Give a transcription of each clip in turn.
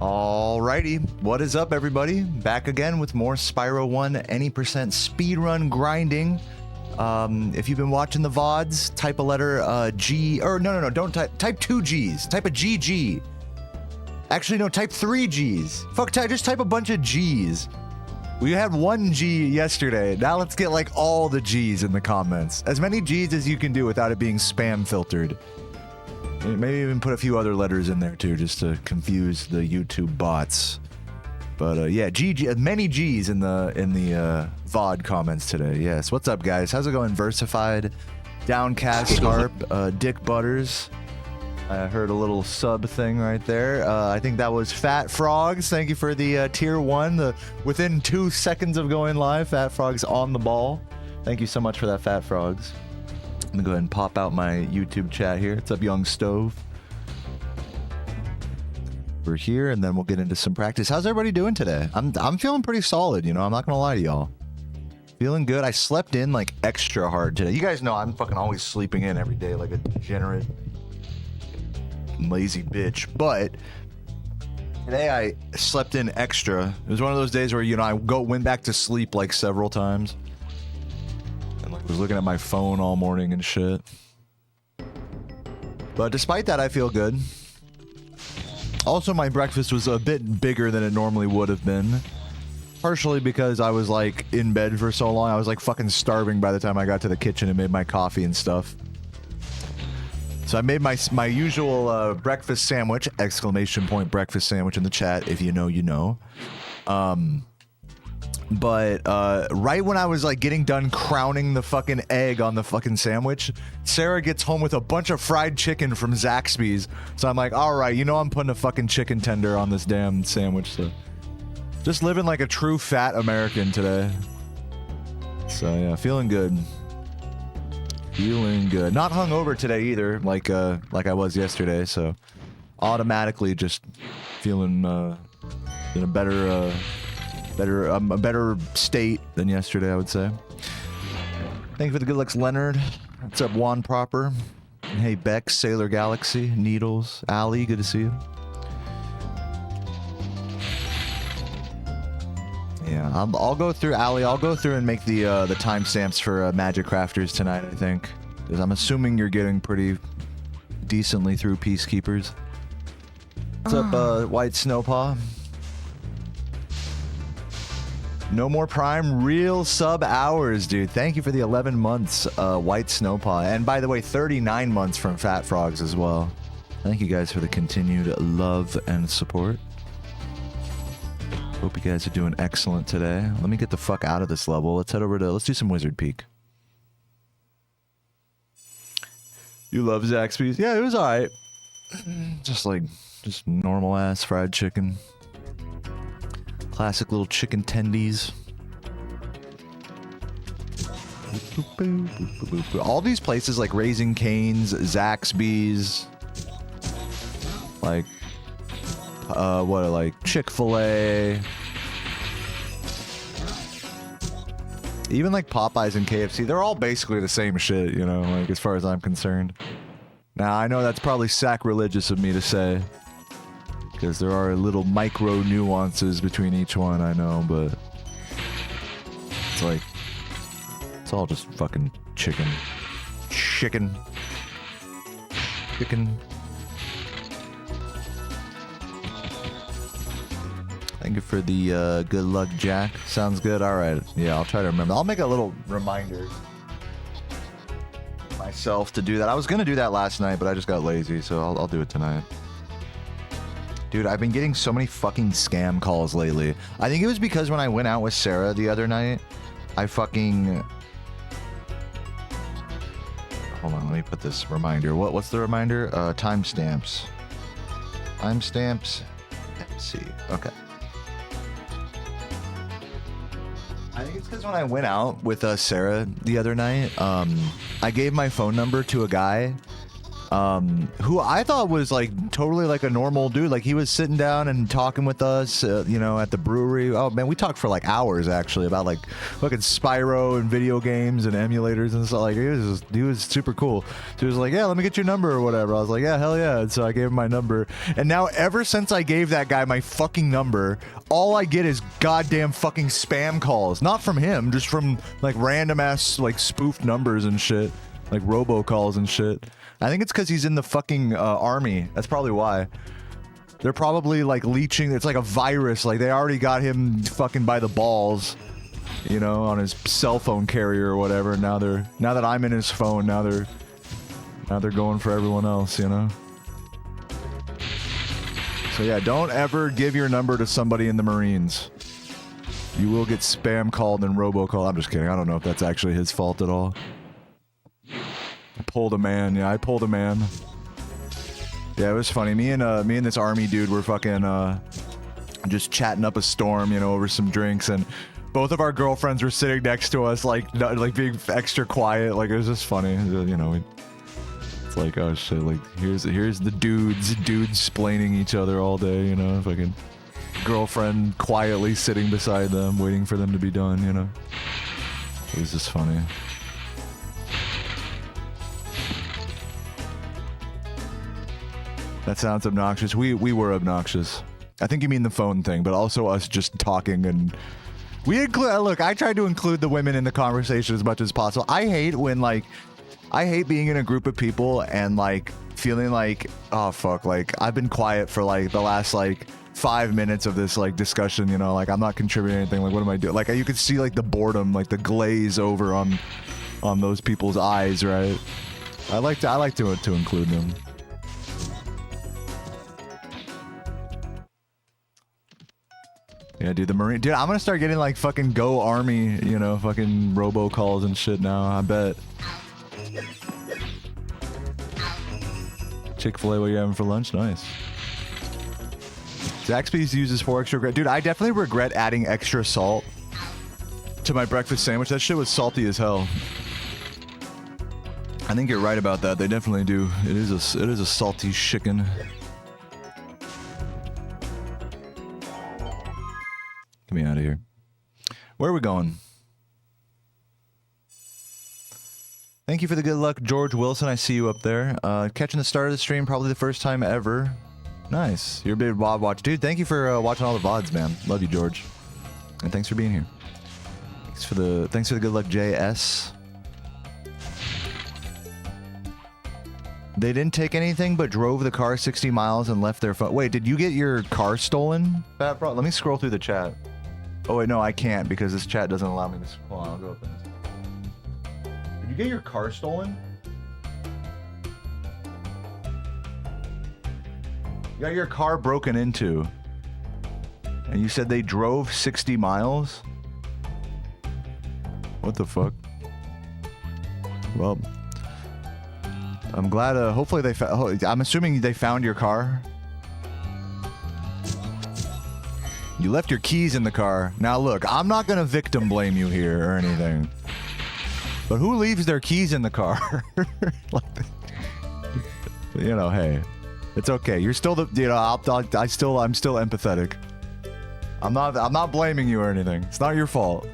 Alrighty, what is up, everybody? Back again with more Spyro Any speedrun grinding. If you've been watching the VODs, type a letter G, or no, don't type 2 G's. Type a GG. Actually, no, type 3 G's. Fuck, just type a bunch of G's. We had 1 G yesterday. Now let's get like all the G's in the comments. As many G's as you can do without it being spam filtered. Maybe even put a few other letters in there too, just to confuse the YouTube bots. But yeah, many G's in the VOD comments today. Yes, what's up, guys? How's it going? Versified, Downcast Harp, Dick Butters. I heard a little sub thing right there. I think that was Fat Frogs. Thank you for the tier 1. Within 2 seconds of going live, Fat Frogs on the ball. Thank you so much for that, Fat Frogs. I'm gonna go ahead and pop out my YouTube chat here. What's up, Young Stove? We're here, and then we'll get into some practice. How's everybody doing today? I'm feeling pretty solid, you know. I'm not gonna lie to y'all. Feeling good. I slept in like extra hard today. You guys know I'm fucking always sleeping in every day like a degenerate, lazy bitch. But today I slept in extra. It was one of those days where, you know, I went back to sleep like several times. I was looking at my phone all morning and shit. But despite that, I feel good. Also, my breakfast was a bit bigger than it normally would have been. Partially because I was like in bed for so long. I was like fucking starving by the time I got to the kitchen and made my coffee and stuff. So I made my usual breakfast sandwich, ! Breakfast sandwich in the chat. If you know, you know. But right when I was like getting done crowning the fucking egg on the fucking sandwich, Sarah gets home with a bunch of fried chicken from Zaxby's. So I'm like, all right, you know I'm putting a fucking chicken tender on this damn sandwich. So just living like a true fat American today. So yeah, feeling good. Feeling good. Not hungover today either, like I was yesterday. So automatically just feeling in a better state than yesterday, I would say. Thank you for the good looks, Leonard. What's up, Juan Proper? Hey, Bex, Sailor Galaxy, Needles, Ali, good to see you. Yeah, I'll go through, Ali, I'll go through and make the timestamps for Magic Crafters tonight, I think. Because I'm assuming you're getting pretty decently through Peacekeepers. What's up, White Snowpaw? No more Prime, real sub hours, dude. Thank you for the 11 months, White Snowpaw. And by the way, 39 months from Fat Frogs as well. Thank you guys for the continued love and support. Hope you guys are doing excellent today. Let me get the fuck out of this level. Let's head over to, let's do some Wizard Peak. You love Zaxby's? Yeah, it was alright. Just normal ass fried chicken. Classic little chicken tendies. All these places like Raising Cane's, Zaxby's, like like Chick-fil-A, even like Popeyes and KFC, they're all basically the same shit, you know, like as far as I'm concerned. Now I know that's probably sacrilegious of me to say, because there are little micro nuances between each one, I know, but it's like, it's all just fucking chicken. Chicken. Thank you for the good luck, Jack. Sounds good. All right. Yeah, I'll try to remember. I'll make a little reminder myself to do that. I was going to do that last night, but I just got lazy, so I'll do it tonight. Dude, I've been getting so many fucking scam calls lately. I think it was because when I went out with Sarah the other night, I fucking... Hold on, let me put this reminder. What's the reminder? Timestamps. Timestamps. MC. Okay. I think it's because when I went out with Sarah the other night, I gave my phone number to a guy who I thought was like totally like a normal dude. Like he was sitting down and talking with us, you know, at the brewery. Oh man, we talked for like hours actually about like fucking Spyro and video games and emulators and stuff. Like he was super cool. So he was like, yeah, let me get your number or whatever. I was like, yeah, hell yeah. And so I gave him my number. And now ever since I gave that guy my fucking number, all I get is goddamn fucking spam calls. Not from him, just from like random ass like spoofed numbers and shit. Like robocalls and shit. I think it's because he's in the fucking army. That's probably why. They're probably like leeching. It's like a virus. Like they already got him fucking by the balls, you know, on his cell phone carrier or whatever. Now that I'm in his phone, now they're going for everyone else, you know. So yeah, don't ever give your number to somebody in the Marines. You will get spam called and robocalled. I'm just kidding. I don't know if that's actually his fault at all. I pulled a man. Yeah, I pulled a man. Yeah, it was funny. Me and this army dude were fucking just chatting up a storm, you know, over some drinks, and both of our girlfriends were sitting next to us, like being extra quiet. Like it was just funny, you know. It's like, oh shit, like here's the dudes splaining each other all day, you know, fucking girlfriend quietly sitting beside them, waiting for them to be done, you know. It was just funny. That sounds obnoxious. We were obnoxious. I think you mean the phone thing, but also us just talking, and we include. Look, I tried to include the women in the conversation as much as possible. I hate being in a group of people and like feeling like, oh fuck, like I've been quiet for like the last like 5 minutes of this like discussion, you know, like I'm not contributing anything. Like what am I doing? Like you could see like the boredom, like the glaze over on those people's eyes, right? I like to include them. Yeah, dude, the Marine... Dude, I'm gonna start getting, like, fucking Go Army, you know, fucking robocalls and shit now, I bet. Chick-fil-A, what are you having for lunch? Nice. Zaxby's uses 4 extra... Dude, I definitely regret adding extra salt to my breakfast sandwich. That shit was salty as hell. I think you're right about that. They definitely do. It is a salty chicken. Get me out of here. Where are we going? Thank you for the good luck, George Wilson. I see you up there. Catching the start of the stream, probably the first time ever. Nice. You're a big VOD watch. Dude, thank you for watching all the VODs, man. Love you, George. And thanks for being here. Thanks for the good luck, JS. They didn't take anything but drove the car 60 miles and left their phone. Wait, did you get your car stolen? Fat Bro? Let me scroll through the chat. Oh wait, no, I can't because this chat doesn't allow me to scroll. Hold on, I'll go up in this. Did you get your car stolen? You got your car broken into. And you said they drove 60 miles? What the fuck? Well, I'm glad, hopefully they found, I'm assuming they found your car. You left your keys in the car. Now look, I'm not gonna victim blame you here or anything. But who leaves their keys in the car? Like, you know, hey, it's okay. You're still the, you know, I'm still empathetic. I'm not blaming you or anything. It's not your fault.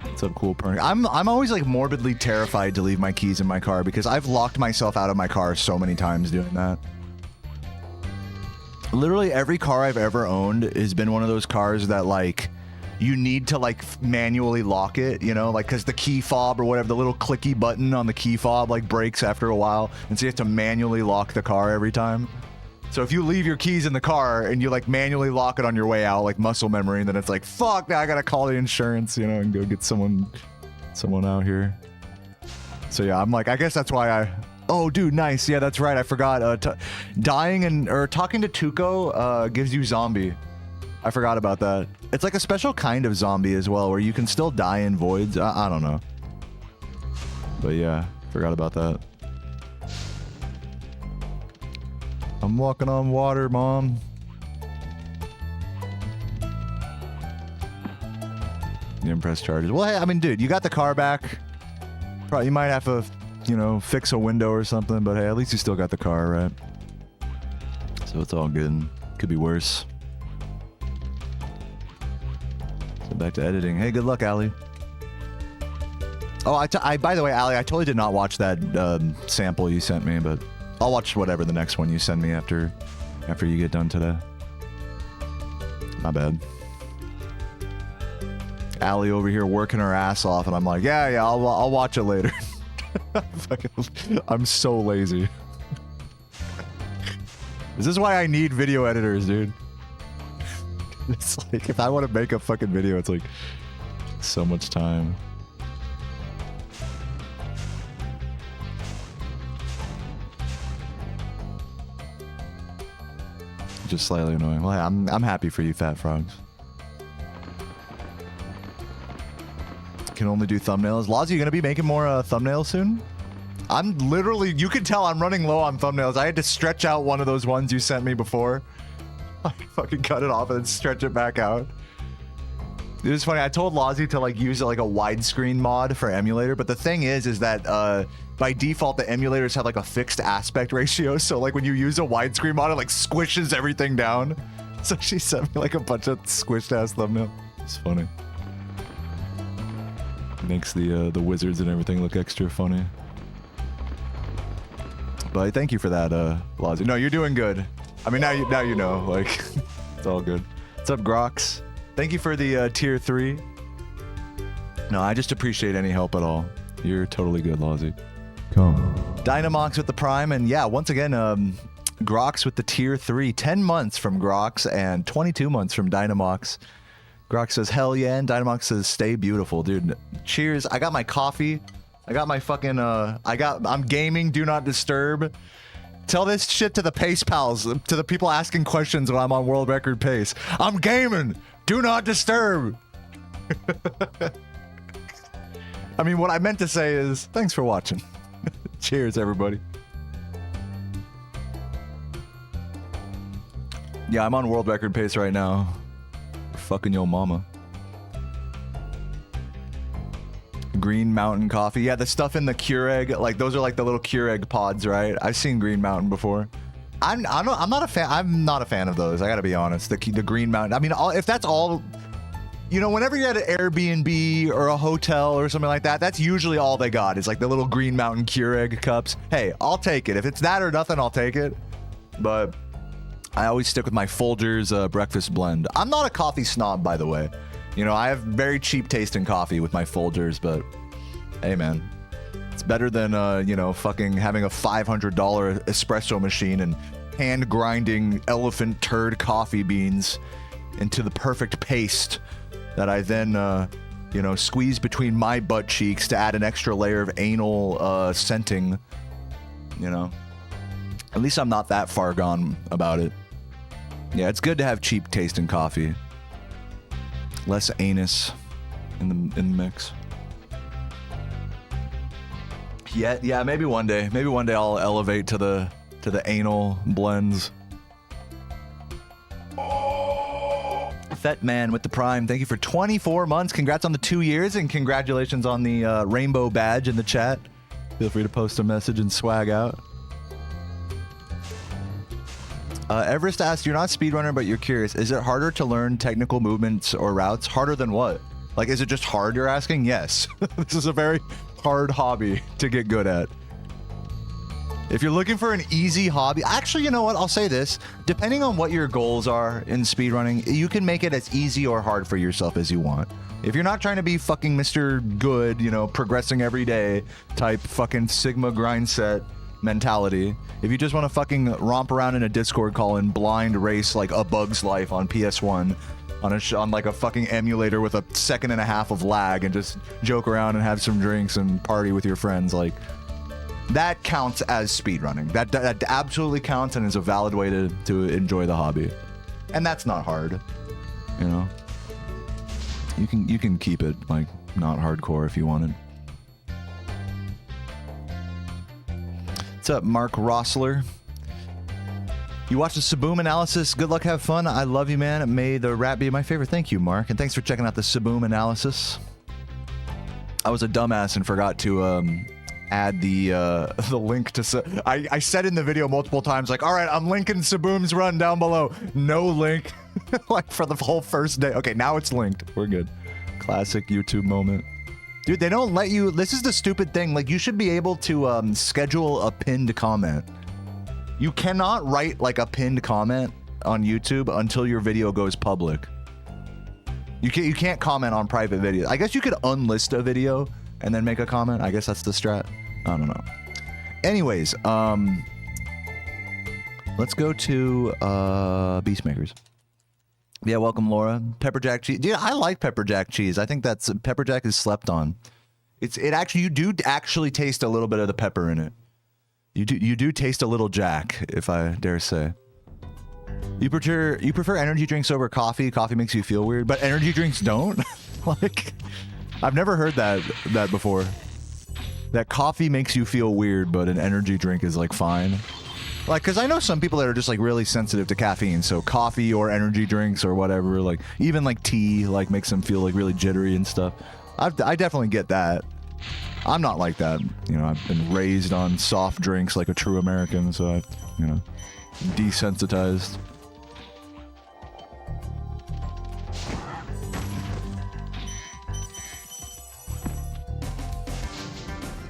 What's up, cool perk? I'm always like morbidly terrified to leave my keys in my car because I've locked myself out of my car so many times doing that. Literally every car I've ever owned has been one of those cars that like you need to like manually lock it, you know, like because the key fob or whatever, the little clicky button on the key fob like breaks after a while, and so you have to manually lock the car every time. So if you leave your keys in the car and you like manually lock it on your way out, like muscle memory, and then it's like, fuck, now I gotta call the insurance, you know, and go get someone out here. So yeah, I'm like, I guess that's why I... Oh, dude, nice. Yeah, that's right. I forgot. Dying or talking to Tuco gives you zombie. I forgot about that. It's like a special kind of zombie as well, where you can still die in voids. I don't know. But yeah, forgot about that. I'm walking on water, Mom. The impress charges. Well, hey, I mean, dude, you got the car back. Probably you might have to, you know, fix a window or something, but hey, at least you still got the car, right? So it's all good. Could be worse. So back to editing. Hey, good luck, Allie. Oh, by the way, Allie, I totally did not watch that sample you sent me, but I'll watch whatever the next one you send me after you get done today. My bad. Allie over here working her ass off, and I'm like, yeah, I'll watch it later. I'm so lazy. This is why I need video editors, dude. It's like, if I want to make a fucking video, it's like so much time. Just slightly annoying. Well, I'm happy for you, fat frogs. Can only do thumbnails. Laws, you gonna be making more thumbnails soon? I'm literally, you can tell I'm running low on thumbnails. I had to stretch out one of those ones you sent me before. I fucking cut it off and then stretch it back out. It was funny. I told Lozzie to like use like a widescreen mod for emulator, but the thing is that by default the emulators have like a fixed aspect ratio. So like when you use a widescreen mod, it like squishes everything down. So she sent me like a bunch of squished ass thumbnails. It's funny. Makes the wizards and everything look extra funny. But thank you for that, Lozzie. No, you're doing good. I mean, now you know, like, it's all good. What's up, Grox? Thank you for the tier 3. No, I just appreciate any help at all. You're totally good, Lozzie. Come. Dynamox with the Prime, and yeah, once again, Grox with the tier 3. 10 months from Grox and 22 months from Dynamox. Grox says, hell yeah, and Dynamox says, stay beautiful, dude. Cheers. I got my coffee. I got my fucking, I'm gaming, do not disturb. Tell this shit to the pace pals, to the people asking questions when I'm on world record pace. I'm gaming, do not disturb. I mean, what I meant to say is, thanks for watching. Cheers, everybody. Yeah, I'm on world record pace right now. Fucking yo mama. Green Mountain coffee. Yeah, the stuff in the Keurig, like those are like the little Keurig pods, right? I've seen Green Mountain before. I'm not a fan. I'm not a fan of those. I gotta be honest. The Green Mountain. I mean, if that's all, you know, whenever you're at an Airbnb or a hotel or something like that, that's usually all they got is like the little Green Mountain Keurig cups. Hey, I'll take it. If it's that or nothing, I'll take it. But I always stick with my Folgers breakfast blend. I'm not a coffee snob, by the way. You know, I have very cheap taste in coffee with my Folgers, but hey, man, it's better than, you know, fucking having a $500 espresso machine and hand grinding elephant turd coffee beans into the perfect paste that I then, you know, squeeze between my butt cheeks to add an extra layer of anal scenting, you know. At least I'm not that far gone about it. Yeah, it's good to have cheap taste in coffee. Less anus in the mix. Yeah, maybe one day. Maybe one day I'll elevate to the anal blends. Fet Man with the Prime. Thank you for 24 months. Congrats on the 2 years and congratulations on the rainbow badge in the chat. Feel free to post a message and swag out. Everest asked, you're not a speedrunner, but you're curious. Is it harder to learn technical movements or routes? Harder than what? Like, is it just hard you're asking? Yes. This is a very hard hobby to get good at. If you're looking for an easy hobby, actually, you know what? I'll say this. Depending on what your goals are in speedrunning, you can make it as easy or hard for yourself as you want. If you're not trying to be fucking Mr. Good, you know, progressing every day type fucking Sigma grind set mentality, if you just want to fucking romp around in a Discord call and blind race like A Bug's Life on PS1 on like a fucking emulator with a second and a half of lag and just joke around and have some drinks and party with your friends, like that counts as speedrunning. That absolutely counts and is a valid way to enjoy the hobby. And that's not hard, you know. You can keep it like not hardcore if you wanted. What's up, Mark Rossler? You watched the Saboom analysis. Good luck, have fun. I love you, man. May the rap be my favorite. Thank you, Mark. And thanks for checking out the Saboom analysis. I was a dumbass and forgot to add the link to. I said in the video multiple times, like, all right, I'm linking Saboom's run down below. No link, like for the whole first day. Okay, now it's linked. We're good. Classic YouTube moment. Dude, they don't let you. This is the stupid thing. Like, you should be able to schedule a pinned comment. You cannot write like a pinned comment on YouTube until your video goes public. You can't comment on private videos. I guess you could unlist a video and then make a comment. I guess that's the strat. I don't know. Anyways, let's go to Beastmakers. Yeah, welcome, Laura. Pepper jack cheese. Dude, I like pepper jack cheese. I think that's pepper jack is slept on. You do actually taste a little bit of the pepper in it. You do taste a little jack, if I dare say. You prefer energy drinks over coffee. Coffee makes you feel weird, but energy drinks don't. Like, I've never heard that before. That coffee makes you feel weird, but an energy drink is like fine. Like, because I know some people that are just like really sensitive to caffeine, so coffee or energy drinks or whatever, like even like tea, like makes them feel like really jittery and stuff. I definitely get that. I'm not like that. You know, I've been raised on soft drinks like a true American, so I, you know, desensitized.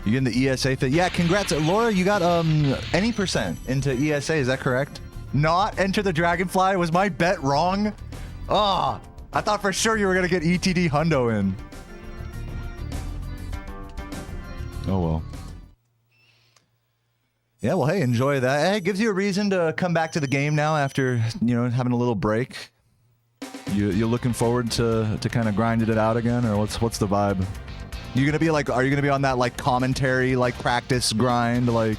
You getting the ESA fit? Yeah, congrats. Laura, you got any percent into ESA, is that correct? Not enter the Dragonfly? Was my bet wrong? Ah, I thought for sure you were gonna get ETD Hundo in. Oh well. Yeah, well, hey, enjoy that. Hey, it gives you a reason to come back to the game now after, you know, having a little break. You're looking forward to kind of grinding it out again, or what's the vibe? You gonna be like, are you gonna be on that like commentary, like practice grind, like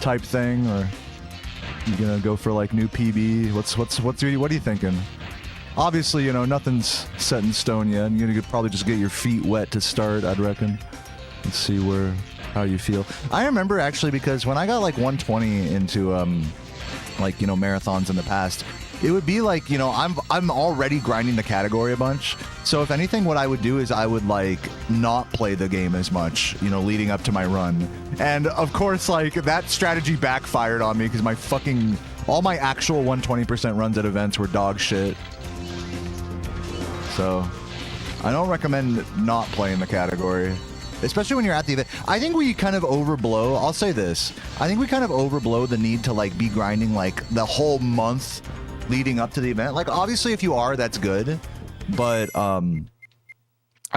type thing, or you gonna go for like new PB? What are you thinking? Obviously, you know, nothing's set in stone yet, and you're gonna probably just get your feet wet to start, I'd reckon. Let's see how you feel. I remember actually, because when I got like 120 into like, you know, marathons in the past, it would be like, you know, I'm already grinding the category a bunch. So if anything, what I would do is I would like not play the game as much, you know, leading up to my run. And of course, like that strategy backfired on me because all my actual 120% runs at events were dog shit. So I don't recommend not playing the category, especially when you're at the event. I think we kind of overblow. I'll say this. I think we kind of overblow the need to like be grinding like the whole month leading up to the event. Like, obviously, if you are, that's good. But I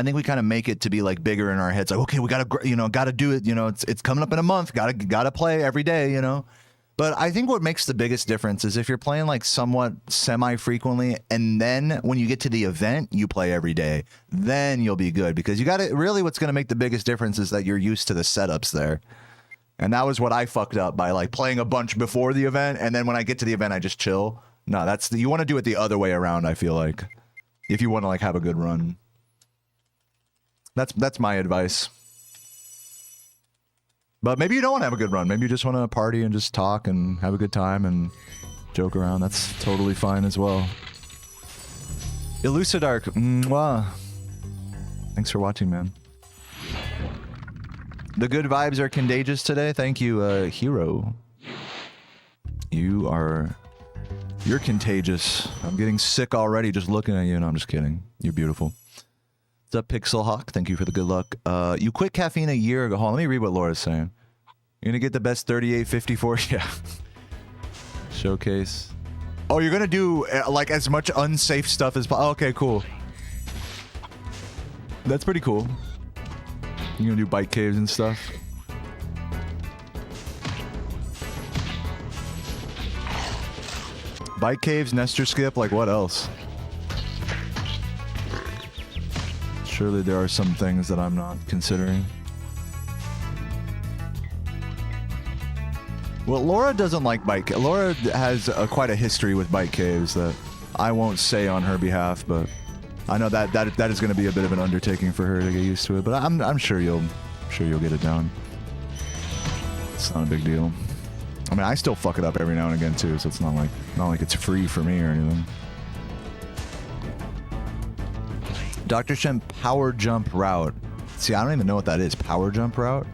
think we kind of make it to be like bigger in our heads. Like, okay, we gotta do it. You know, it's coming up in a month. Gotta play every day. You know. But I think what makes the biggest difference is if you're playing like somewhat semi-frequently, and then when you get to the event, you play every day, then you'll be good. Because you gotta really, what's gonna make the biggest difference is that you're used to the setups there. And that was what I fucked up by like playing a bunch before the event, and then when I get to the event, I just chill. No, you want to do it the other way around, I feel like, if you want to like have a good run. That's my advice. But maybe you don't want to have a good run. Maybe you just want to party and just talk and have a good time and joke around. That's totally fine as well. Elucidark, wow. Thanks for watching, man. The good vibes are contagious today. Thank you, Hero. You're contagious. I'm getting sick already just looking at you. No, I'm just kidding. You're beautiful. What's up, Pixel Hawk? Thank you for the good luck. You quit caffeine a year ago. Hold on, let me read what Laura's saying. You're gonna get the best 3854. Yeah. Showcase. Oh, you're gonna do like as much unsafe stuff as possible. Okay, cool. That's pretty cool. You're gonna do bike caves and stuff. Bike caves, Nestor skip, like what else? Surely there are some things that I'm not considering. Well, Laura doesn't like bike. Laura has quite a history with bike caves that I won't say on her behalf, but I know that is going to be a bit of an undertaking for her to get used to it. But I'm sure you'll get it down. It's not a big deal. I mean, I still fuck it up every now and again too, so it's not like it's free for me or anything. Dr. Shem power jump route. See, I don't even know what that is. Power jump route?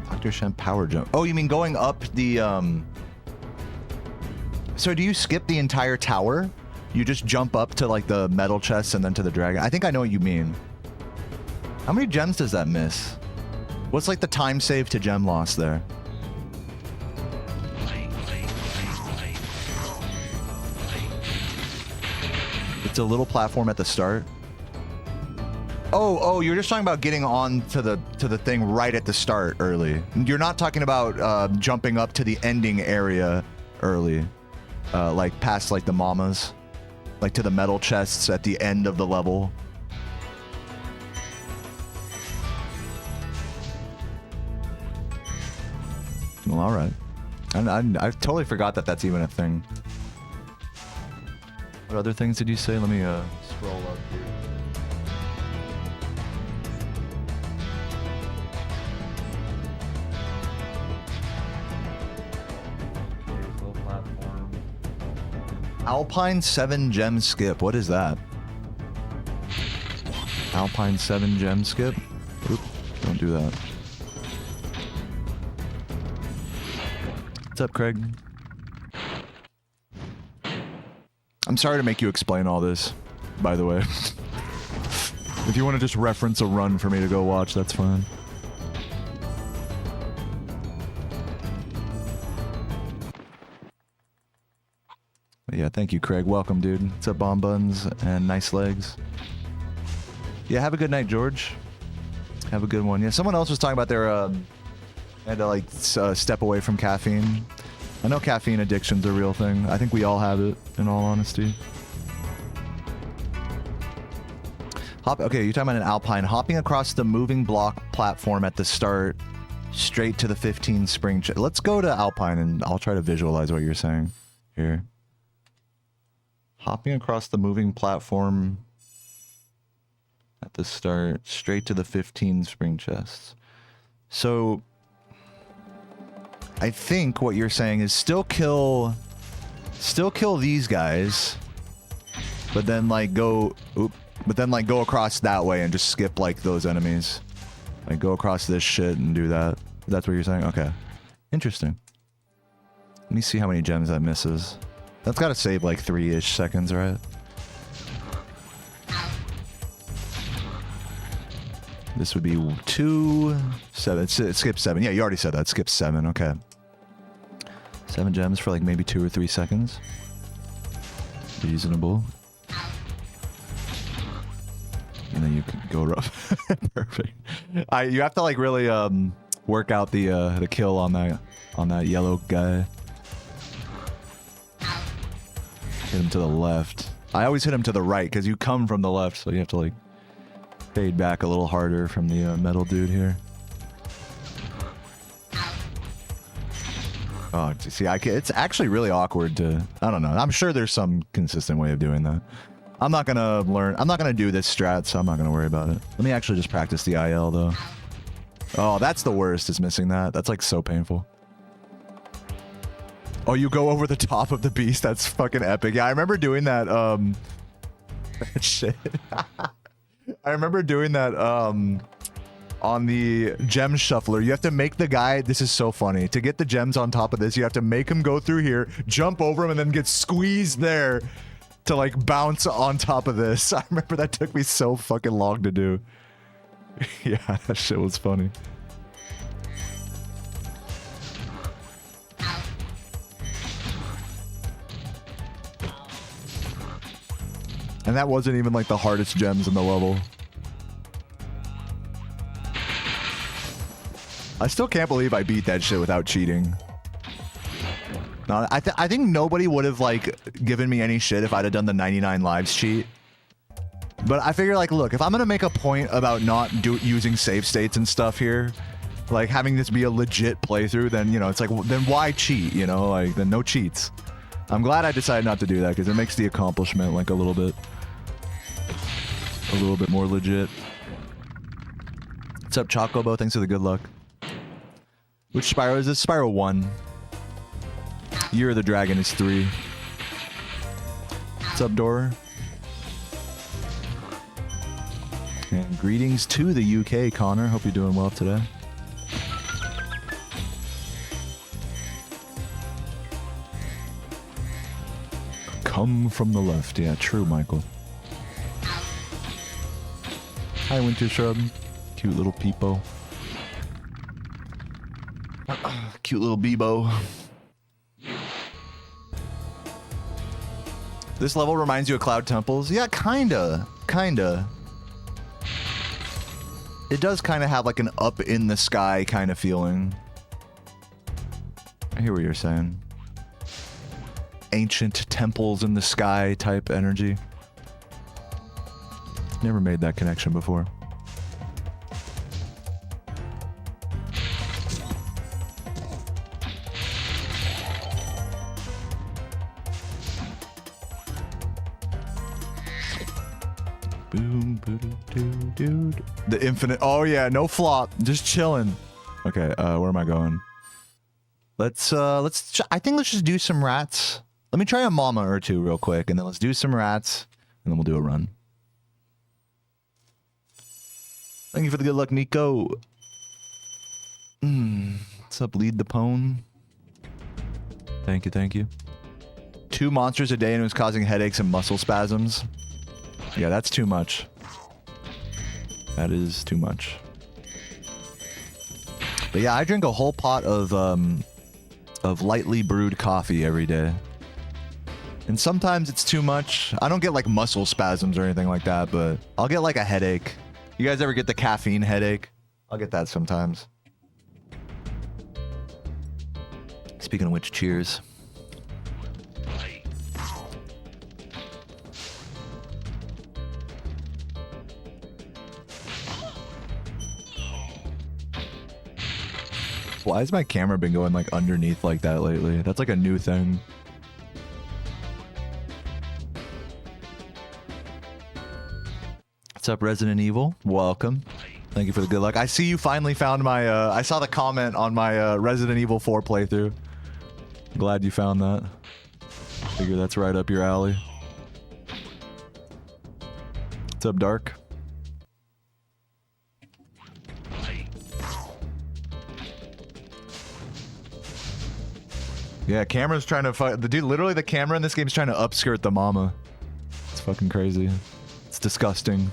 Dr. Shem power jump. Oh, you mean going up the, So do you skip the entire tower? You just jump up to, like, the metal chest and then to the dragon? I think I know what you mean. How many gems does that miss? What's, like, the time save to gem loss there? It's a little platform at the start. Oh, you're just talking about getting on to the thing right at the start early. You're not talking about jumping up to the ending area early, like past like the mamas, like to the metal chests at the end of the level. Well, all right. I totally forgot that that's even a thing. What other things did you say? Let me scroll up here. Alpine 7 gem skip. What is that? Alpine 7 gem skip? Oop, don't do that. What's up, Craig? I'm sorry to make you explain all this, by the way. If you want to just reference a run for me to go watch, that's fine. But yeah, thank you, Craig. Welcome, dude. What's up, Bomb Buns and Nice Legs? Yeah, have a good night, George. Have a good one. Yeah, someone else was talking about their had to like step away from caffeine. I know caffeine addiction's a real thing. I think we all have it, in all honesty. Okay, you're talking about an Alpine. Hopping across the moving block platform at the start, straight to the 15 spring. Let's go to Alpine, and I'll try to visualize what you're saying here. Hopping across the moving platform at the start, straight to the 15 spring chests. So I think what you're saying is still kill these guys, but then like go across that way and just skip like those enemies. Like go across this shit and do that. That's what you're saying? Okay. Interesting. Let me see how many gems that misses. That's got to save like 3-ish seconds, right? This would be 2, 7. It skips 7. Yeah, you already said that. Skip 7. Okay. 7 gems for like maybe 2 or 3 seconds. Reasonable. And then you can go rough. Perfect. You have to like really work out the kill on that yellow guy. Hit him to the left. I always hit him to the right because you come from the left, so you have to like fade back a little harder from the metal dude here. Oh, see, it's actually really awkward to... I don't know. I'm sure there's some consistent way of doing that. I'm not gonna do this strat, so I'm not gonna worry about it. Let me actually just practice the IL, though. Oh, that's the worst, is missing that. That's, like, so painful. Oh, you go over the top of the beast? That's fucking epic. Yeah, I remember doing that, shit. I remember doing that, on the gem shuffler. You have to make the guy... This is so funny. To get the gems on top of this, you have to make him go through here, jump over him, and then get squeezed there to, like, bounce on top of this. I remember that took me so fucking long to do. Yeah, that shit was funny. And that wasn't even, like, the hardest gems in the level. I still can't believe I beat that shit without cheating. No, I think nobody would have, like, given me any shit if I'd have done the 99 lives cheat. But I figure, like, look, if I'm gonna make a point about not using save states and stuff here, like, having this be a legit playthrough, then, you know, it's like, well, then why cheat, you know? Like, then no cheats. I'm glad I decided not to do that, because it makes the accomplishment, like, a little bit more legit. What's up, Chocobo? Thanks for the good luck. Which Spyro is this? Spyro 1. Year of the Dragon is 3. What's up, Dora? And greetings to the UK, Connor. Hope you're doing well today. Come from the left. Yeah, true, Michael. Hi, Winter Shrub. Cute little peepo. Cute little Bebo. This level reminds you of Cloud Temples? Yeah, kinda. Kinda. It does kind of have like an up in the sky kind of feeling. I hear what you're saying. Ancient temples in the sky type energy. Never made that connection before. Boom, doo. The infinite. Oh yeah, no flop, just chilling. Okay, where am I going? I think let's just do some rats. Let me try a mama or two real quick, and then let's do some rats, and then we'll do a run. Thank you for the good luck, Nico. What's up, Lead the Pwn? Thank you, thank you. 2 monsters a day and it was causing headaches and muscle spasms. Yeah, that's too much. That is too much. But yeah, I drink a whole pot of lightly brewed coffee every day. And sometimes it's too much. I don't get like muscle spasms or anything like that, but I'll get like a headache. You guys ever get the caffeine headache? I'll get that sometimes. Speaking of which, cheers. Why has my camera been going like underneath like that lately? That's like a new thing. What's up, Resident Evil? Welcome. Thank you for the good luck. I see you finally found my, I saw the comment on my Resident Evil 4 playthrough. Glad you found that. Figure that's right up your alley. What's up, Dark? Yeah, camera's trying to fight. The dude, literally the camera in this game is trying to upskirt the mama. It's fucking crazy. It's disgusting.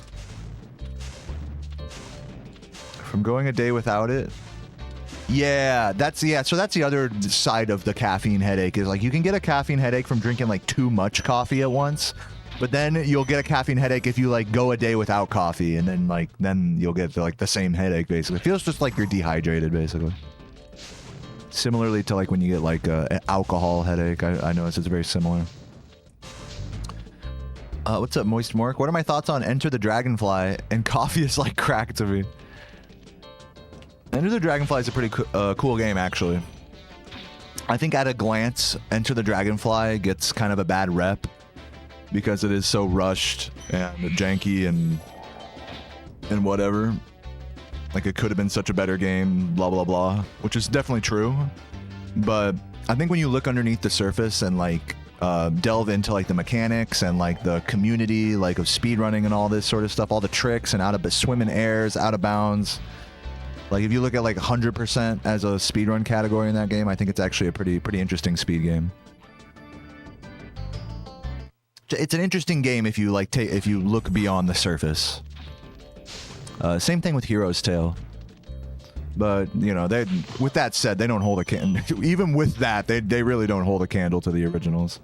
From going a day without it. Yeah, so that's the other side of the caffeine headache is like you can get a caffeine headache from drinking like too much coffee at once, but then you'll get a caffeine headache if you like go a day without coffee, and then you'll get like the same headache basically. It feels just like you're dehydrated basically. Similarly to like when you get like an alcohol headache, I notice it's very similar. What's up, Moist Mork? What are my thoughts on Enter the Dragonfly? And coffee is like crack to me. Enter the Dragonfly is a pretty cool game, actually. I think at a glance, Enter the Dragonfly gets kind of a bad rep because it is so rushed and janky and whatever. Like, it could have been such a better game, blah, blah, blah, which is definitely true. But I think when you look underneath the surface and, like, delve into, like, the mechanics and, like, the community, like, of speedrunning and all this sort of stuff, all the tricks and swim in airs, out of bounds. Like, if you look at, like, 100% as a speedrun category in that game, I think it's actually a pretty interesting speed game. It's an interesting game if you, like, if you look beyond the surface. Same thing with Hero's Tale. But, you know, with that said, they don't hold a candle. Even with that, they really don't hold a candle to the originals.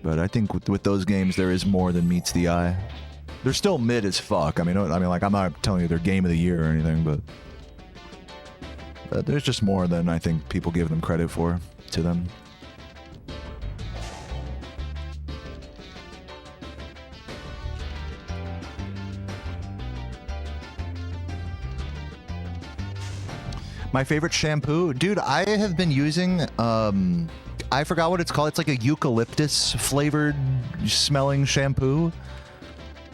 But I think with those games, there is more than meets the eye. They're still mid as fuck. I mean, like, I'm not telling you they're game of the year or anything, but there's just more than I think people give them credit for to them. My favorite shampoo? Dude, I have been using, I forgot what it's called. It's like a eucalyptus flavored smelling shampoo.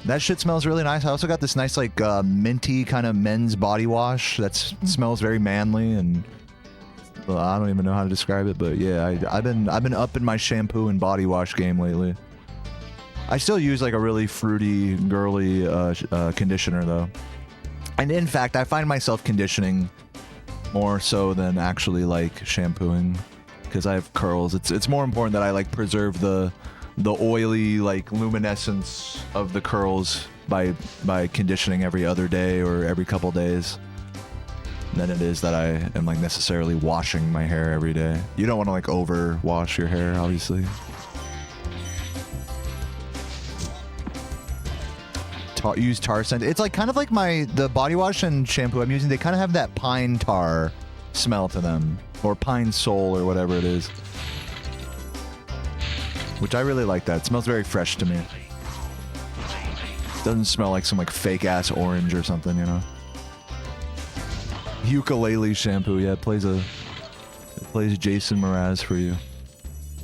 That shit smells really nice. I also got this nice, like, minty kind of men's body wash that smells very manly, and well, I don't even know how to describe it, but yeah, I've been up in my shampoo and body wash game lately. I still use like a really fruity, girly conditioner though. And in fact, I find myself conditioning more so than actually like shampooing because I have curls. It's more important that I like preserve the oily like luminescence of the curls by conditioning every other day or every couple days than it is that I am like necessarily washing my hair every day. You don't want to like over wash your hair, obviously. Use tar scent. It's like kind of like the body wash and shampoo I'm using. They kind of have that pine tar smell to them, or pine sol, or whatever it is, which I really like. That it smells very fresh to me. It doesn't smell like some like fake ass orange or something, you know. Ukulele shampoo, yeah, it plays Jason Mraz for you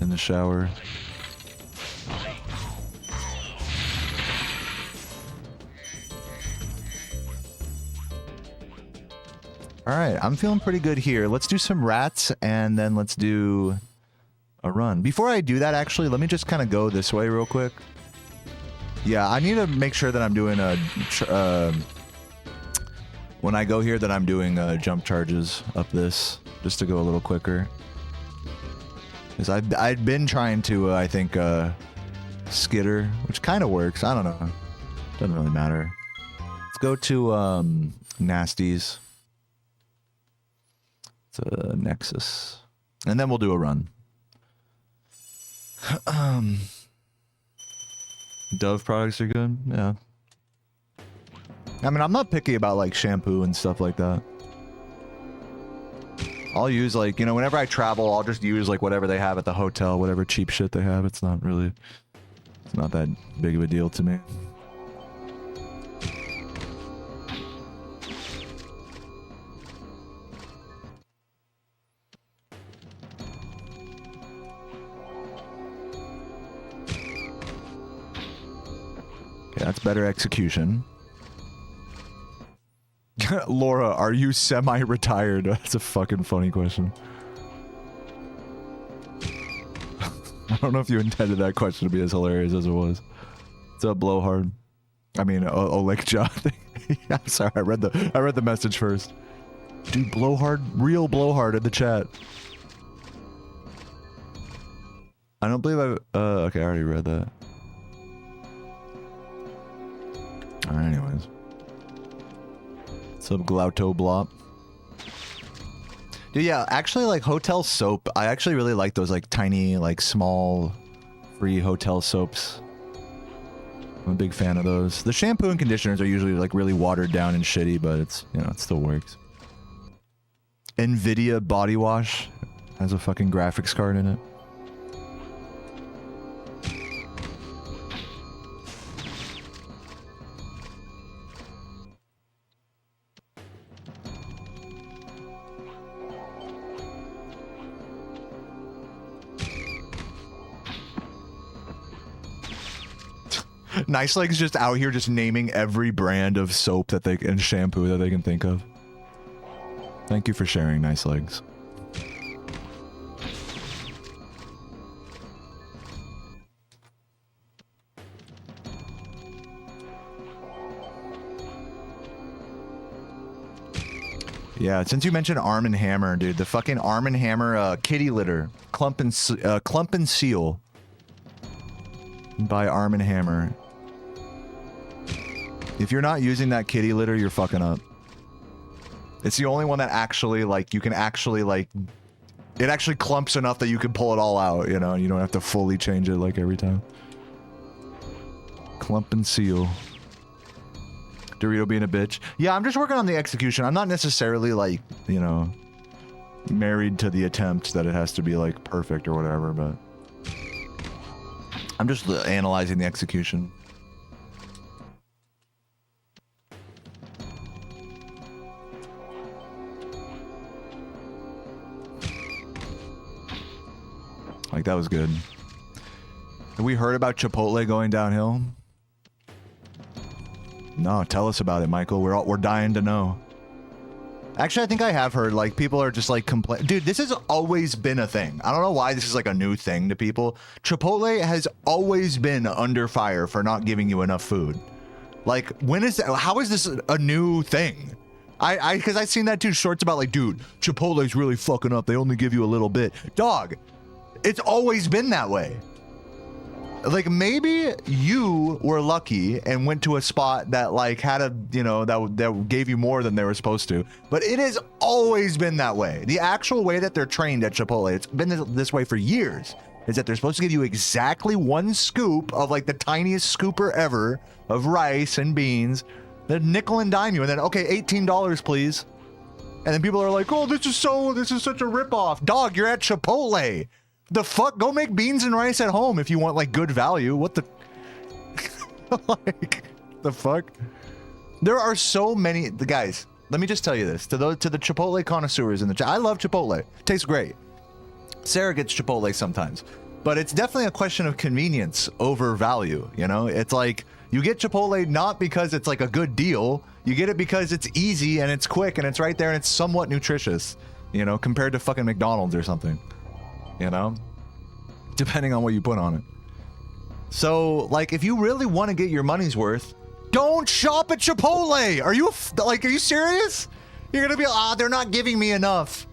in the shower. All right, I'm feeling pretty good here. Let's do some rats, and then let's do a run. Before I do that, actually, let me just kind of go this way real quick. Yeah, I need to make sure that I'm doing a... when I go here, that I'm doing jump charges up this, just to go a little quicker. Because I'd been trying to, I think, skitter, which kind of works. I don't know. Doesn't really matter. Let's go to nasties. It's a Nexus. And then we'll do a run. Dove products are good. Yeah. I mean, I'm not picky about like shampoo and stuff like that. I'll use like, you know, whenever I travel, I'll just use like whatever they have at the hotel, whatever cheap shit they have. It's not that big of a deal to me. That's better execution. Laura, are you semi-retired? That's a fucking funny question. I don't know if you intended that question to be as hilarious as it was. What's up, Blowhard? I mean, Olekja. I'm sorry, I read the message first. Dude, Blowhard, real Blowhard in the chat. I don't believe okay, I already read that. Alright, anyways. What's up, Glauto Blop? Dude, yeah, actually, like, hotel soap, I actually really like those, like, tiny, like, small, free hotel soaps. I'm a big fan of those. The shampoo and conditioners are usually, like, really watered down and shitty, but it's, you know, it still works. NVIDIA body wash has a fucking graphics card in it. Nice Legs just out here just naming every brand of soap that they and shampoo that they can think of. Thank you for sharing, Nice Legs. Yeah, since you mentioned Arm & Hammer, dude, the fucking Arm & Hammer kitty litter, Clump and Seal by Arm & Hammer. If you're not using that kitty litter, you're fucking up. It's the only one that actually, like, you can actually, like, it actually clumps enough that you can pull it all out, you know, and you don't have to fully change it, like, every time. Clump and Seal. Dorito being a bitch. Yeah, I'm just working on the execution. I'm not necessarily, like, you know, married to the attempt that it has to be, like, perfect or whatever, but I'm just analyzing the execution. Like, that was good. Have we heard about Chipotle going downhill? No, tell us about it, Michael. We're dying to know. Actually, I think I have heard, like, people are just, like, complain. Dude, this has always been a thing. I don't know why this is, like, a new thing to people. Chipotle has always been under fire for not giving you enough food. Like, when is that? How is this a new thing? Because I've seen that too, shorts about, like, dude, Chipotle's really fucking up. They only give you a little bit. Dog, it's always been that way. Like, maybe you were lucky and went to a spot that, like, had a, you know, that gave you more than they were supposed to. But it has always been that way. The actual way that they're trained at Chipotle, it's been this way for years, is that they're supposed to give you exactly one scoop of, like, the tiniest scooper ever of rice and beans, then nickel and dime you, and then, okay, $18, please. And then people are like, oh, this is such a ripoff. Dog, you're at Chipotle. The fuck? Go make beans and rice at home if you want, like, good value. What the... like, the fuck? There are so many... The guys, let me just tell you this. To the Chipotle connoisseurs in the chat. I love Chipotle. It tastes great. Sarah gets Chipotle sometimes. But it's definitely a question of convenience over value, you know? It's like, you get Chipotle not because it's, like, a good deal. You get it because it's easy and it's quick and it's right there and it's somewhat nutritious, you know, compared to fucking McDonald's or something. You know, depending on what you put on it. So, like, if you really want to get your money's worth, don't shop at Chipotle. Are you serious? You're gonna be, they're not giving me enough.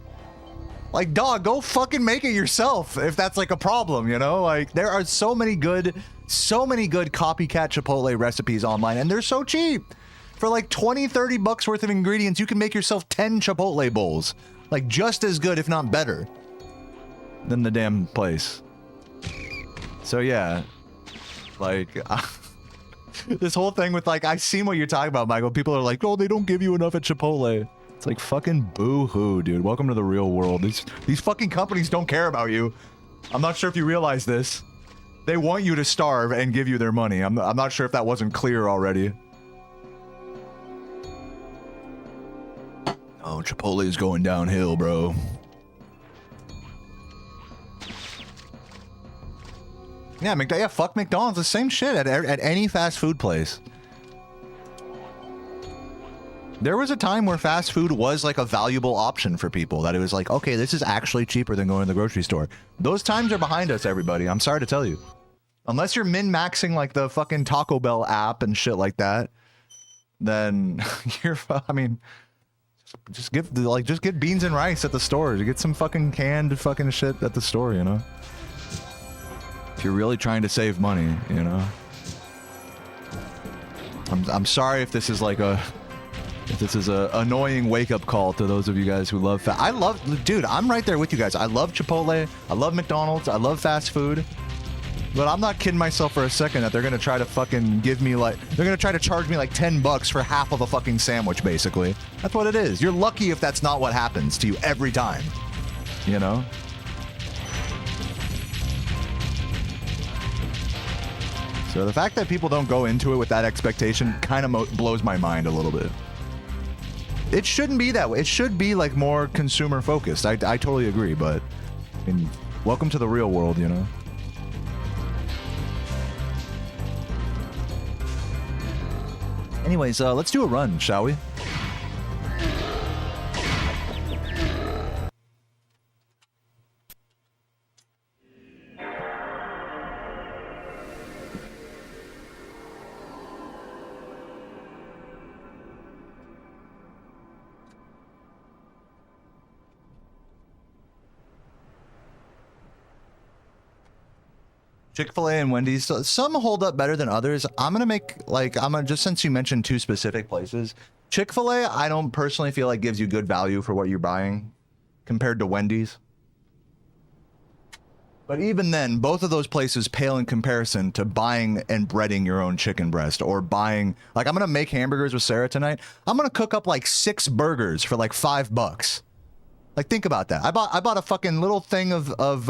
Like, dog, go fucking make it yourself if that's, like, a problem, you know? Like, there are so many good copycat Chipotle recipes online, and they're so cheap. For like 20, 30 bucks worth of ingredients, you can make yourself 10 Chipotle bowls. Like, just as good, if not better, than the damn place. So yeah, like, this whole thing with, like, I've seen what you're talking about, Michael. People are like, oh, they don't give you enough at Chipotle. It's like, fucking boo-hoo, dude. Welcome to the real world. These fucking companies don't care about you. I'm not sure if you realize this. They want you to starve and give you their money. I'm not sure if that wasn't clear already. Oh, Chipotle is going downhill, bro. Yeah, fuck McDonald's. The same shit at any fast food place. There was a time where fast food was, like, a valuable option for people. That it was like, okay, this is actually cheaper than going to the grocery store. Those times are behind us, everybody. I'm sorry to tell you. Unless you're min-maxing, like, the fucking Taco Bell app and shit like that, then you're, I mean, just get beans and rice at the store. Get some fucking canned fucking shit at the store, you know? If you're really trying to save money, you know? I'm sorry if this is like a annoying wake-up call to those of you guys who love dude, I'm right there with you guys. I love Chipotle, I love McDonald's, I love fast food. But I'm not kidding myself for a second that they're gonna try to fucking give me, like, they're gonna try to charge me like 10 bucks for half of a fucking sandwich, basically. That's what it is. You're lucky if that's not what happens to you every time, you know? So the fact that people don't go into it with that expectation kind of blows my mind a little bit. It shouldn't be that way. It should be, like, more consumer focused. I totally agree, but I mean, welcome to the real world, you know? Anyways, let's do a run, shall we? Chick-fil-A and Wendy's, so some hold up better than others. I'm gonna make, like, just since you mentioned two specific places, Chick-fil-A, I don't personally feel like gives you good value for what you're buying compared to Wendy's. But even then, both of those places pale in comparison to buying and breading your own chicken breast, or buying, like, I'm gonna make hamburgers with Sarah tonight. I'm gonna cook up like 6 burgers for like $5. Like, think about that. I bought a fucking little thing of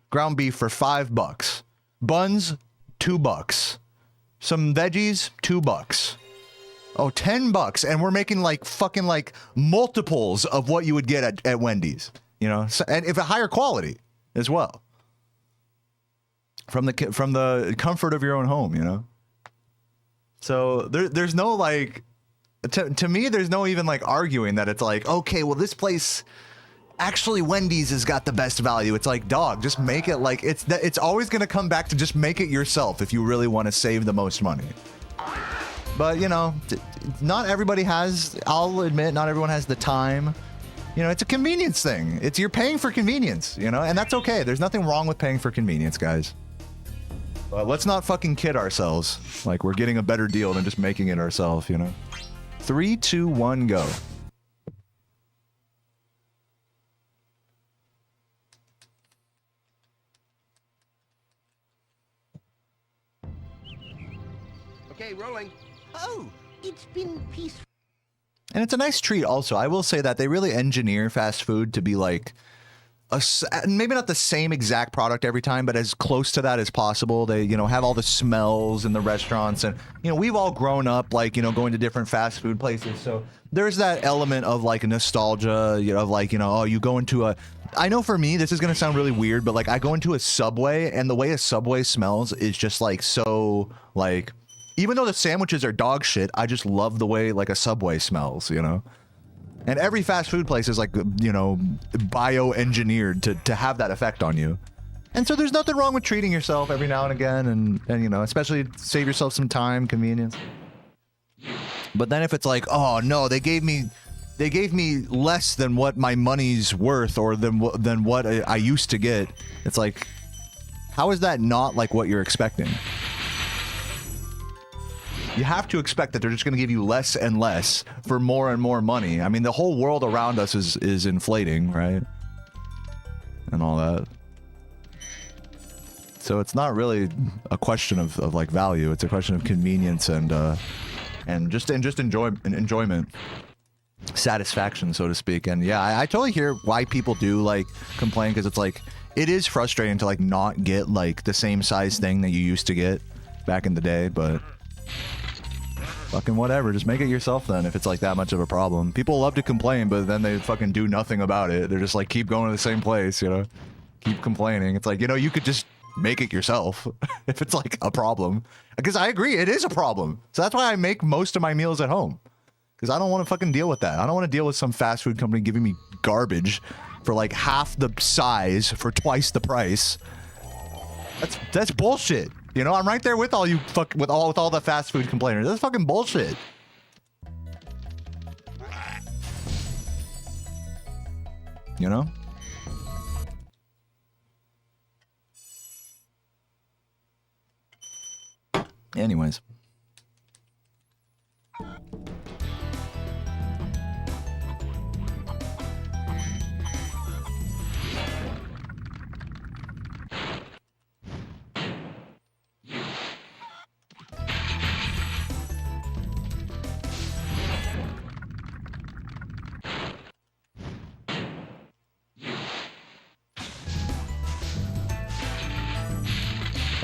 ground beef for $5. Buns, $2. Some veggies, $2. Oh, $10, and we're making like fucking like multiples of what you would get at Wendy's, you know, so, and if a higher quality as well, from the comfort of your own home, you know. So there's no, like, to me, there's no even like arguing that it's like, okay, well, this place actually Wendy's has got the best value. It's like, dog, just make it like it's always going to come back to just make it yourself if you really want to save the most money. But, you know, not everybody has, I'll admit, not everyone has the time. You know, it's a convenience thing. You're paying for convenience, you know, and that's okay. There's nothing wrong with paying for convenience, guys. But let's not fucking kid ourselves. Like, we're getting a better deal than just making it ourselves, you know? 3, 2, 1, go. Okay, rolling. Oh, it's been peaceful. And it's a nice treat also. I will say that they really engineer fast food to be like maybe not the same exact product every time, but as close to that as possible. They, you know, have all the smells in the restaurants, and, you know, we've all grown up like, you know, going to different fast food places. So there's that element of like nostalgia, you know, of like, you know, oh, you go into a, I know for me, this is going to sound really weird, but like I go into a Subway and the way a Subway smells is just like, so like, even though the sandwiches are dog shit, I just love the way like a Subway smells, you know? And every fast food place is like, you know, bioengineered to have that effect on you. And so there's nothing wrong with treating yourself every now and again, and you know, especially save yourself some time, convenience. But then if it's like, oh no, they gave me less than what my money's worth, or than what I used to get, it's like, how is that not like what you're expecting? You have to expect that they're just going to give you less and less for more and more money. I mean, the whole world around us is inflating, right? And all that. So it's not really a question of like value. It's a question of convenience and just enjoyment, satisfaction, so to speak. And yeah, I totally hear why people do like complain, because it's like, it is frustrating to like not get like the same size thing that you used to get back in the day, but fucking whatever, just make it yourself then if it's like that much of a problem. People love to complain, but then they fucking do nothing about it. They're just like, keep going to the same place, you know? Keep complaining. It's like, you know, you could just make it yourself if it's like a problem. Because I agree, it is a problem. So that's why I make most of my meals at home. Because I don't want to fucking deal with that. I don't want to deal with some fast food company giving me garbage for like half the size for twice the price. That's bullshit. You know, I'm right there with all you with all the fast food complainers. That's fucking bullshit. You know? Anyways.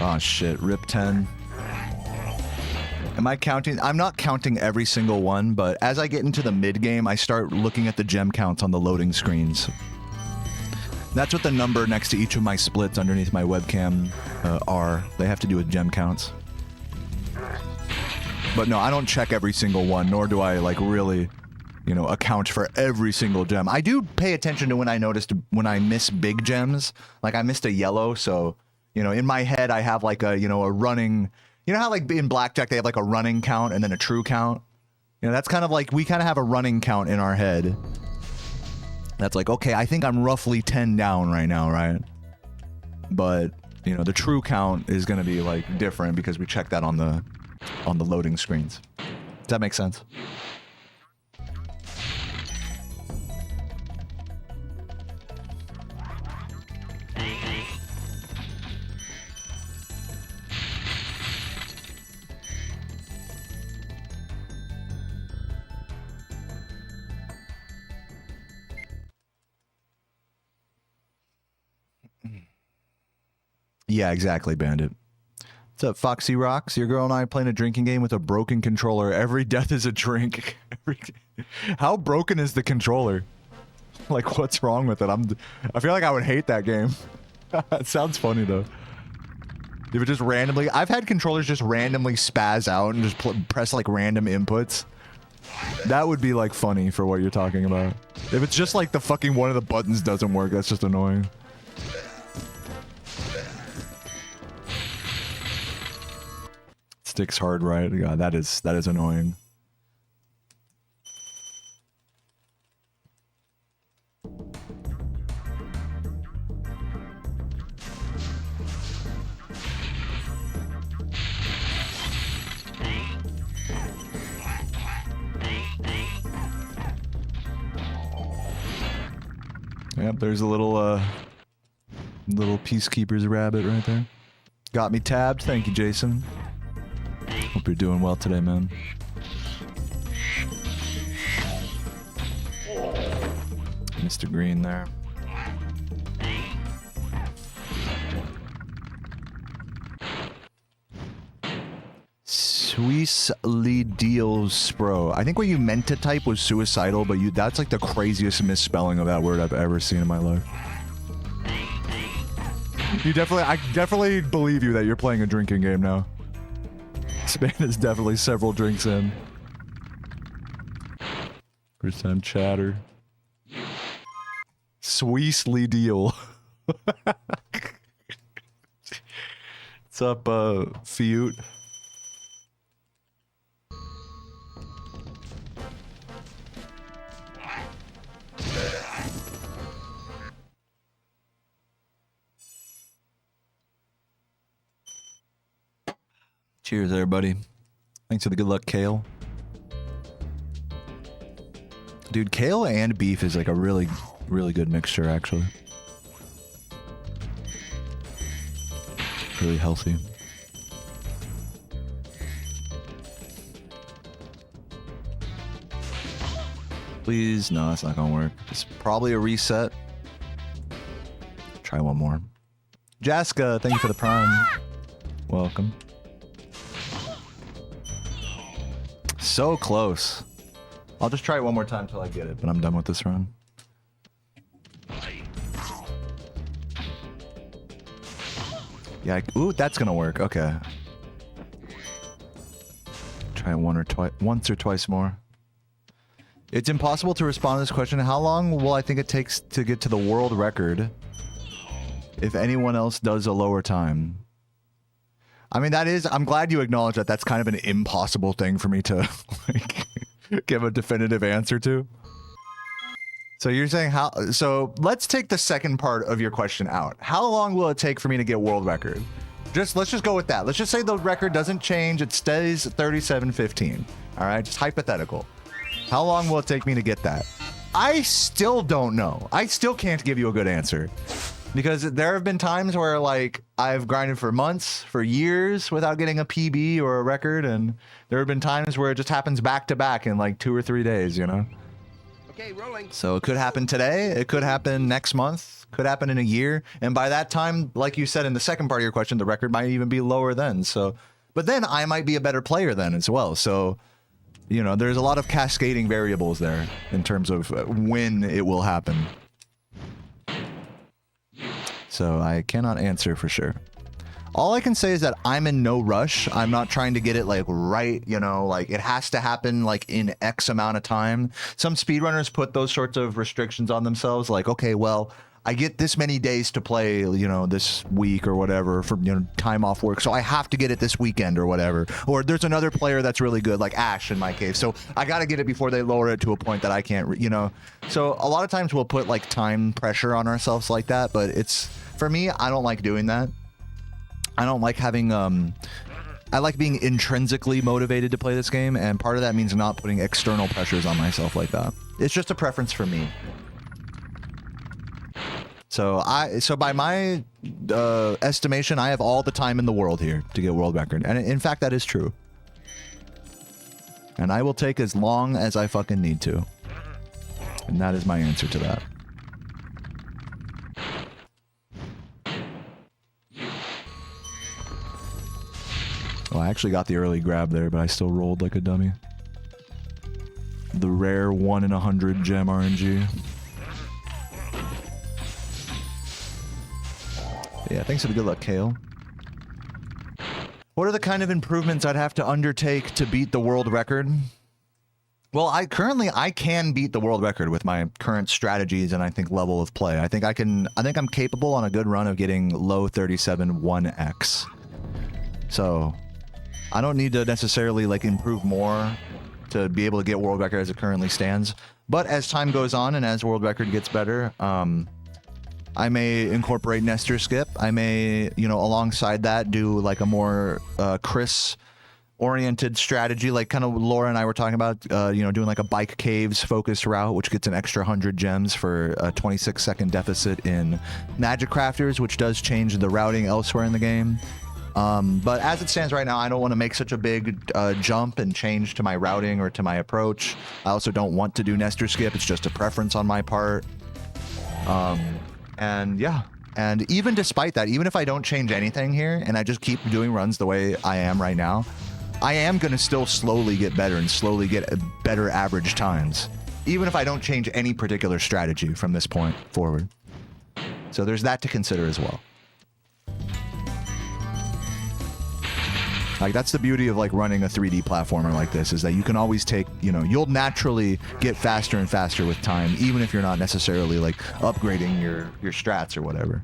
Oh shit, rip 10. Am I counting? I'm not counting every single one, but as I get into the mid game, I start looking at the gem counts on the loading screens. That's what the number next to each of my splits underneath my webcam are. They have to do with gem counts. But no, I don't check every single one, nor do I like really, you know, account for every single gem. I do pay attention to when I miss big gems. Like I missed a yellow, so, you know, in my head I have like a, you know, a running, you know how like in blackjack they have like a running count and then a true count? You know, that's kind of like, we kind of have a running count in our head. That's like, okay, I think I'm roughly 10 down right now, right? But, you know, the true count is going to be like different because we check that on the loading screens. Does that make sense? Yeah, exactly, Bandit. What's up, Foxy Rocks? Your girl and I playing a drinking game with a broken controller. Every death is a drink. How broken is the controller? Like, what's wrong with it? I feel like I would hate that game. It sounds funny, though. If it just randomly... I've had controllers just randomly spaz out and just press, like, random inputs. That would be like funny for what you're talking about. If it's just like the fucking one of the buttons doesn't work, that's just annoying. Sticks hard right. Yeah, that is annoying. Yep, there's a little Peacekeeper's rabbit right there. Got me tabbed. Thank you, Jason. Hope you're doing well today, man. Mr. Green there. Suicidally deals spro. I think what you meant to type was suicidal, but that's like the craziest misspelling of that word I've ever seen in my life. I definitely believe you that you're playing a drinking game now. This man is definitely several drinks in. First time chatter. Sweetly deal. What's up, Fiute? Cheers, everybody. Thanks for the good luck, Kale. Dude, kale and beef is like a really, really good mixture, actually. Really healthy. Please, no, that's not gonna work. It's probably a reset. Try one more. Jaska, thank you for the prime. Welcome. So close. I'll just try it one more time till I get it, but I'm done with this run. Yeah, ooh, that's gonna work. Okay. Try it once or twice more. It's impossible to respond to this question. How long will I think it takes to get to the world record if anyone else does a lower time? I mean, I'm glad you acknowledge that that's kind of an impossible thing for me to like give a definitive answer to. So you're saying so let's take the second part of your question out. How long will it take for me to get world record? Let's just go with that. Let's just say the record doesn't change. It stays 37:15. All right, just hypothetical. How long will it take me to get that? I still don't know. I still can't give you a good answer. Because there have been times where, like, I've grinded for months, for years without getting a PB or a record, and there have been times where it just happens back to back in, like, 2 or 3 days, you know? Okay, rolling. So it could happen today, it could happen next month, could happen in a year, and by that time, like you said in the second part of your question, the record might even be lower then, so... But then I might be a better player then as well, so... You know, there's a lot of cascading variables there in terms of when it will happen. So I cannot answer for sure. All I can say is that I'm in no rush. I'm not trying to get it like right, you know, like it has to happen like in X amount of time. Some speedrunners put those sorts of restrictions on themselves, like, okay, well, I get this many days to play, you know, this week or whatever for, you know, time off work. So I have to get it this weekend or whatever. Or there's another player that's really good, like Ash in my case. So I got to get it before they lower it to a point that I can't, you know. So a lot of times we'll put like time pressure on ourselves like that. But it's, for me, I don't like doing that. I don't like having, I like being intrinsically motivated to play this game. And part of that means not putting external pressures on myself like that. It's just a preference for me. So by my estimation, I have all the time in the world here to get world record. And in fact, that is true. And I will take as long as I fucking need to. And that is my answer to that. Oh, I actually got the early grab there, but I still rolled like a dummy. The rare 1 in 100 gem RNG. Yeah, thanks for the good luck, Kale. What are the kind of improvements I'd have to undertake to beat the world record? Well, I can beat the world record with my current strategies and I think level of play. I think I'm capable on a good run of getting low 37 1x. So I don't need to necessarily like improve more to be able to get world record as it currently stands. But as time goes on and as world record gets better, I may incorporate Nestor skip. I may, alongside that, do like a more Chris oriented strategy, like kind of Laura and I were talking about, doing like a bike caves focused route, which gets an extra 100 gems for a 26-second deficit in Magic Crafters, which does change the routing elsewhere in the game. But as it stands right now, I don't want to make such a big jump and change to my routing or to my approach. I also don't want to do Nestor skip. It's just a preference on my part. And yeah. And even despite that, even if I don't change anything here and I just keep doing runs the way I am right now, I am going to still slowly get better and slowly get better average times, even if I don't change any particular strategy from this point forward. So there's that to consider as well. Like, that's the beauty of like running a 3D platformer like this, is that you can always take, you'll naturally get faster and faster with time, even if you're not necessarily like upgrading your strats or whatever.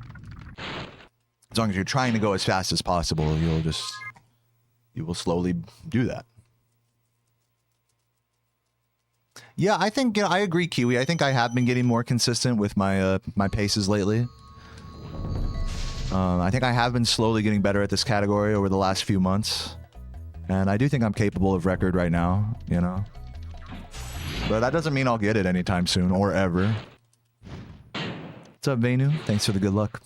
As long as you're trying to go as fast as possible, you will slowly do that. Yeah, I think, I agree, Kiwi. I think I have been getting more consistent with my my paces lately. I think I have been slowly getting better at this category over the last few months. And I do think I'm capable of record right now, But that doesn't mean I'll get it anytime soon or ever. What's up, Venu? Thanks for the good luck.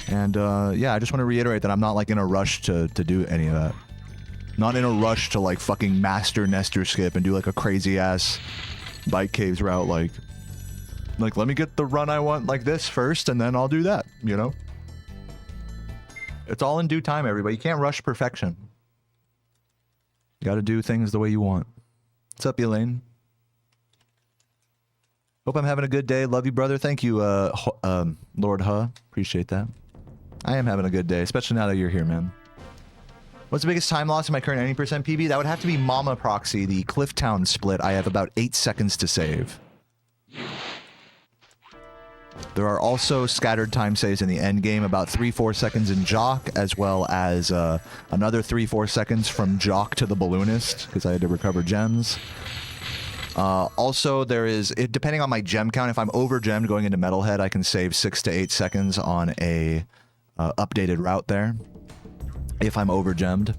And yeah, I just want to reiterate that I'm not like in a rush to do any of that. Not in a rush to like fucking master Nestor skip and do like a crazy ass bike caves route. Like let me get the run I want like this first and then I'll do that, It's all in due time, everybody. You can't rush perfection. You got to do things the way you want. What's up, Elaine? Hope I'm having a good day. Love you, brother. Thank you, Lord Huh. Appreciate that. I am having a good day, especially now that you're here, man. What's the biggest time loss in my current 90% PB? That would have to be Mama Proxy, the Clifftown split. I have about 8 seconds to save. There are also scattered time saves in the end game, about 3-4 seconds in Jock, as well as another 3-4 seconds from Jock to the Balloonist, because I had to recover gems. Also, there is, depending on my gem count, if I'm over gemmed going into Metalhead, I can save 6 to 8 seconds on a updated route there, if I'm over gemmed.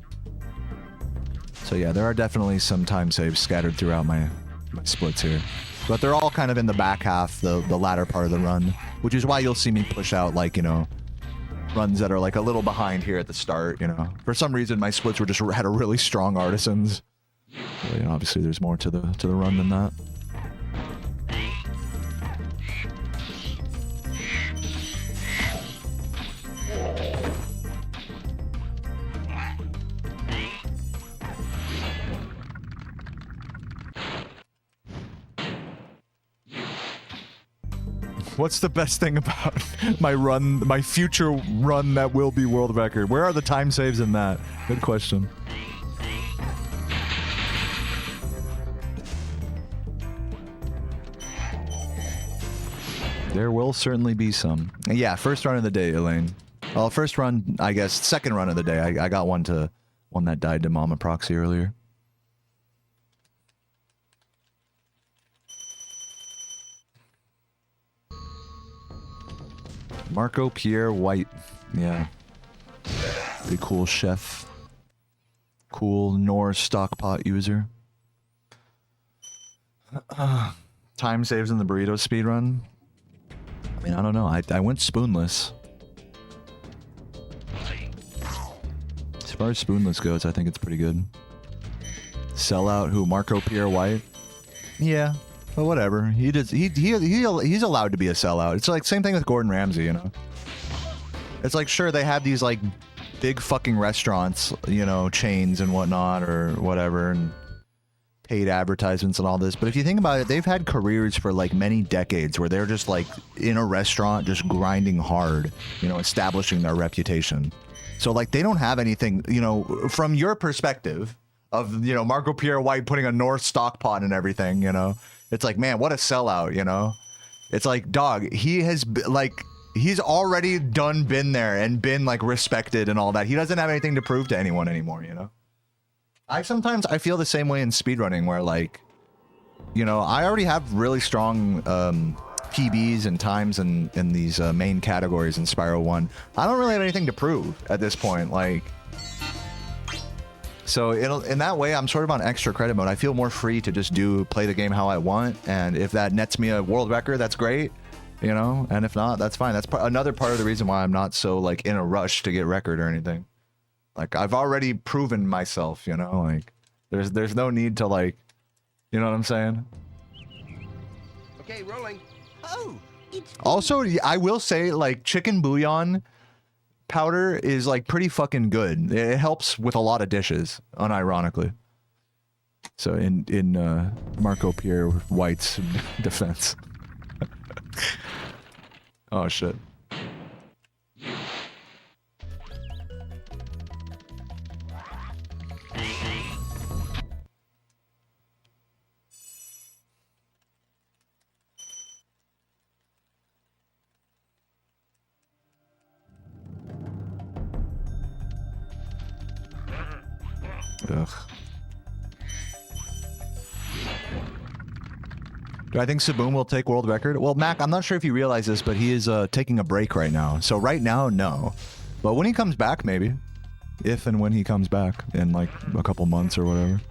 So yeah, there are definitely some time saves scattered throughout my splits here. But they're all kind of in the back half, the latter part of the run, which is why you'll see me push out, like, runs that are like a little behind here at the start, For some reason, my splits had a really strong Artisans. But, obviously, there's more to the run than that. What's the best thing about my future run that will be world record? Where are the time saves in that? Good question. There will certainly be some. Yeah, first run of the day, Elaine. Well, first run, I guess, second run of the day. I got one that died to Mama Proxy earlier. Marco Pierre White. Yeah. Pretty cool chef. Cool Norse stockpot user. Time saves in the burrito speedrun. I mean, I don't know. I went spoonless. As far as spoonless goes, I think it's pretty good. Sellout who? Marco Pierre White? Yeah. But whatever. He's allowed to be a sellout. It's like same thing with Gordon Ramsay, It's like, sure, they have these like big fucking restaurants, chains and whatnot or whatever, and paid advertisements and all this. But if you think about it, they've had careers for like many decades where they're just like in a restaurant, just grinding hard, establishing their reputation. So like they don't have anything, from your perspective of, you know, Marco Pierre White putting a North stock pot and everything, you know. It's like, man, what a sellout, you know. It's like, dog, he has like, he's already been there and been like respected and all that. He doesn't have anything to prove to anyone anymore, you know. I feel the same way in speedrunning, where like, you know, I already have really strong PBs and times in these main categories in Spyro 1. I don't really have anything to prove at this point, like. So in that way, I'm sort of on extra credit mode. I feel more free to just play the game how I want, and if that nets me a world record, that's great, you know. And if not, that's fine. That's another part of the reason why I'm not so like in a rush to get record or anything. Like, I've already proven myself, you know. Like, there's no need to, like, you know what I'm saying? Okay, rolling. Oh, it's Also, I will say, like, chicken bouillon powder is like pretty fucking good. It helps with a lot of dishes, unironically. So in Marco Pierre White's defense. Oh shit. Ugh. Do I think Saboom will take world record? Well, Mac, I'm not sure if you realize this, but he is taking a break right now. So right now, no. But when he comes back, maybe. If and when he comes back in like a couple months or whatever.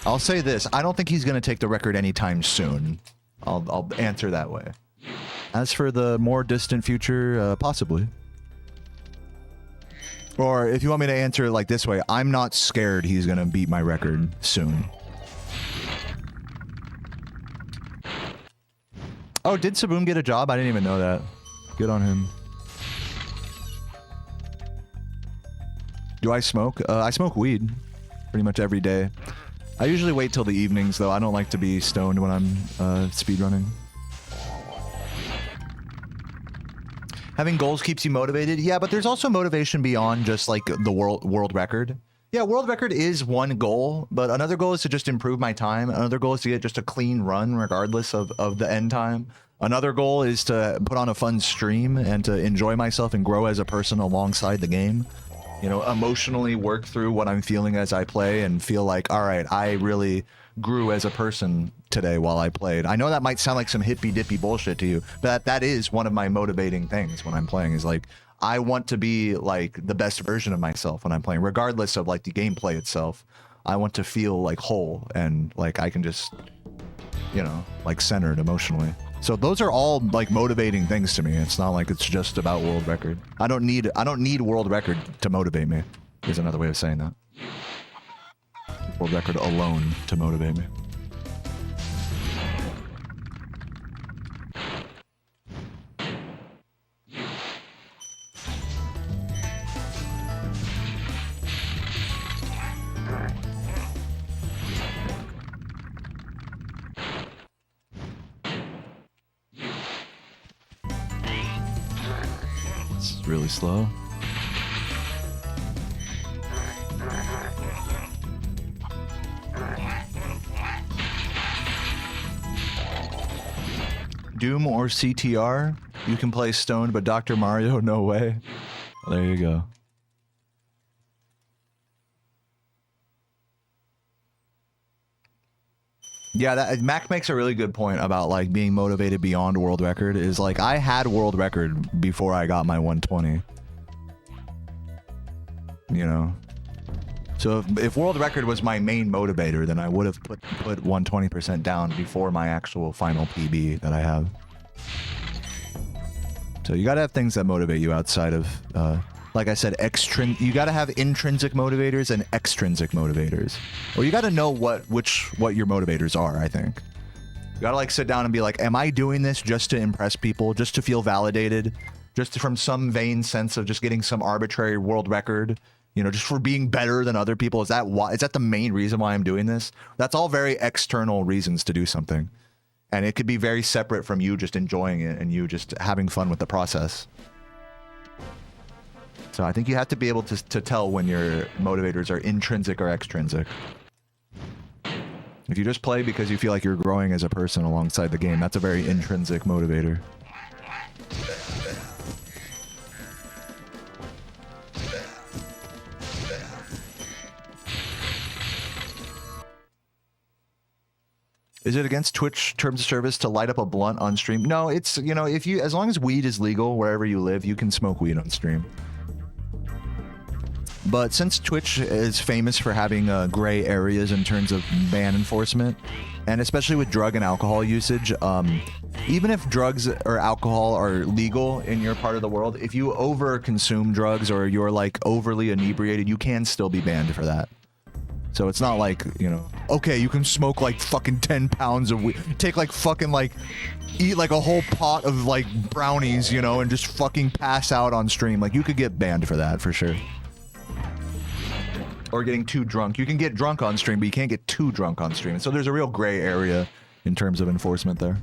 I'll say this. I don't think he's going to take the record anytime soon. I'll answer that way. As for the more distant future, possibly. Or if you want me to answer it like this way, I'm not scared he's going to beat my record soon. Oh, did Saboom get a job? I didn't even know that. Good on him. Do I smoke? I smoke weed pretty much every day. I usually wait till the evenings, though. I don't like to be stoned when I'm speedrunning. Having goals keeps you motivated. Yeah, but there's also motivation beyond just like the world record. Yeah, world record is one goal, but another goal is to just improve my time. Another goal is to get just a clean run regardless of the end time. Another goal is to put on a fun stream and to enjoy myself and grow as a person alongside the game. You know, emotionally work through what I'm feeling as I play and feel like, all right, I really grew as a person today while I played. I know that might sound like some hippy dippy bullshit to you, but that is one of my motivating things when I'm playing, is like, I want to be like the best version of myself when I'm playing, regardless of like the gameplay itself. I want to feel like whole and like I can just, you know, like centered emotionally. So those are all like motivating things to me. It's not like it's just about world record. I don't need world record to motivate me. Is another way of saying that. World record alone to motivate me. It's really slow. Doom or CTR, you can play stoned, but Dr. Mario, no way. Well, there you go. Yeah, Mac makes a really good point about like being motivated beyond world record. Is like, I had world record before I got my 120. You know? So if world record was my main motivator, then I would have put 120% down before my actual final PB that I have. So you gotta have things that motivate you outside of, like I said, you gotta have intrinsic motivators and extrinsic motivators. Or you gotta know what your motivators are, I think. You gotta like sit down and be like, am I doing this just to impress people, just to feel validated, just from some vain sense of just getting some arbitrary world record? You know, just for being better than other people. Is that the main reason why I'm doing this? That's all very external reasons to do something. And it could be very separate from you just enjoying it and you just having fun with the process. So I think you have to be able to tell when your motivators are intrinsic or extrinsic. If you just play because you feel like you're growing as a person alongside the game, that's a very intrinsic motivator. Is it against Twitch terms of service to light up a blunt on stream? No, it's, you know, if you, as long as weed is legal wherever you live, you can smoke weed on stream. But since Twitch is famous for having gray areas in terms of ban enforcement, and especially with drug and alcohol usage, even if drugs or alcohol are legal in your part of the world, if you over consume drugs or you're like overly inebriated, you can still be banned for that. So it's not like, you know, okay, you can smoke like fucking 10 pounds of weed, take like fucking like, eat like a whole pot of like brownies, you know, and just fucking pass out on stream. Like you could get banned for that for sure. Or getting too drunk. You can get drunk on stream, but you can't get too drunk on stream. So there's a real gray area in terms of enforcement there.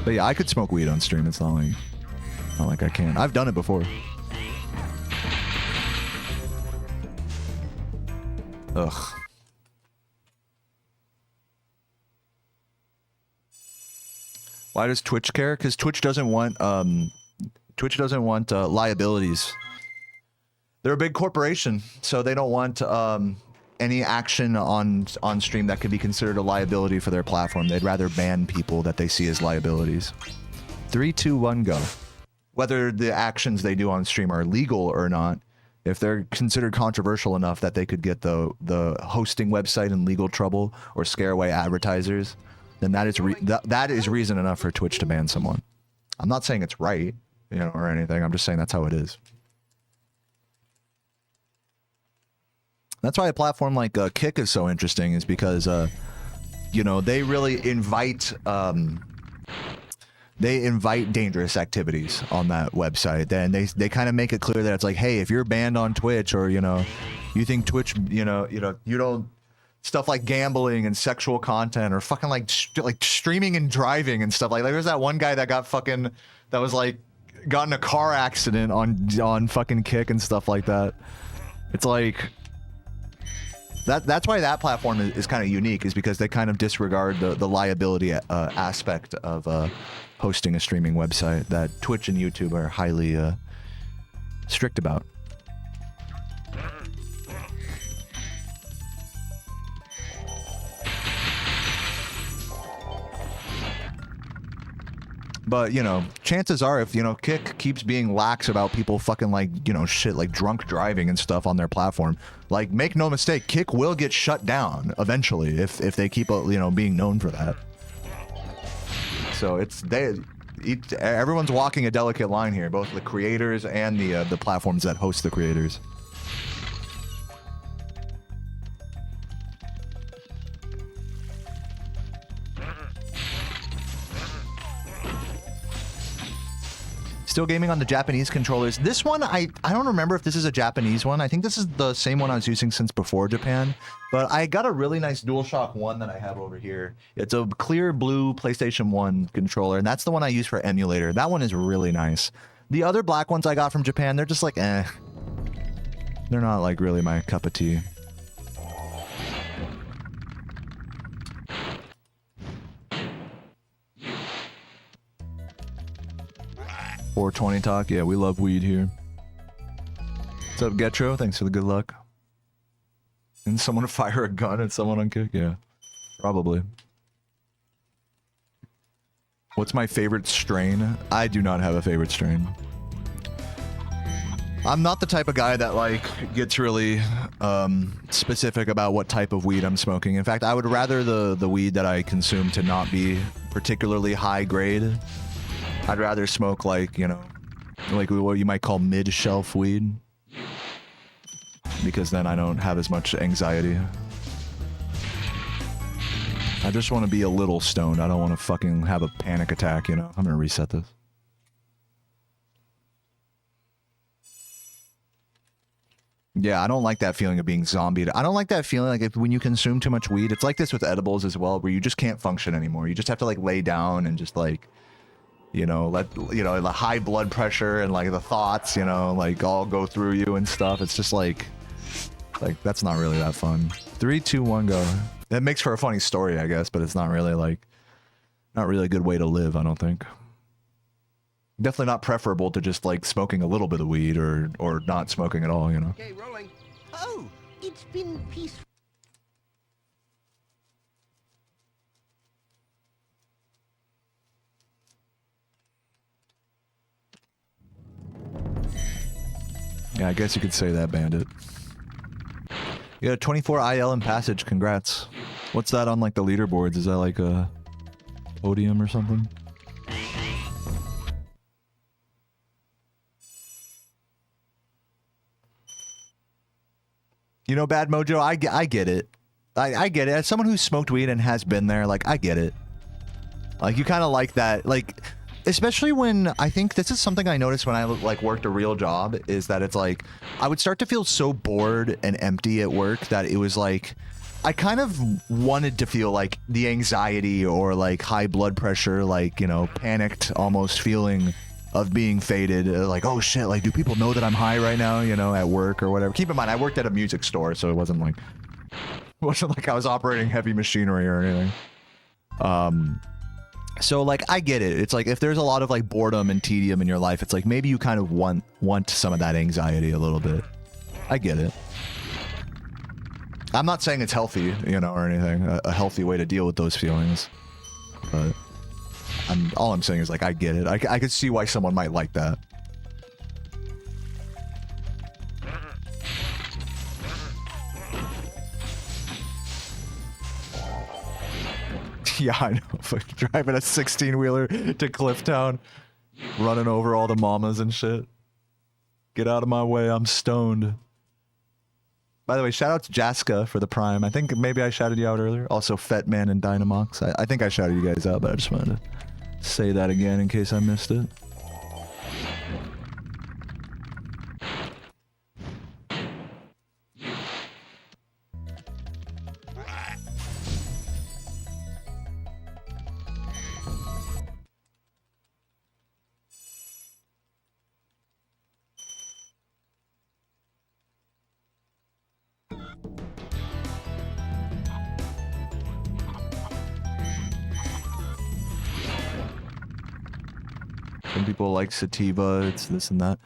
But yeah, I could smoke weed on stream. It's not like I can't. I've done it before. Ugh. Why does Twitch care? Because Twitch doesn't want liabilities. They're a big corporation, so they don't want any action on stream that could be considered a liability for their platform. They'd rather ban people that they see as liabilities. 3, 2, 1, go. Whether the actions they do on stream are legal or not, if they're considered controversial enough that they could get the hosting website in legal trouble or scare away advertisers, then that is reason enough for Twitch to ban someone. I'm not saying it's right, you know, or anything. I'm just saying that's how it is. That's why a platform like Kick is so interesting, is because, you know, they really invite dangerous activities on that website. Then they kind of make it clear that it's like, hey, if you're banned on Twitch, or, you know, you think Twitch, you don't, stuff like gambling and sexual content, or fucking like streaming and driving and stuff like that. There's that one guy that got in a car accident on fucking Kick and stuff like that. It's like, that's why that platform is kind of unique, is because they kind of disregard the liability aspect of hosting a streaming website that Twitch and YouTube are highly strict about. But, you know, chances are, if, you know, Kick keeps being lax about people fucking, like, you know, shit like drunk driving and stuff on their platform, like, make no mistake, Kick will get shut down eventually if they keep, you know, being known for that. So everyone's walking a delicate line here, both the creators and the platforms that host the creators. Still gaming on the Japanese controllers. This one, I don't remember if this is a Japanese one. I think this is the same one I was using since before Japan. But I got a really nice DualShock 1 that I have over here. It's a clear blue PlayStation 1 controller, and that's the one I use for emulator. That one is really nice. The other black ones I got from Japan, they're just like, eh. They're not like really my cup of tea. 420 talk. Yeah, we love weed here. What's up, Getro? Thanks for the good luck. And someone fire a gun at someone on Kick? Yeah, probably. What's my favorite strain? I do not have a favorite strain. I'm not the type of guy that, like, gets really specific about what type of weed I'm smoking. In fact, I would rather the weed that I consume to not be particularly high grade. I'd rather smoke, like, you know, like what you might call mid-shelf weed. Because then I don't have as much anxiety. I just want to be a little stoned. I don't want to fucking have a panic attack, you know? I'm gonna reset this. Yeah, I don't like that feeling of being zombied. I don't like that feeling like when you consume too much weed. It's like this with edibles as well, where you just can't function anymore. You just have to, like, lay down and just, like, you know, let the high blood pressure and like the thoughts, you know, like all go through you and stuff. It's just like that's not really that fun. 3, 2, 1, go. That makes for a funny story, I guess, but it's not really a good way to live, I don't think. Definitely not preferable to just like smoking a little bit of weed or not smoking at all, you know. Okay, rolling. Oh, it's been peaceful. Yeah, I guess you could say that, Bandit. You got a 24 IL in passage, congrats. What's that on like the leaderboards? Is that like a podium or something? You know, Bad Mojo, I get it. I get it. As someone who's smoked weed and has been there, like, I get it. Like, you kind of like that. Like, especially when, I think this is something I noticed when I, like, worked a real job, is that it's like, I would start to feel so bored and empty at work that it was like, I kind of wanted to feel like the anxiety or like high blood pressure, like, you know, panicked almost feeling of being faded, like, oh shit, like, do people know that I'm high right now, you know, at work or whatever. Keep in mind, I worked at a music store, so it wasn't like I was operating heavy machinery or anything. So like, I get it. It's like, if there's a lot of like boredom and tedium in your life, it's like maybe you kind of want some of that anxiety a little bit. I get it. I'm not saying it's healthy, you know, or anything, a healthy way to deal with those feelings, but all I'm saying is, like, I get it. I could see why someone might like that. Yeah, I know. Driving a 16-wheeler to Clifftown, running over all the mamas and shit. Get out of my way, I'm stoned. By the way, shout out to Jaska for the Prime. I think maybe I shouted you out earlier. Also, Fetman and Dynamox. I think I shouted you guys out, but I just wanted to say that again in case I missed it. Some people like sativa, it's this and that.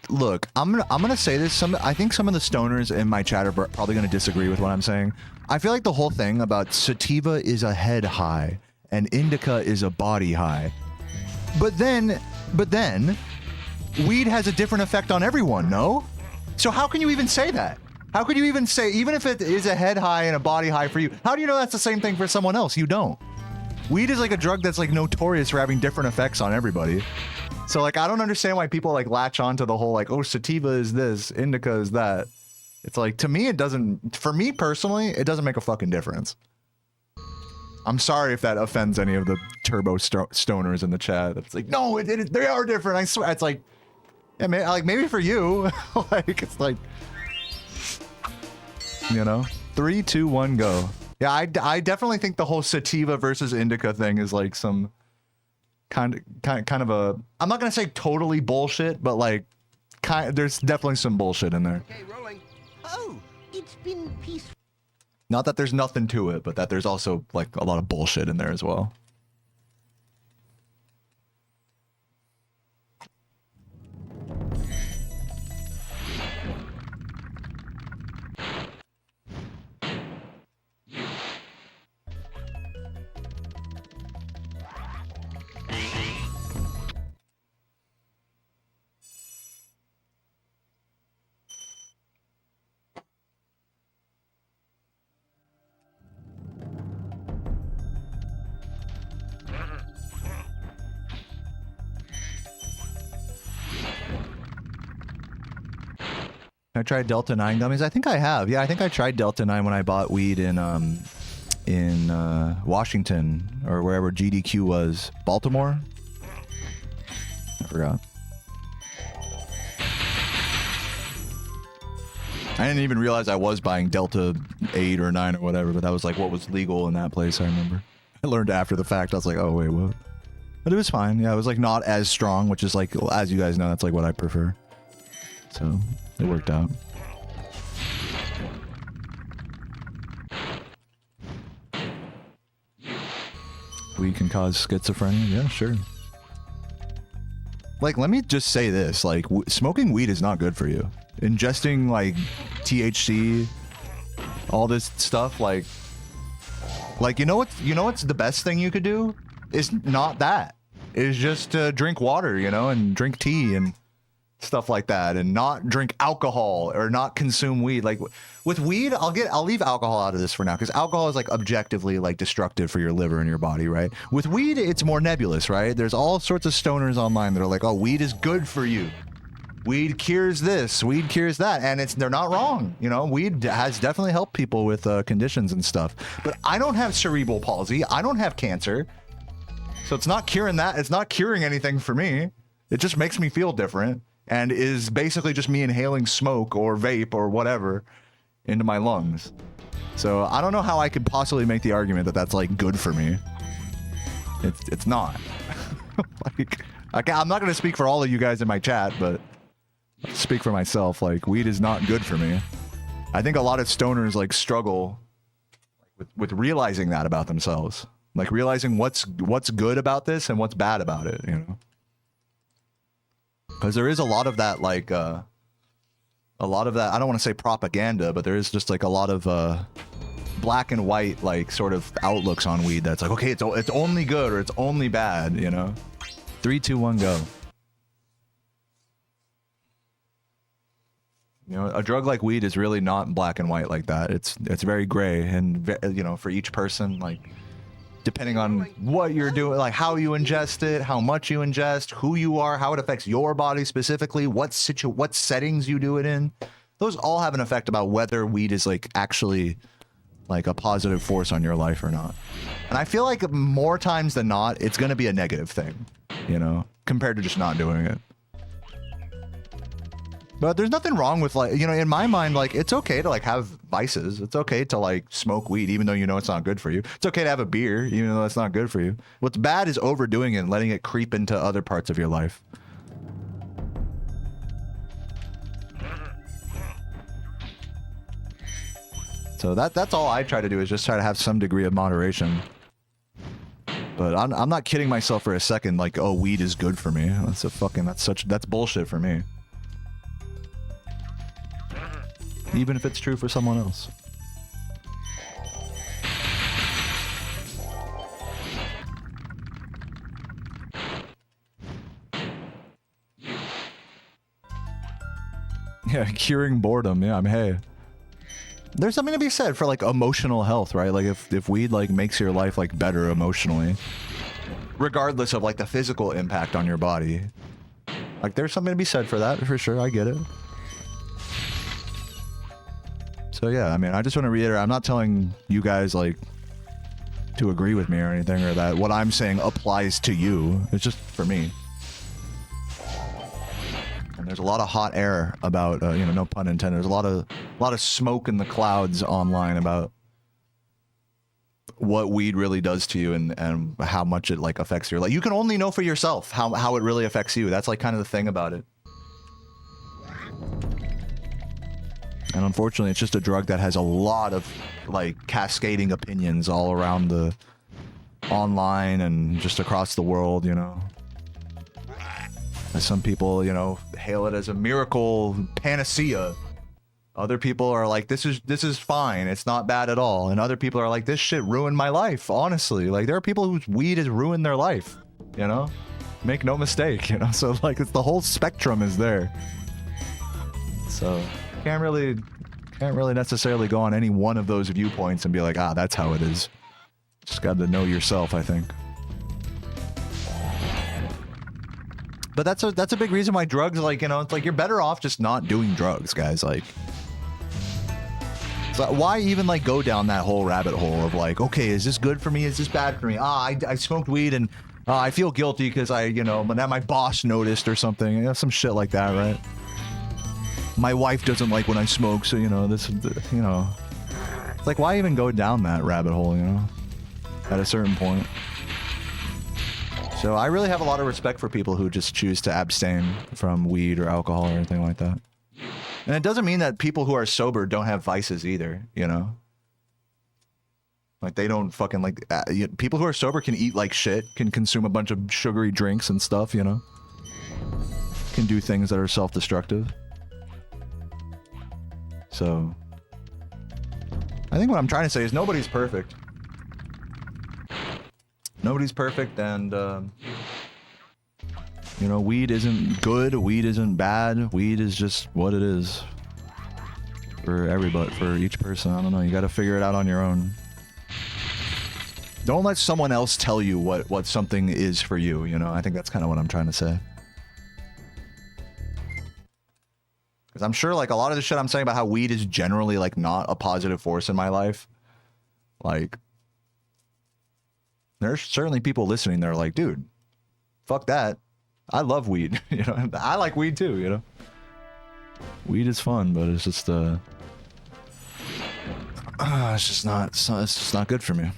Look, I'm gonna say this. I think some of the stoners in my chat are probably gonna disagree with what I'm saying. I feel like the whole thing about sativa is a head high and indica is a body high. But then, weed has a different effect on everyone, no? So how can you even say that? How could you even say, even if it is a head high and a body high for you, how do you know that's the same thing for someone else? You don't. Weed is like a drug that's like notorious for having different effects on everybody. So like, I don't understand why people like latch on to the whole like, oh, sativa is this, indica is that. It's like, to me, it doesn't, for me personally, it doesn't make a fucking difference. I'm sorry if that offends any of the turbo stoners in the chat. It's like, no, they are different. I swear. It's like, yeah, maybe for you, like, it's like, you know, 3, 2, 1, go. Yeah, I definitely think the whole sativa versus indica thing is like some kind of a, I'm not gonna say totally bullshit, but like there's definitely some bullshit in there. Okay, rolling. Oh, it's been peaceful. Not that there's nothing to it, but that there's also like a lot of bullshit in there as well. I tried Delta 9 gummies. I think I have. Yeah, I think I tried Delta 9 when I bought weed in Washington or wherever GDQ was. Baltimore? I forgot. I didn't even realize I was buying Delta 8 or 9 or whatever, but that was like what was legal in that place, I remember. I learned after the fact. I was like, oh, wait, what? But it was fine. Yeah, it was like not as strong, which is like, as you guys know, that's like what I prefer. So it worked out. Weed can cause schizophrenia. Yeah, sure. Like, let me just say this. Like, smoking weed is not good for you. Ingesting, like, THC, all this stuff, like, you know what's the best thing you could do? Is not that. Is just drink water, you know, and drink tea and stuff like that, and not drink alcohol or not consume weed. Like with weed, I'll leave alcohol out of this for now, because alcohol is like objectively like destructive for your liver and your body, right? With weed, it's more nebulous, right? There's all sorts of stoners online that are like, oh, weed is good for you. Weed cures this, weed cures that, and they're not wrong. You know, weed has definitely helped people with conditions and stuff. But I don't have cerebral palsy. I don't have cancer. So it's not curing that. It's not curing anything for me. It just makes me feel different, and is basically just me inhaling smoke or vape or whatever into my lungs. So I don't know how I could possibly make the argument that that's like good for me. It's not. Like, I'm not going to speak for all of you guys in my chat, but I'll speak for myself. Like, weed is not good for me. I think a lot of stoners like struggle with realizing that about themselves. Like realizing what's good about this and what's bad about it, you know? Because there is a lot of that, like, I don't want to say propaganda, but there is just like a lot of black and white, like, sort of outlooks on weed that's like, okay, it's only good or it's only bad, you know? 3, 2, 1, go. You know, a drug like weed is really not black and white like that. It's very gray, and, you know, for each person, like, depending on what you're doing, like how you ingest it, how much you ingest, who you are, how it affects your body specifically, what settings you do it in, those all have an effect about whether weed is like actually like a positive force on your life or not. And I feel like more times than not, it's going to be a negative thing, you know, compared to just not doing it. But there's nothing wrong with, like, you know, in my mind, like, it's okay to like have vices. It's okay to like smoke weed, even though you know it's not good for you. It's okay to have a beer, even though it's not good for you. What's bad is overdoing it and letting it creep into other parts of your life. So that's all I try to do, is just try to have some degree of moderation. But I'm not kidding myself for a second, like, oh, weed is good for me. That's bullshit for me. Even if it's true for someone else. Yeah, curing boredom. Yeah, hey. There's something to be said for like emotional health, right? Like if weed like makes your life like better emotionally, regardless of like the physical impact on your body. Like there's something to be said for that, for sure. I get it. So yeah, I mean, I just want to reiterate, I'm not telling you guys like to agree with me or anything, or that what I'm saying applies to you. It's just for me. And there's a lot of hot air about, you know, no pun intended. There's a lot of smoke in the clouds online about what weed really does to you and how much it like affects your life. You can only know for yourself how it really affects you. That's like kind of the thing about it. And unfortunately, it's just a drug that has a lot of like cascading opinions all around the online and just across the world, you know. Some people, you know, hail it as a miracle panacea. Other people are like, this is fine. It's not bad at all. And other people are like, this shit ruined my life, honestly. Like, there are people whose weed has ruined their life, you know? Make no mistake, you know? So, like, it's the whole spectrum is there. So, can't really necessarily go on any one of those viewpoints and be like, ah, that's how it is. Just got to know yourself, I think. But that's a big reason why drugs, like, you know, it's like you're better off just not doing drugs, guys. Like, so why even like go down that whole rabbit hole of like, okay, is this good for me? Is this bad for me? I smoked weed and I feel guilty because but now my boss noticed or something. You know, some shit like that, right? My wife doesn't like when I smoke, so, you know, this, you know. It's like, why even go down that rabbit hole, you know? At a certain point. So I really have a lot of respect for people who just choose to abstain from weed or alcohol or anything like that. And it doesn't mean that people who are sober don't have vices either, you know? Like, they don't fucking, like, people who are sober can eat like shit, can consume a bunch of sugary drinks and stuff, you know? Can do things that are self-destructive. So, I think what I'm trying to say is nobody's perfect. Nobody's perfect, and, you know, weed isn't good, weed isn't bad, weed is just what it is. For everybody, for each person, I don't know, you gotta figure it out on your own. Don't let someone else tell you what something is for you, you know? I think that's kind of what I'm trying to say. Because I'm sure, like, a lot of the shit I'm saying about how weed is generally, like, not a positive force in my life. Like, there's certainly people listening that are like, dude, fuck that. I love weed, you know? I like weed too, you know? Weed is fun, but it's just, it's just not good for me.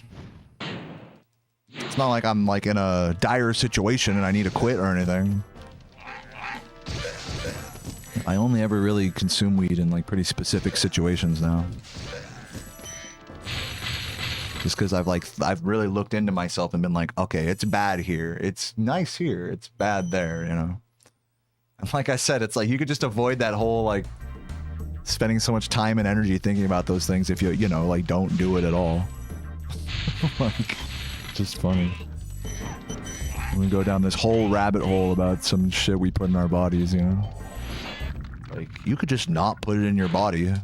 It's not like I'm, like, in a dire situation and I need to quit or anything. I only ever really consume weed in, like, pretty specific situations now. Just because I've really looked into myself and been like, okay, it's bad here. It's nice here. It's bad there, you know? And like I said, it's like you could just avoid that whole, like, spending so much time and energy thinking about those things if you know, like, don't do it at all. Like, just funny. We go down this whole rabbit hole about some shit we put in our bodies, you know? Like, you could just not put it in your body. You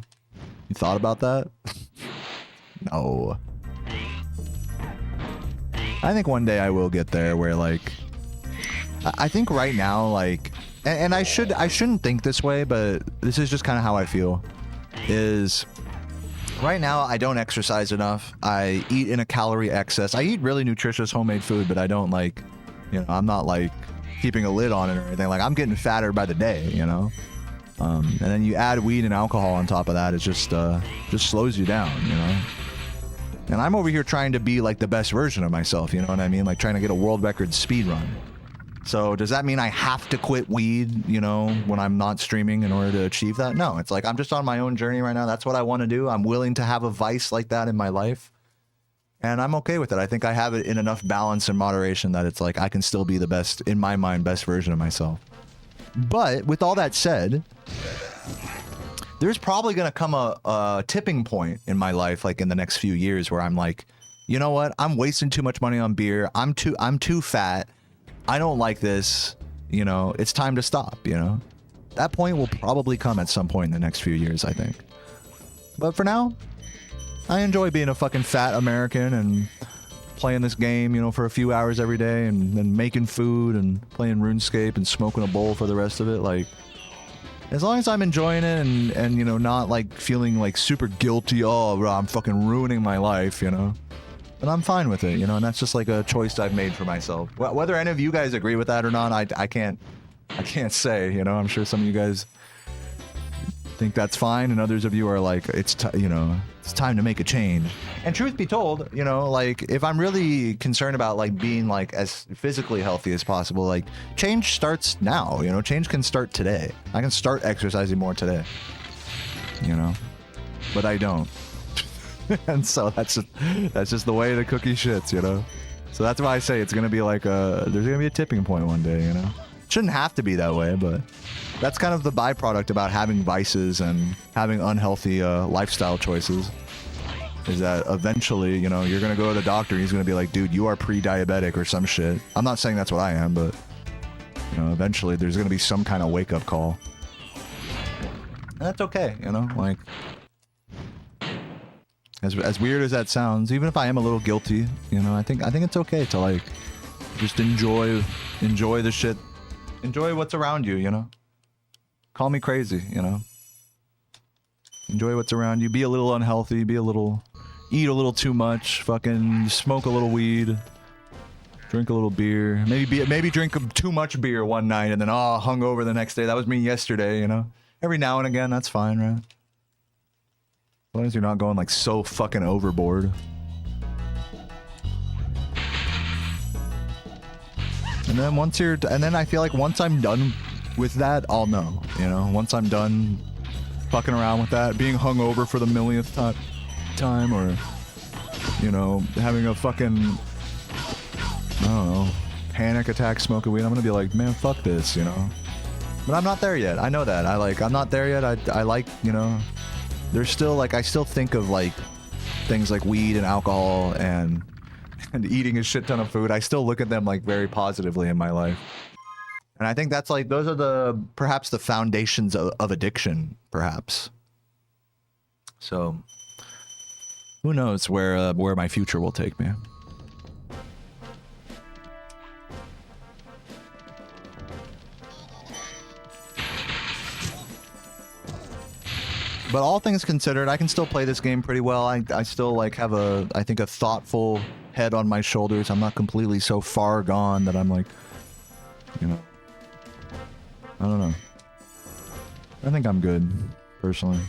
thought about that? No. I think one day I will get there where, like, I think right now, like, and I shouldn't think this way, but this is just kind of how I feel, is right now I don't exercise enough. I eat in a calorie excess. I eat really nutritious homemade food, but I don't, like, you know, I'm not, like, keeping a lid on it or anything. Like, I'm getting fatter by the day, you know? And then you add weed and alcohol on top of that, it just slows you down, you know? And I'm over here trying to be, like, the best version of myself, you know what I mean? Like, trying to get a world record speed run. So does that mean I have to quit weed, you know, when I'm not streaming in order to achieve that? No, it's like I'm just on my own journey right now. That's what I want to do. I'm willing to have a vice like that in my life. And I'm okay with it. I think I have it in enough balance and moderation that it's like I can still be the best, in my mind, best version of myself. But with all that said, there's probably going to come a tipping point in my life, like in the next few years, where I'm like, you know what? I'm wasting too much money on beer. I'm too fat. I don't like this. You know, it's time to stop, you know? That point will probably come at some point in the next few years, I think. But for now, I enjoy being a fucking fat American and playing this game, you know, for a few hours every day and then making food and playing RuneScape and smoking a bowl for the rest of it. Like, as long as I'm enjoying it and you know, not like feeling like super guilty, oh, bro, I'm fucking ruining my life, you know, but I'm fine with it, you know, and that's just like a choice I've made for myself. Whether any of you guys agree with that or not, I can't say, you know. I'm sure some of you guys think that's fine, and others of you are like, you know, it's time to make a change. And truth be told, you know, like, if I'm really concerned about like being like as physically healthy as possible, like, change starts now, you know. Change can start today. I can start exercising more today, you know, but I don't. And so that's just the way the cookie shits, you know. So that's why I say it's gonna be like there's gonna be a tipping point one day, you know. Shouldn't have to be that way, but that's kind of the byproduct about having vices and having unhealthy lifestyle choices, is that eventually, you know, you're gonna go to the doctor and he's gonna be like, dude, you are pre-diabetic or some shit. I'm not saying that's what I am, but, you know, eventually there's gonna be some kind of wake-up call. And that's okay, you know, like, as weird as that sounds, even if I am a little guilty, you know, I think it's okay to, like, just enjoy the shit. Enjoy what's around you, you know? Call me crazy, you know? Enjoy what's around you. Be a little unhealthy. Eat a little too much. Fucking smoke a little weed. Drink a little beer. Maybe drink too much beer one night and then, hungover the next day. That was me yesterday, you know? Every now and again, that's fine, right? As long as you're not going, like, so fucking overboard. And then and then I feel like once I'm done with that, I'll know, you know? Once I'm done fucking around with that, being hungover for the millionth time, or, you know, having a fucking, I don't know, panic attack smoking weed, I'm gonna be like, man, fuck this, you know? But I'm not there yet. I know that. I'm not there yet. I like, you know, there's still, like, I still think of, like, things like weed and alcohol and eating a shit ton of food. I still look at them, like, very positively in my life. And I think that's, like, those are perhaps the foundations of addiction, perhaps. So, who knows where my future will take me. But all things considered, I can still play this game pretty well. I still, like, have I think a thoughtful head on my shoulders. I'm not completely so far gone that I'm like, you know, I don't know. I think I'm good, personally.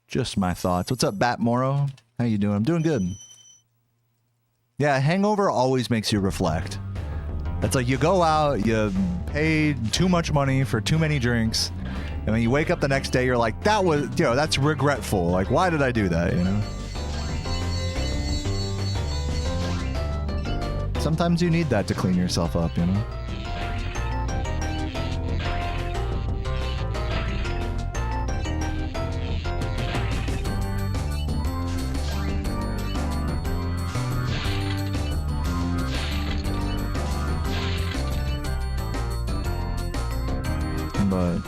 Just my thoughts. What's up, Bat Moro? How you doing? I'm doing good. Yeah, hangover always makes you reflect. It's like you go out, you pay too much money for too many drinks, and then you wake up the next day, you're like, that was, you know, that's regretful. Like, why did I do that, you know? Sometimes you need that to clean yourself up, you know? But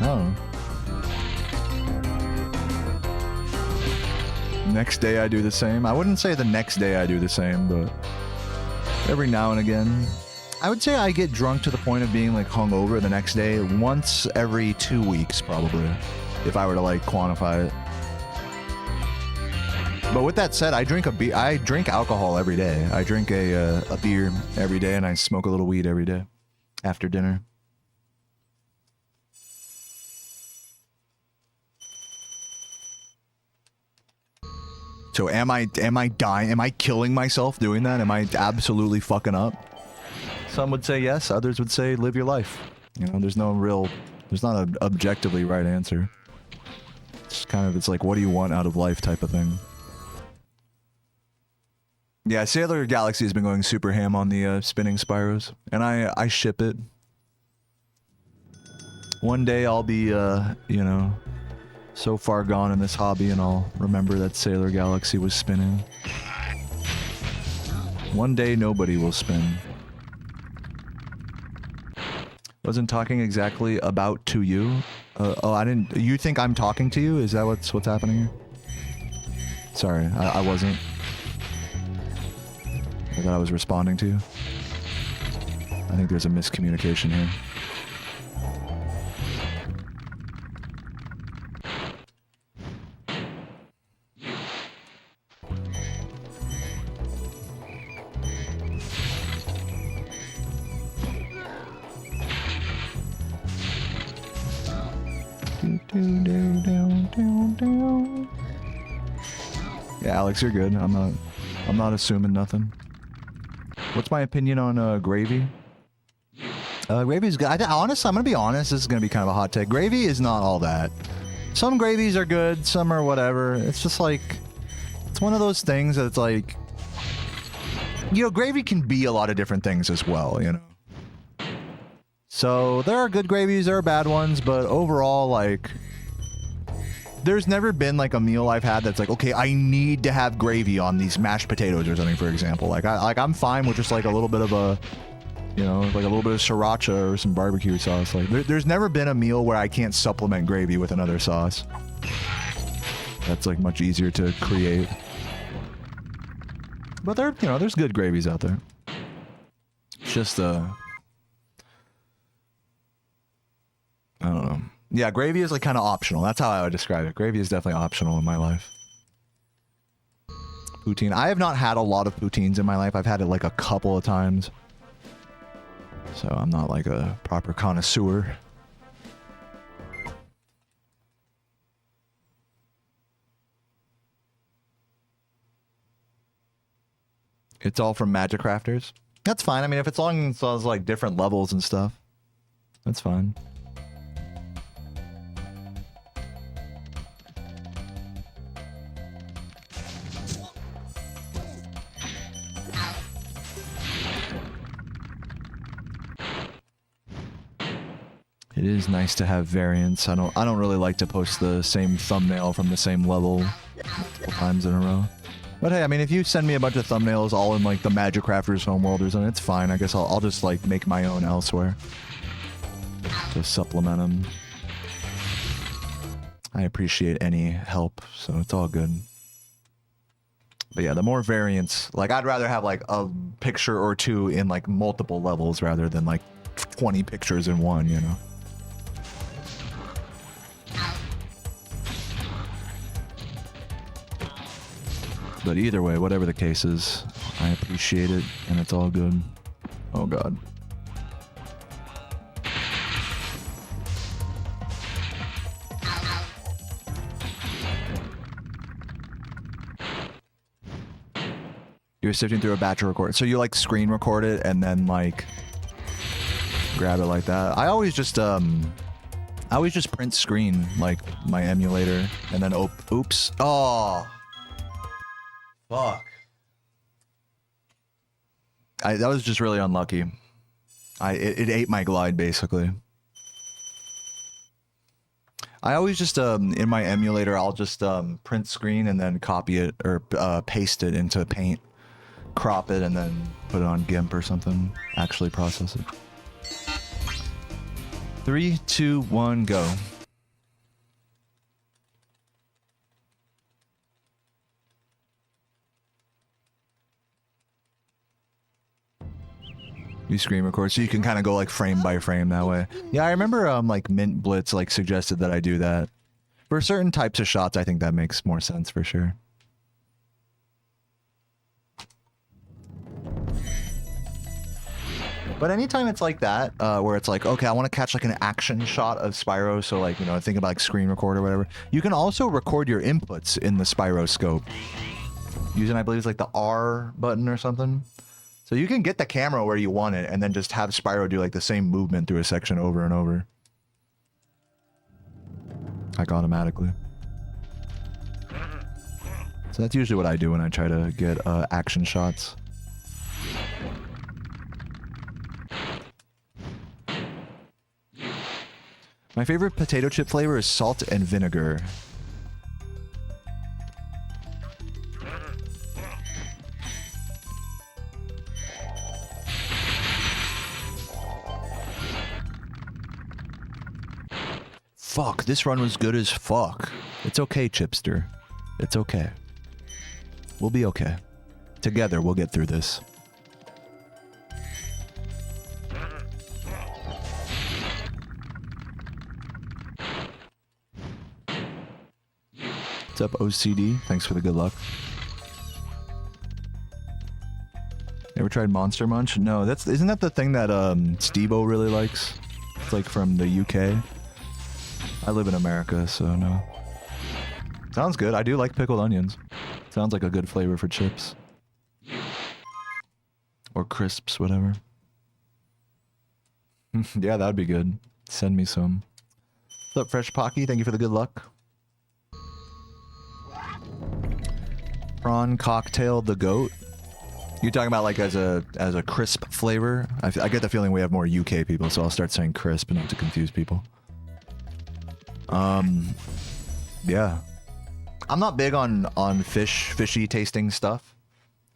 I don't know. Next day I do the same. I wouldn't say the next day I do the same, but every now and again. I would say I get drunk to the point of being like hungover the next day once every 2 weeks, probably, if I were to like quantify it. But with that said, I drink alcohol every day. I drink a beer every day, and I smoke a little weed every day after dinner. So am I dying? Am I killing myself doing that? Am I absolutely fucking up? Some would say yes, others would say live your life. You know, there's not an objectively right answer. It's like, what do you want out of life type of thing. Yeah, Sailor Galaxy has been going super ham on the spinning Spyros, and I ship it. One day I'll be, you know, so far gone in this hobby, and I'll remember that Sailor Galaxy was spinning. One day nobody will spin. Wasn't talking exactly about to you. Oh, I didn't. You think I'm talking to you? Is that what's happening here? Sorry, I wasn't. I thought I was responding to you. I think there's a miscommunication here. Yeah, Alex, you're good. I'm not assuming nothing. What's my opinion on Gravy? Gravy's good. Honestly, I'm gonna be honest. This is gonna be kind of a hot take. Gravy is not all that. Some gravies are good. Some are whatever. It's just like, it's one of those things that it's like, you know, gravy can be a lot of different things as well, you know. So there are good gravies, there are bad ones, but overall, like, there's never been like a meal I've had that's like, okay, I need to have gravy on these mashed potatoes or something, for example. Like, I'm fine with just like a little bit of a, you know, like a little bit of sriracha or some barbecue sauce. Like, there's never been a meal where I can't supplement gravy with another sauce. That's like much easier to create. But there, you know, there's good gravies out there. It's just I don't know. Yeah, gravy is like kind of optional. That's how I would describe it. Gravy is definitely optional in my life. Poutine. I have not had a lot of poutines in my life. I've had it like a couple of times. So I'm not like a proper connoisseur. It's all from Magic Crafters. That's fine. I mean, if it's long as it's like different levels and stuff, that's fine. It is nice to have variants. I don't really like to post the same thumbnail from the same level multiple times in a row. But hey, I mean, if you send me a bunch of thumbnails all in like the Magic Crafters homeworld or something, it's fine. I guess I'll just like make my own elsewhere to supplement them. I appreciate any help, so it's all good. But yeah, the more variants, like I'd rather have like a picture or two in like multiple levels rather than like 20 pictures in one, you know? But either way, whatever the case is, I appreciate it, and it's all good. Oh god. You're sifting through a batch of record. So you like screen record it and then like grab it like that. I always just print screen like my emulator and then oops. Oh. Fuck. That was just really unlucky. It ate my glide basically. I always just in my emulator I'll just print screen and then copy it or paste it into Paint, crop it and then put it on GIMP or something. Actually process it. 3, 2, 1, go. You screen record, so you can kind of go like frame by frame that way. Yeah, I remember like Mint Blitz like suggested that I do that. For certain types of shots, I think that makes more sense for sure. But anytime it's like that, where it's like, okay, I want to catch like an action shot of Spyro, so like, you know, think about like screen record or whatever. You can also record your inputs in the Spyro scope. Using, I believe, it's like the R button or something. So you can get the camera where you want it and then just have Spyro do like the same movement through a section over and over. Like automatically. So that's usually what I do when I try to get action shots. My favorite potato chip flavor is salt and vinegar. Fuck, this run was good as fuck. It's okay, Chipster. It's okay. We'll be okay. Together, we'll get through this. What's up, OCD? Thanks for the good luck. Ever tried Monster Munch? No, isn't that the thing that Steve-O really likes? It's like from the UK. I live in America, so no. Sounds good. I do like pickled onions. Sounds like a good flavor for chips. Or crisps, whatever. Yeah, that'd be good. Send me some. What's up, Fresh Pocky? Thank you for the good luck. Prawn cocktail the goat. You're talking about like as a crisp flavor? I get the feeling we have more UK people, so I'll start saying crisp not to confuse people. Yeah. I'm not big on fishy tasting stuff.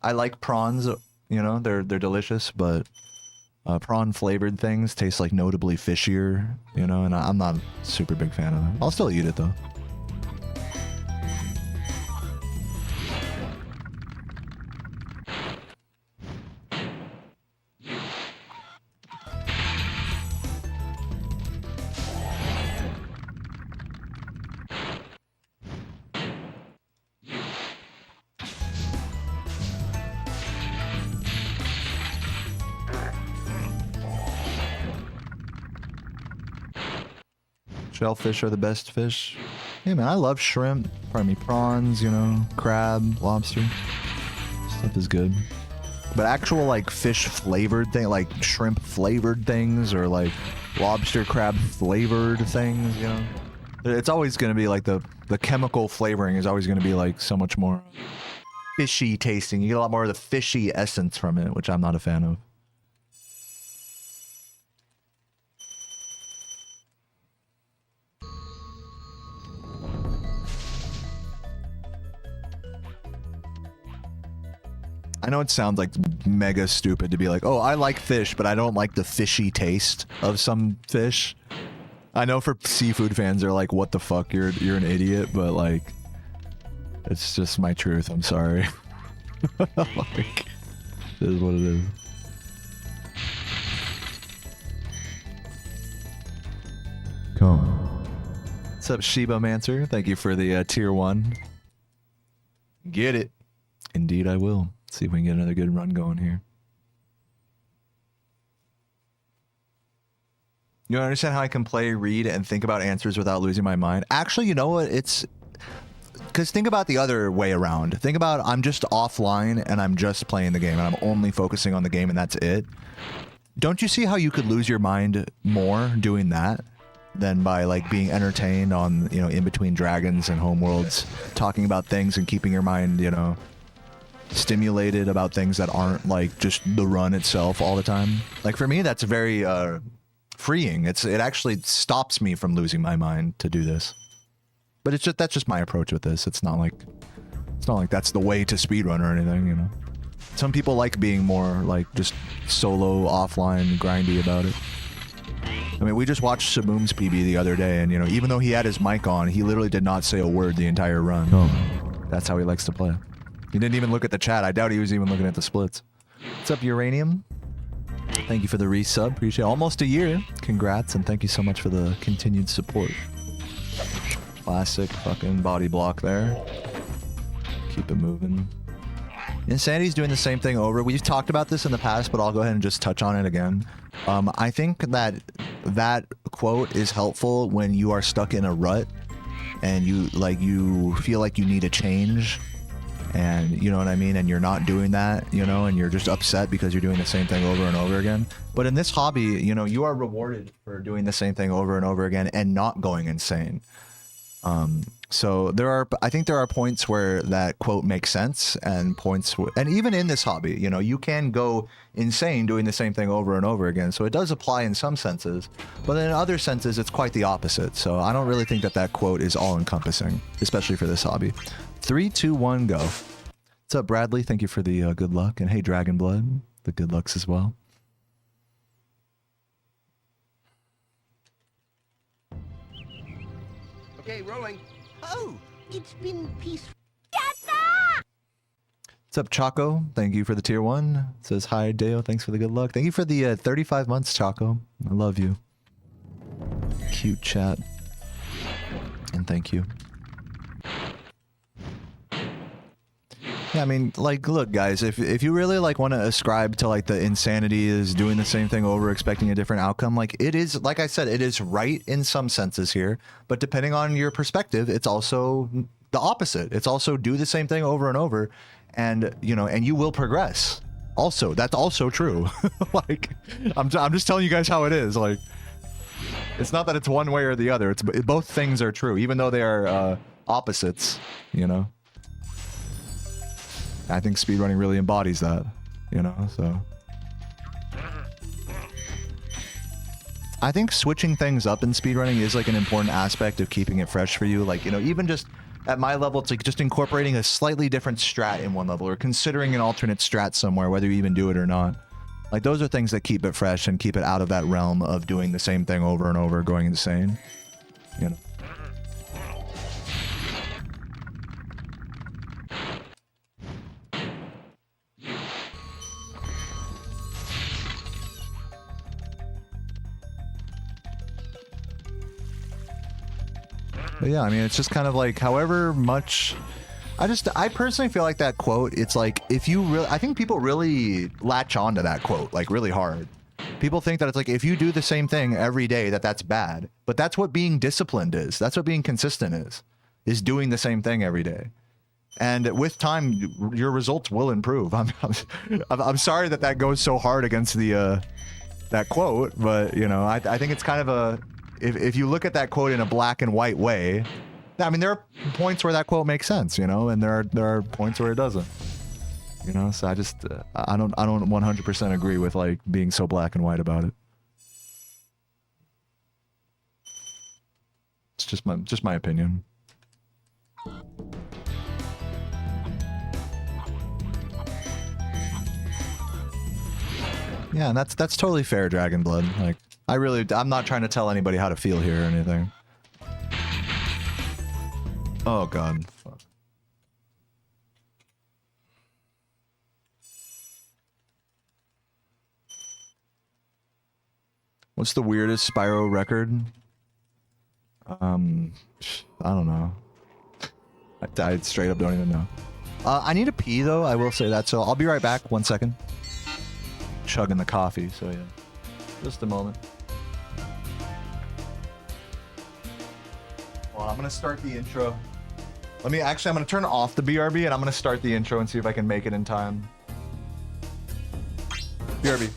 I like prawns, you know, they're delicious, but prawn flavored things taste like notably fishier, you know, and I'm not a super big fan of them. I'll still eat it though. Shellfish are the best fish. Hey man, I love shrimp. Pardon me, prawns, you know, crab, lobster. Stuff is good. But actual like fish flavored thing, like shrimp flavored things, or like lobster crab flavored things, you know, it's always going to be like the chemical flavoring is always going to be like so much more fishy tasting. You get a lot more of the fishy essence from it, which I'm not a fan of. I know it sounds like mega stupid to be like, oh, I like fish, but I don't like the fishy taste of some fish. I know for seafood fans, they're like, what the fuck, you're an idiot, but like, it's just my truth. I'm sorry. Like, it is what it is. Come. What's up, Shiba Mancer? Thank you for the tier 1. Get it. Indeed, I will. See if we can get another good run going here. You understand how I can play, read, and think about answers without losing my mind? Actually, you know what? It's... Because think about the other way around. Think about I'm just offline and I'm just playing the game and I'm only focusing on the game and that's it. Don't you see how you could lose your mind more doing that than by like being entertained on, you know, in between dragons and homeworlds, talking about things and keeping your mind, you know, stimulated about things that aren't like just the run itself all the time? Like for me, that's very freeing. It actually stops me from losing my mind to do this. But it's just, that's just my approach with this. It's not like that's the way to speedrun or anything, you know. Some people like being more like just solo, offline, grindy about it. I mean, we just watched Saboom's PB the other day, and you know, even though he had his mic on, he literally did not say a word the entire run. Oh. That's how he likes to play. He didn't even look at the chat. I doubt he was even looking at the splits. What's up, Uranium? Thank you for the resub. Appreciate it. Almost a year. Congrats, and thank you so much for the continued support. Classic fucking body block there. Keep it moving. Insanity's doing the same thing over. We've talked about this in the past, but I'll go ahead and just touch on it again. I think that that quote is helpful when you are stuck in a rut and you feel like you need a change, and you know what I mean, and you're not doing that, you know, and you're just upset because you're doing the same thing over and over again. But in this hobby, you know, you are rewarded for doing the same thing over and over again and not going insane. So I think there are points where that quote makes sense, and points and even in this hobby, you know, you can go insane doing the same thing over and over again. So it does apply in some senses, but in other senses, it's quite the opposite. So I don't really think that that quote is all encompassing, especially for this hobby. 3, 2, 1, go. What's up, Bradley? Thank you for the good luck. And hey, Dragon Blood, the good lucks as well. Okay, rolling. Oh, it's been peaceful. What's up, Choco? Thank you for the tier 1. It says, hi, Deo. Thanks for the good luck. Thank you for the 35 months, Choco. I love you. Cute chat. And thank you. Yeah, I mean, like, look, guys, if you really, like, want to ascribe to, like, the insanity is doing the same thing over, expecting a different outcome, like, it is, like I said, it is right in some senses here, but depending on your perspective, it's also the opposite. It's also do the same thing over and over, and, you know, and you will progress. Also, that's also true. Like, I'm just telling you guys how it is. Like, it's not that it's one way or the other. It's both things are true, even though they are opposites, you know? I think speedrunning really embodies that, you know, so. I think switching things up in speedrunning is like an important aspect of keeping it fresh for you. Like, you know, even just at my level, it's like just incorporating a slightly different strat in one level or considering an alternate strat somewhere, whether you even do it or not. Like, those are things that keep it fresh and keep it out of that realm of doing the same thing over and over, going insane, you know. But yeah, I mean, it's just kind of like however much... I personally feel like that quote, it's like, if you really... I think people really latch on to that quote, like, really hard. People think that it's like, if you do the same thing every day, that's bad. But that's what being disciplined is. That's what being consistent is doing the same thing every day. And with time, your results will improve. I'm sorry that goes so hard against the that quote, but you know, I think it's kind of a if you look at that quote in a black and white way, I mean, there are points where that quote makes sense, you know, and there are points where it doesn't. You know, so I just I don't 100% agree with like being so black and white about it. It's just my opinion. Yeah, and that's totally fair, Dragonblood. Like, I'm not trying to tell anybody how to feel here or anything. Oh god. Fuck. What's the weirdest Spyro record? I don't know. I straight up don't even know. I need a pee though, I will say that, so I'll be right back. 1 second. Chugging the coffee, so yeah. Just a moment. Well, I'm gonna start the intro. I'm gonna turn off the BRB and I'm gonna start the intro and see if I can make it in time. BRB.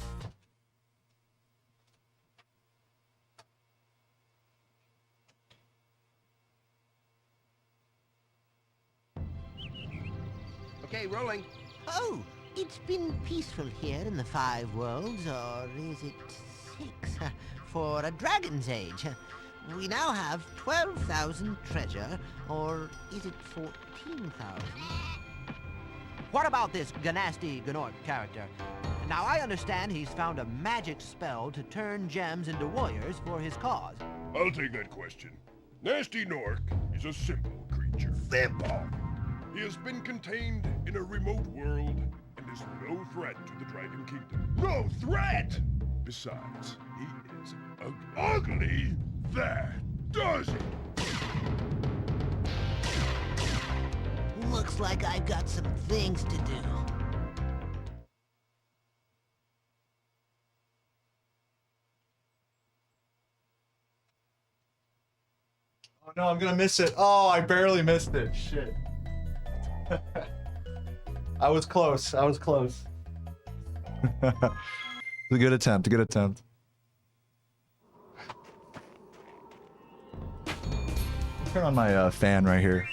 Okay, rolling. Oh, it's been peaceful here in the 5 worlds, or is it 6? For a dragon's age. We now have 12,000 treasure, or is it 14,000? What about this Ganasty Gnorp character? Now, I understand he's found a magic spell to turn gems into warriors for his cause. I'll take that question. Nasty Nork is a simple creature. Simple! He has been contained in a remote world and is no threat to the Dragon Kingdom. No threat! Besides, he is ugly. That does it! Looks like I've got some things to do. Oh no, I'm gonna miss it. Oh, I barely missed it. Shit. I was close. It was a good attempt. Turn on my fan right here.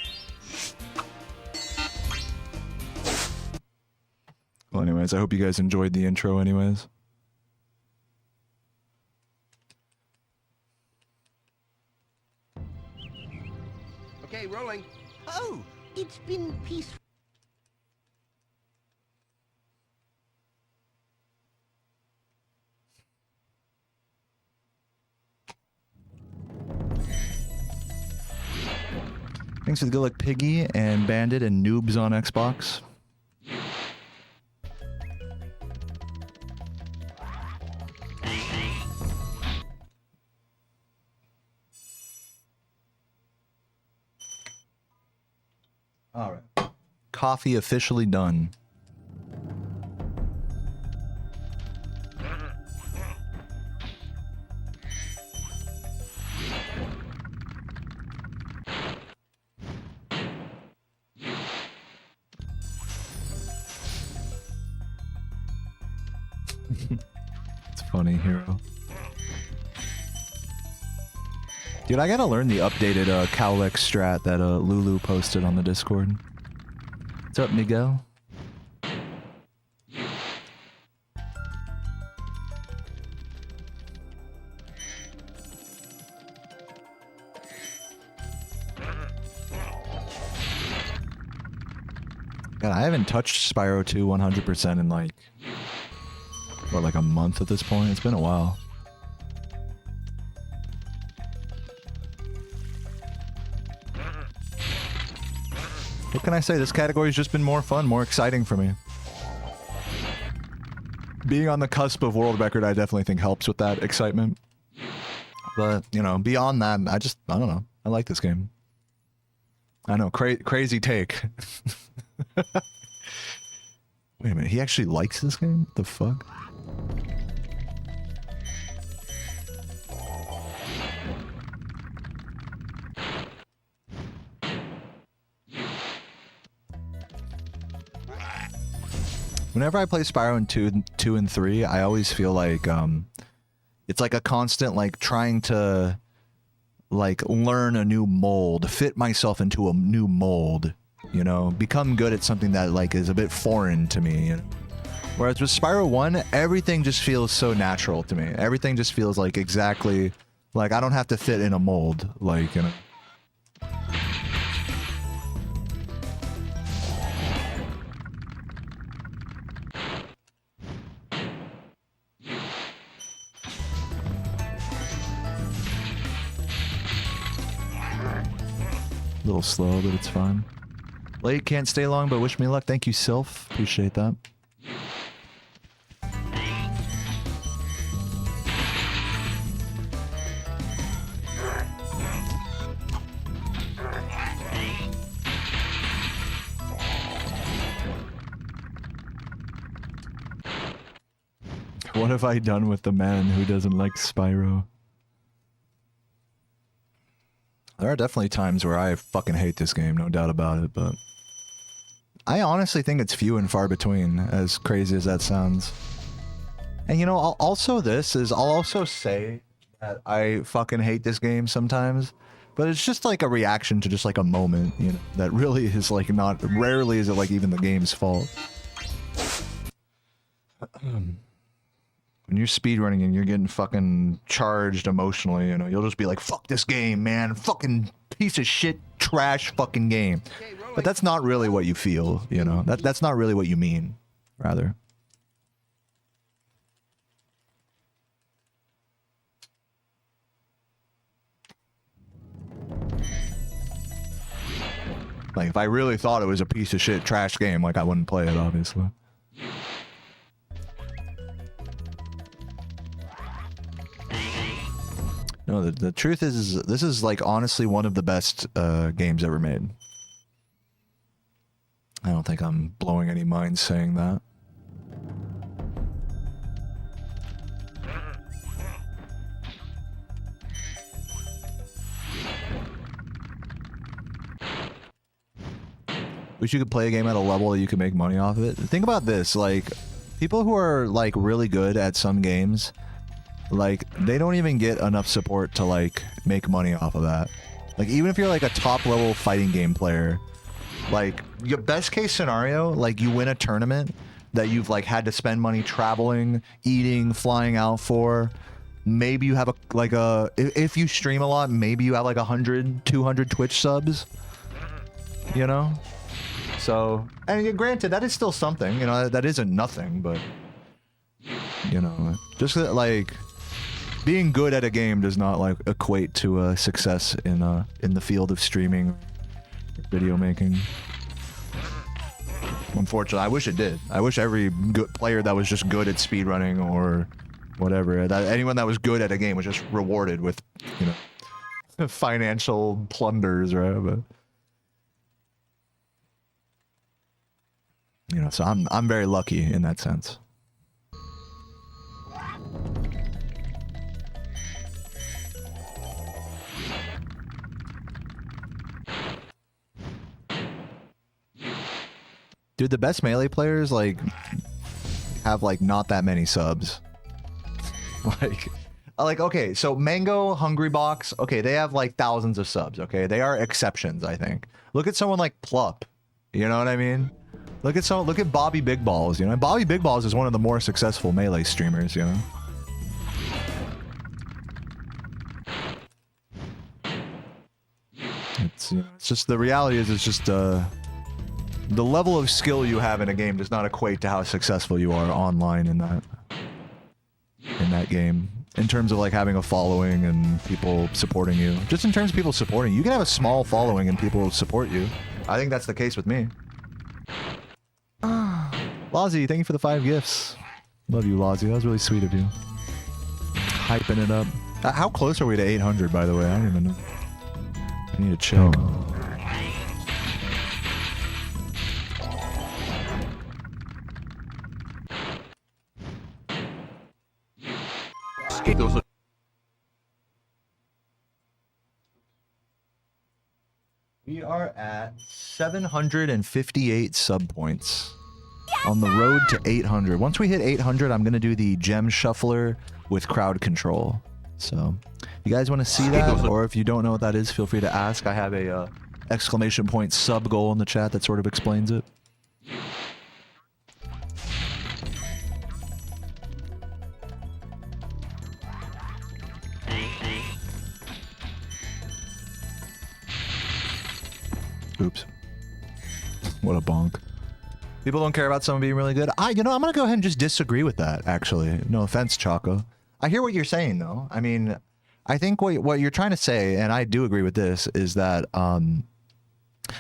Well, anyways, I hope you guys enjoyed the intro anyways. Okay, rolling. Oh, it's been peaceful. Thanks for the good luck, Piggy and Bandit and Noobs on Xbox. All right. Coffee officially done. It's funny, Hero. Dude, I gotta learn the updated Cowlex strat that Lulu posted on the Discord. What's up, Miguel? God, I haven't touched Spyro 2 100% in like, what, like a month at this point? It's been a while. What can I say? This category's just been more fun, more exciting for me. Being on the cusp of world record, I definitely think helps with that excitement. But, you know, beyond that, I don't know. I like this game. I know, crazy take. Wait a minute, he actually likes this game? What the fuck? Whenever I play Spyro in 2 and 3, I always feel like it's like a constant like trying to like learn a new mold, fit myself into a new mold, you know, become good at something that like is a bit foreign to me, you know? Whereas with Spyro 1, everything just feels so natural to me. Everything just feels like exactly like I don't have to fit in a mold, like, you know. A little slow, but it's fine. Late, can't stay long, but wish me luck. Thank you, Sylph. Appreciate that. What have I done with the man who doesn't like Spyro? There are definitely times where I fucking hate this game, no doubt about it, but I honestly think it's few and far between, as crazy as that sounds. And you know, I'll also say that I fucking hate this game sometimes, but it's just like a reaction to just like a moment, you know, that really is like not, rarely is it like even the game's fault. When you're speedrunning and you're getting fucking charged emotionally, you know, you'll just be like, fuck this game, man. Fucking piece of shit, trash fucking game. But that's not really what you feel, you know. That's not really what you mean, rather. Like, if I really thought it was a piece of shit, trash game, like, I wouldn't play it, obviously. No, the truth is, this is like honestly one of the best games ever made. I don't think I'm blowing any minds saying that. Wish you could play a game at a level that you could make money off of it. Think about this, like, people who are like really good at some games, like, they don't even get enough support to, like, make money off of that. Like, even if you're, like, a top-level fighting game player, like, your best-case scenario, like, you win a tournament that you've, like, had to spend money traveling, eating, flying out for. Maybe you have, if you stream a lot, maybe you have, like, 100, 200 Twitch subs. You know? So, and granted, that is still something. You know, that isn't nothing, but, you know, just, like, being good at a game does not like equate to success in the field of streaming, video making. Unfortunately, I wish it did. I wish every good player that was just good at speedrunning or whatever, that anyone that was good at a game was just rewarded with, you know, financial plunders, right? But you know, so I'm very lucky in that sense. Dude, the best melee players, like, have, like, not that many subs. Like, okay, so Mango, Hungry Box, okay, they have, like, thousands of subs, okay? They are exceptions, I think. Look at someone like Plup, you know what I mean? Look at Bobby Big Balls, you know? Bobby Big Balls is one of the more successful melee streamers, you know? It's, you know, it's just, the reality is, it's just, the level of skill you have in a game does not equate to how successful you are online in that game. In terms of like having a following and people supporting you. Just in terms of people supporting you. You can have a small following and people support you. I think that's the case with me. Lozzie, thank you for the 5 gifts. Love you, Lozzie. That was really sweet of you. Hyping it up. How close are we to 800, by the way? I don't even know. I need to check. We are at 758 sub points. On the road to 800. Once we hit 800, I'm gonna do the gem shuffler with crowd control. So, if you guys want to see that, or if you don't know what that is, feel free to ask. I have a exclamation point sub goal in the chat that sort of explains it. Oops. What a bonk. People don't care about someone being really good. I'm gonna go ahead and just disagree with that, actually. No offense, Choco. I hear what you're saying, though. I mean, I think what you're trying to say, and I do agree with this, is that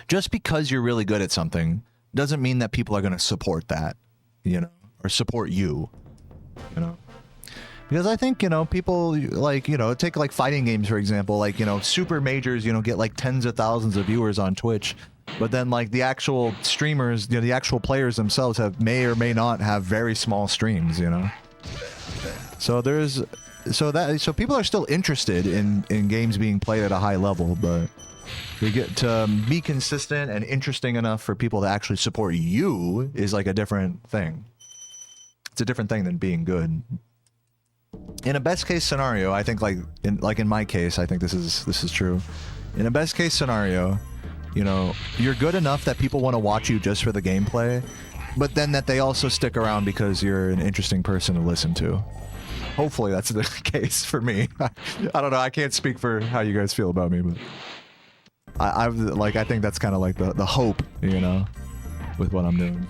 just because you're really good at something doesn't mean that people are gonna support that, or support you, Because I think, people like, take like fighting games, for example, like, super majors, get like tens of thousands of viewers on Twitch. But then, like, the actual streamers, the actual players themselves may or may not have very small streams, So so people are still interested in games being played at a high level, but to get to be consistent and interesting enough for people to actually support you is like a different thing. It's a different thing than being good. In a best case scenario, I think in my case, I think this is true. In a best case scenario, you're good enough that people want to watch you just for the gameplay, but then that they also stick around because you're an interesting person to listen to. Hopefully that's the case for me. I don't know. I can't speak for how you guys feel about me, but I think that's kind of like the hope, with what I'm doing.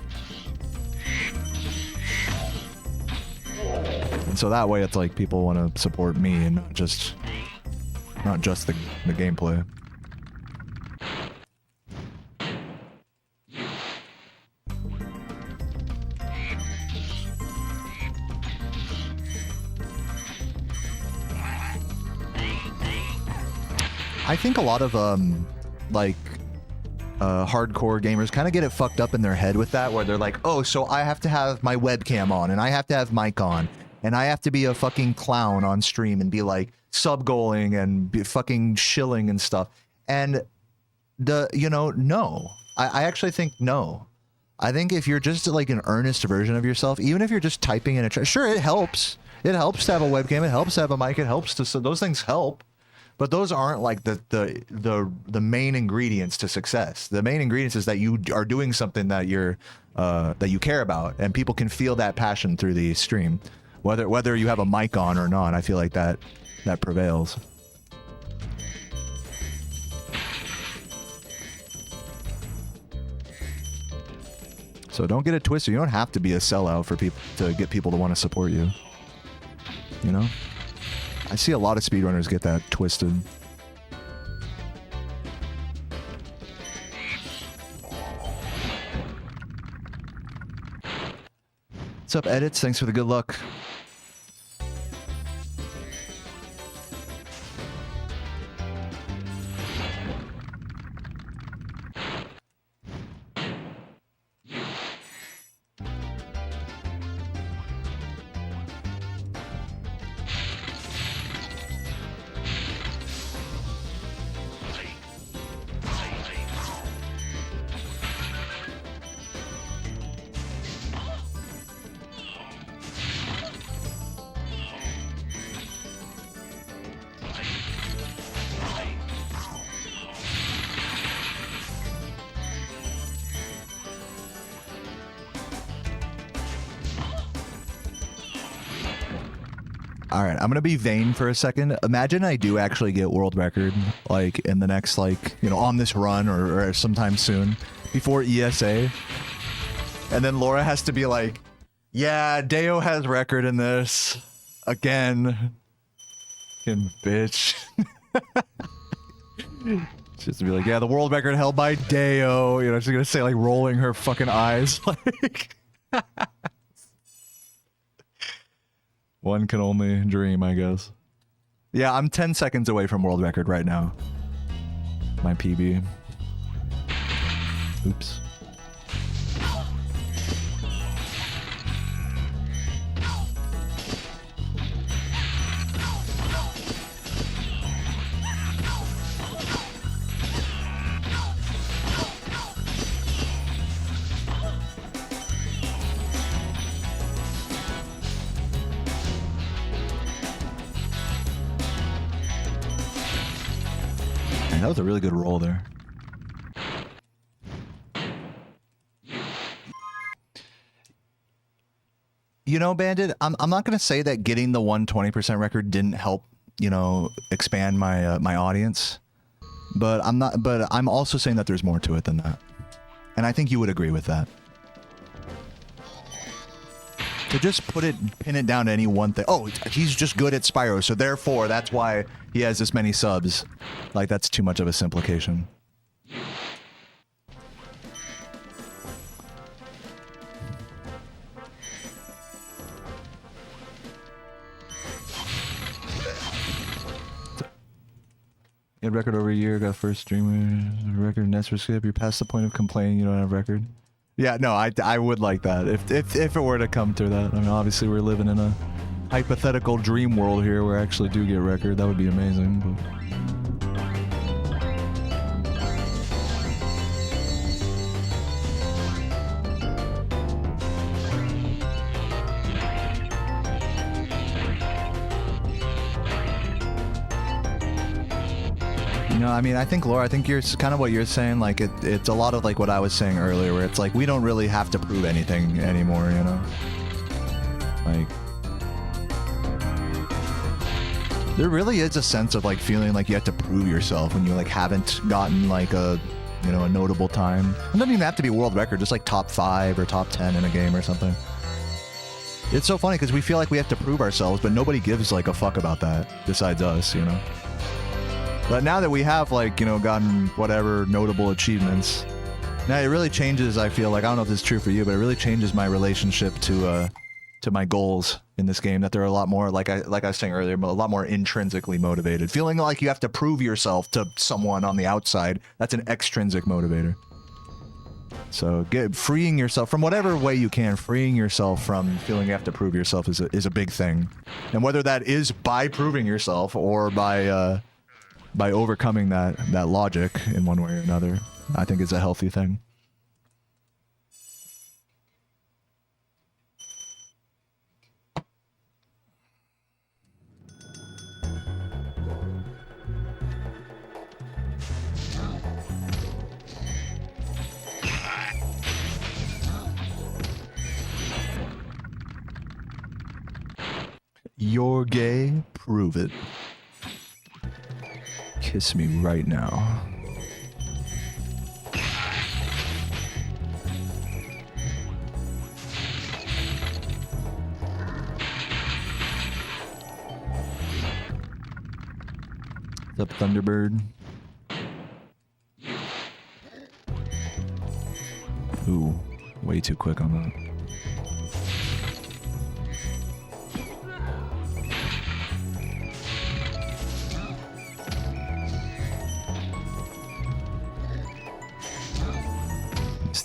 And so that way it's like people want to support me and not just the gameplay. I think a lot of hardcore gamers kind of get it fucked up in their head with that, where they're like, oh, so I have to have my webcam on and I have to have mic on and I have to be a fucking clown on stream and be like sub-goaling and be fucking shilling and stuff. And no. I actually think no. I think if you're just like an earnest version of yourself, even if you're just typing in a chat, sure, it helps. It helps to have a webcam. It helps to have a mic. It helps to, so those things help. But those aren't like the main ingredients to success. The main ingredients is that you are doing something that that you care about, and people can feel that passion through the stream, whether you have a mic on or not. I feel like that prevails. So don't get it twisted. You don't have to be a sellout for people to get people to want to support you. I see a lot of speedrunners get that twisted. What's up, Edits? Thanks for the good luck. All right, I'm gonna be vain for a second. Imagine I do actually get world record, like in the next, on this run or sometime soon, before ESA, and then Laura has to be like, "Yeah, Deo has record in this again." Fucking bitch. She's to be like, "Yeah, the world record held by Deo." She's gonna say, like, rolling her fucking eyes, like. One can only dream, I guess. Yeah, I'm 10 seconds away from world record right now. My PB. Oops. that was a really good roll there. You know, Bandit, I'm not gonna say that getting the 120% record didn't help, you know, expand my my audience, but I'm also saying that there's more to it than that, and I think you would agree with that. To just pin it down to any one thing. Oh, he's just good at Spyro, so therefore that's why he has this many subs. Like, that's too much of a simplification. You had record over a year, got first streamer record, Nestor skip. You're past the point of complaining you don't have record. Yeah, no, I would like that if it were to come to that. I mean, obviously we're living in a hypothetical dream world here where I actually do get record. That would be amazing. But... No, I mean, I think, Laura, I think you're kind of what you're saying. Like, it's a lot of like what I was saying earlier, where it's like we don't really have to prove anything anymore, you know? Like, there really is a sense of like feeling like you have to prove yourself when you like haven't gotten like a, you know, a notable time. It doesn't even have to be a world record, just like top 5 or top 10 in a game or something. It's so funny because we feel like we have to prove ourselves, but nobody gives like a fuck about that besides us, you know? But now that we have, like, you know, gotten whatever notable achievements, now it really changes, I feel like, I don't know if this is true for you, but it really changes my relationship to my goals in this game, that they're a lot more, like I was saying earlier, a lot more intrinsically motivated. Feeling like you have to prove yourself to someone on the outside, that's an extrinsic motivator. So freeing yourself from whatever way you can, freeing yourself from feeling you have to prove yourself is a big thing. And whether that is by proving yourself or by overcoming that logic in one way or another, I think is a healthy thing. You're gay? Prove it. Kiss me right now. What's up, Thunderbird? Ooh, way too quick on that.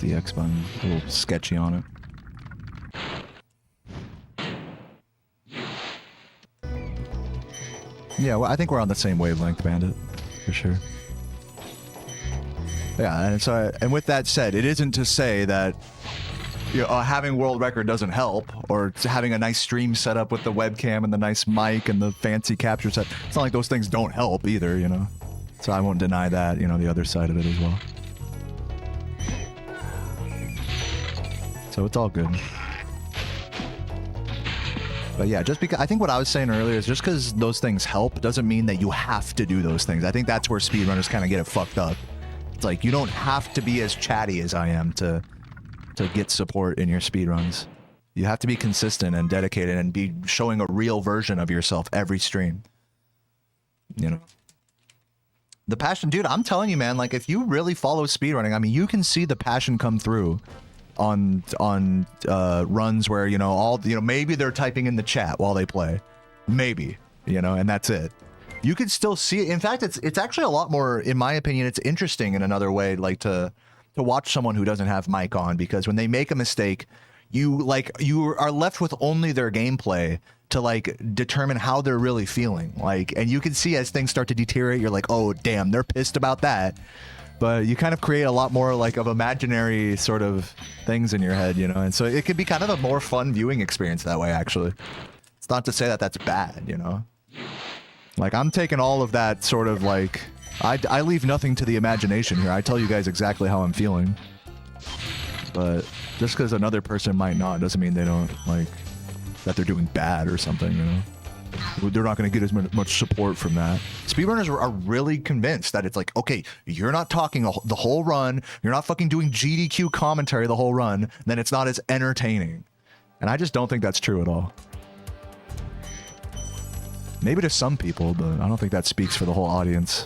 The X button, a little sketchy on it. Yeah, well, I think we're on the same wavelength, Bandit, for sure. Yeah, and so, and with that said, it isn't to say that, you know, having world record doesn't help, or having a nice stream set up with the webcam and the nice mic and the fancy capture set. It's not like those things don't help either, you know. So I won't deny that, you know, the other side of it as well. So it's all good. But yeah, just because I think what I was saying earlier is just because those things help doesn't mean that you have to do those things. I think that's where speedrunners kind of get it fucked up. It's like you don't have to be as chatty as I am to get support in your speedruns. You have to be consistent and dedicated and be showing a real version of yourself every stream. You know? The passion, dude, I'm telling you, man, like if you really follow speedrunning, I mean, you can see the passion come through on runs where, you know, maybe they're typing in the chat while they play, maybe, you know, and that's it. You could still see it. In fact, it's actually a lot more, in my opinion, it's interesting in another way, like to watch someone who doesn't have mic on, because when they make a mistake, you are left with only their gameplay to like determine how they're really feeling, like, and you can see as things start to deteriorate, you're like, oh damn, they're pissed about that. But you kind of create a lot more like of imaginary sort of things in your head, you know? And so it could be kind of a more fun viewing experience that way, actually. It's not to say that that's bad, you know? Like, I'm taking all of that sort of like I leave nothing to the imagination here. I tell you guys exactly how I'm feeling. But just because another person might not doesn't mean they don't, like, that they're doing bad or something, you know? They're not going to get as much support from that. Speedrunners are really convinced that it's like, okay, you're not talking the whole run, you're not fucking doing GDQ commentary the whole run, then it's not as entertaining. And I just don't think that's true at all. Maybe to some people, but I don't think that speaks for the whole audience.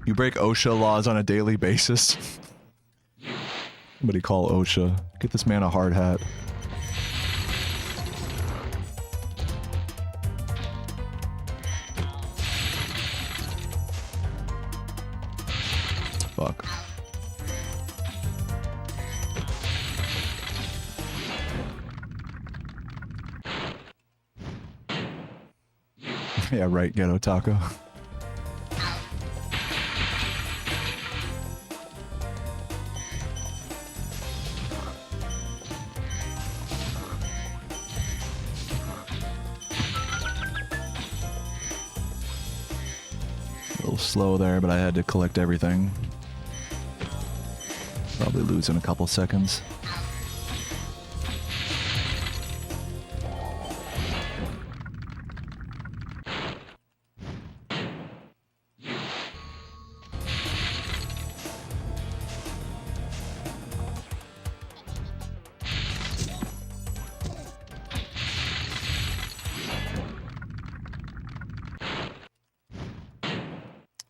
You break OSHA laws on a daily basis. Somebody call OSHA. Get this man a hard hat. Fuck. Yeah, right, Ghetto Taco. Slow there, but I had to collect everything. Probably lose in a couple seconds.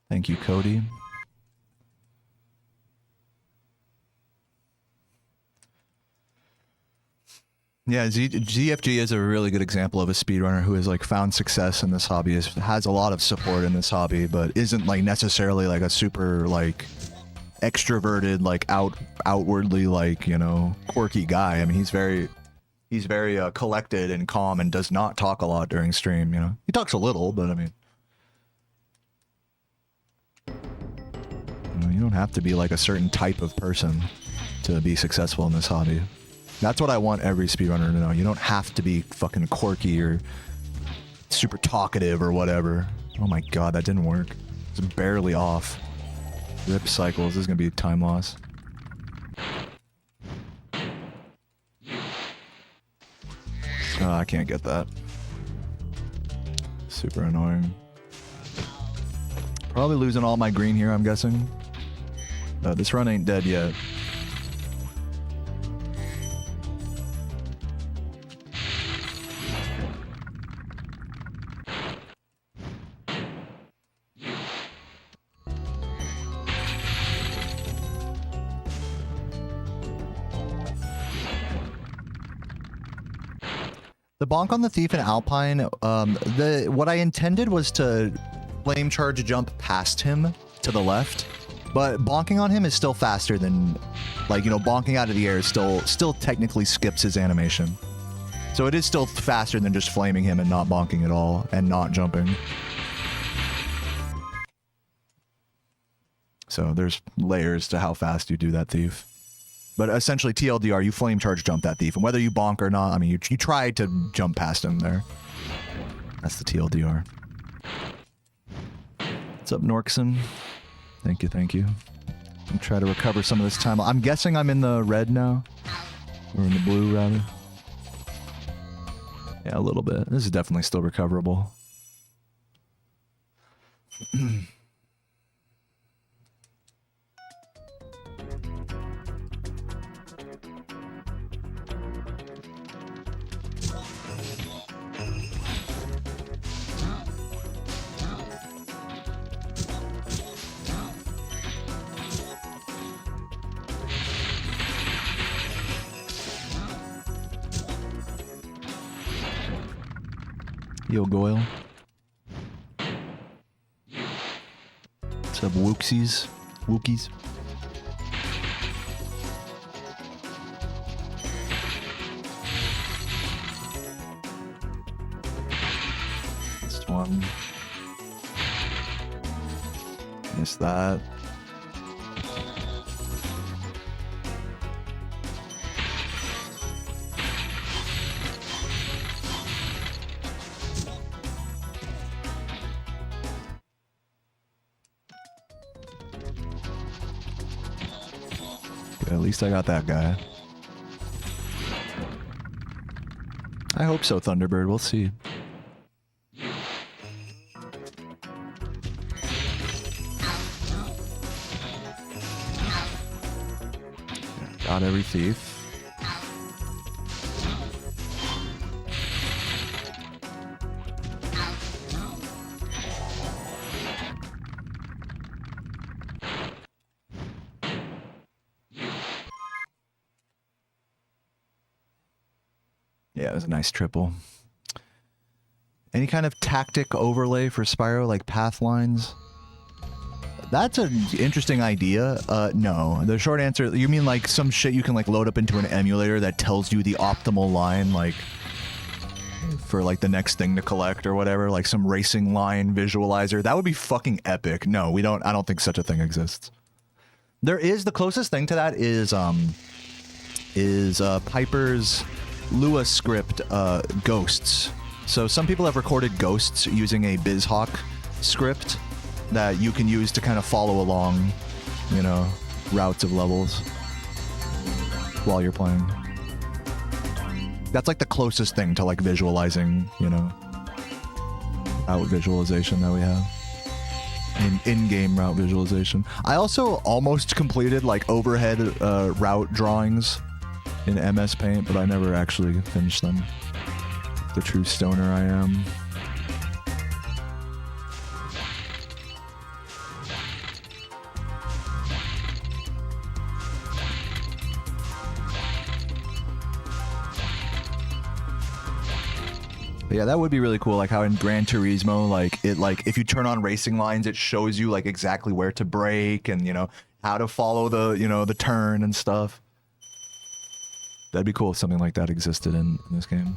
Thank you, Cody. Yeah, ZFG is a really good example of a speedrunner who has like found success in this hobby, has a lot of support in this hobby, but isn't like necessarily like a super like extroverted, like outwardly like, you know, quirky guy. I mean, he's very collected and calm and does not talk a lot during stream, you know. He talks a little, but I mean, you don't have to be like a certain type of person to be successful in this hobby. That's what I want every speedrunner to know. You don't have to be fucking quirky or super talkative or whatever. Oh my god, that didn't work. It's barely off. Rip cycles. This is gonna be a time loss. Oh, I can't get that. Super annoying. Probably losing all my green here, I'm guessing. This run ain't dead yet. The bonk on the thief in Alpine, what I intended was to flame charge jump past him to the left, but bonking on him is still faster than, like, you know, bonking out of the air still technically skips his animation. So it is still faster than just flaming him and not bonking at all and not jumping. So there's layers to how fast you do that thief. But essentially, TLDR, you flame charge jump that thief. And whether you bonk or not, I mean, you try to jump past him there. That's the TLDR. What's up, Norkson? Thank you, thank you. I'll try to recover some of this time. I'm guessing I'm in the red now. Or in the blue, rather. Yeah, a little bit. This is definitely still recoverable. Yo, Goyle. What's up, Wooksies? Wookies? Next one. Missed that. At least I got that guy. I hope so, Thunderbird. We'll see. Got every thief. Yeah, it was a nice triple. Any kind of tactic overlay for Spyro, like path lines? That's an interesting idea. No. The short answer, you mean like some shit you can like load up into an emulator that tells you the optimal line, like for like the next thing to collect or whatever, like some racing line visualizer. That would be fucking epic. No, we don't, I don't think such a thing exists. There is, the closest thing to that is Piper's Lua script, Ghosts. So some people have recorded Ghosts using a BizHawk script that you can use to kind of follow along, you know, routes of levels while you're playing. That's like the closest thing to like visualizing, you know, route visualization that we have. In-game route visualization. I also almost completed like overhead route drawings in MS Paint, but I never actually finished them. The true stoner I am. But yeah, that would be really cool, like how in Gran Turismo, like it, like if you turn on racing lines, it shows you like exactly where to brake and, you know, how to follow the, you know, the turn and stuff. That'd be cool if something like that existed in this game.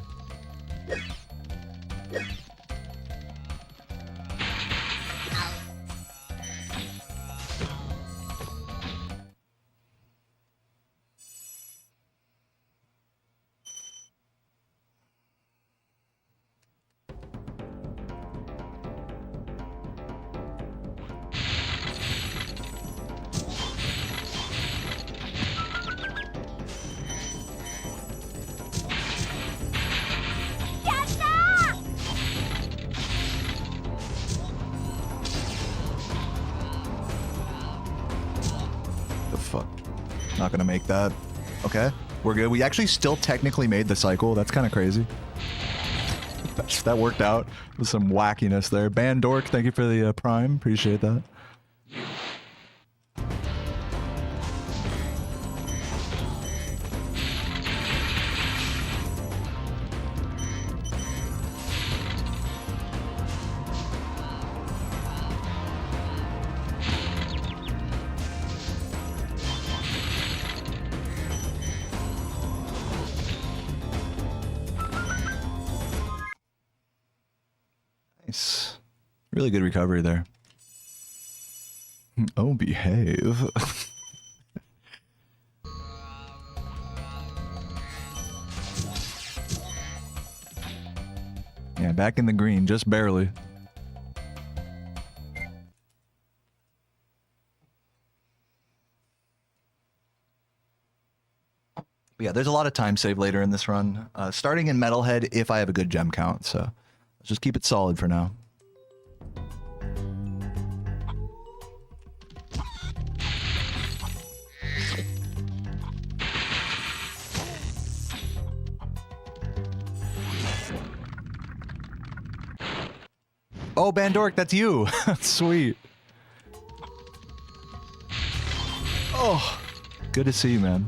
Not gonna make that. Okay, we're good. We actually still technically made the cycle. That's kind of crazy. That worked out with some wackiness there. Bandork, thank you for the prime. Appreciate that. Nice. Really good recovery there. Oh, behave. Yeah, back in the green, just barely. But yeah, there's a lot of time saved later in this run. Starting in Metalhead if I have a good gem count, so let's just keep it solid for now. Oh, Bandork, that's you. Sweet. Oh, good to see you, man.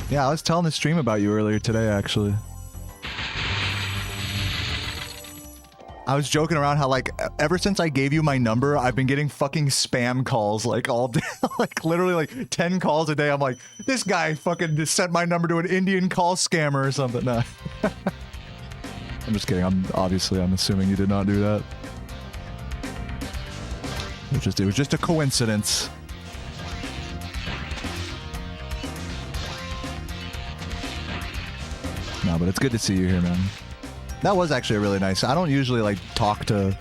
Yeah, I was telling the stream about you earlier today, actually. I was joking around how like ever since I gave you my number, I've been getting fucking spam calls like all day, like literally like 10 calls a day. I'm like, this guy fucking just sent my number to an Indian call scammer or something. No. I'm just kidding. I'm assuming you did not do that. It was just a coincidence. No, but it's good to see you here, man. That was actually really nice. I don't usually like talk to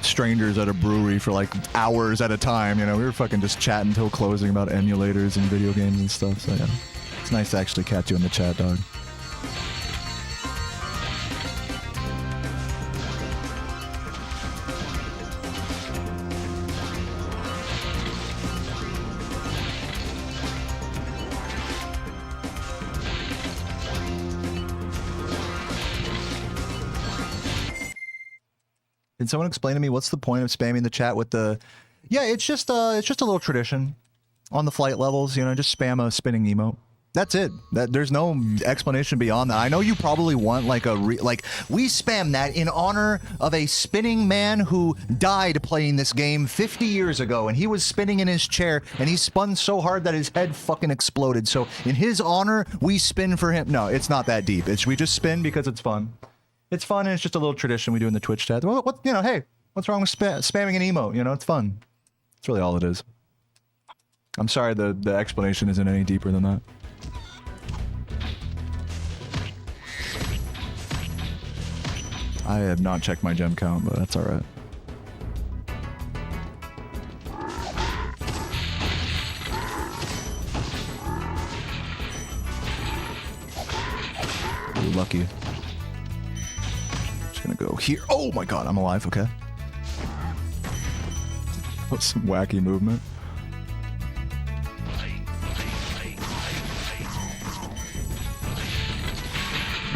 strangers at a brewery for like hours at a time. You know, we were fucking just chatting till closing about emulators and video games and stuff. So yeah, it's nice to actually catch you in the chat, dog. Did someone explain to me what's the point of spamming the chat with the... Yeah, it's just a little tradition on the flight levels, you know, just spam a spinning emote. That's it. There's no explanation beyond that. I know you probably want like we spam that in honor of a spinning man who died playing this game 50 years ago, and he was spinning in his chair and he spun so hard that his head fucking exploded. So in his honor, we spin for him. No, it's not that deep. We just spin because it's fun. It's fun, and it's just a little tradition we do in the Twitch chat. Well, you know, hey, what's wrong with spamming an emote? You know, it's fun. That's really all it is. I'm sorry the explanation isn't any deeper than that. I have not checked my gem count, but that's alright. Ooh, lucky. Gonna go here. Oh my god, I'm alive. Okay. That's some wacky movement.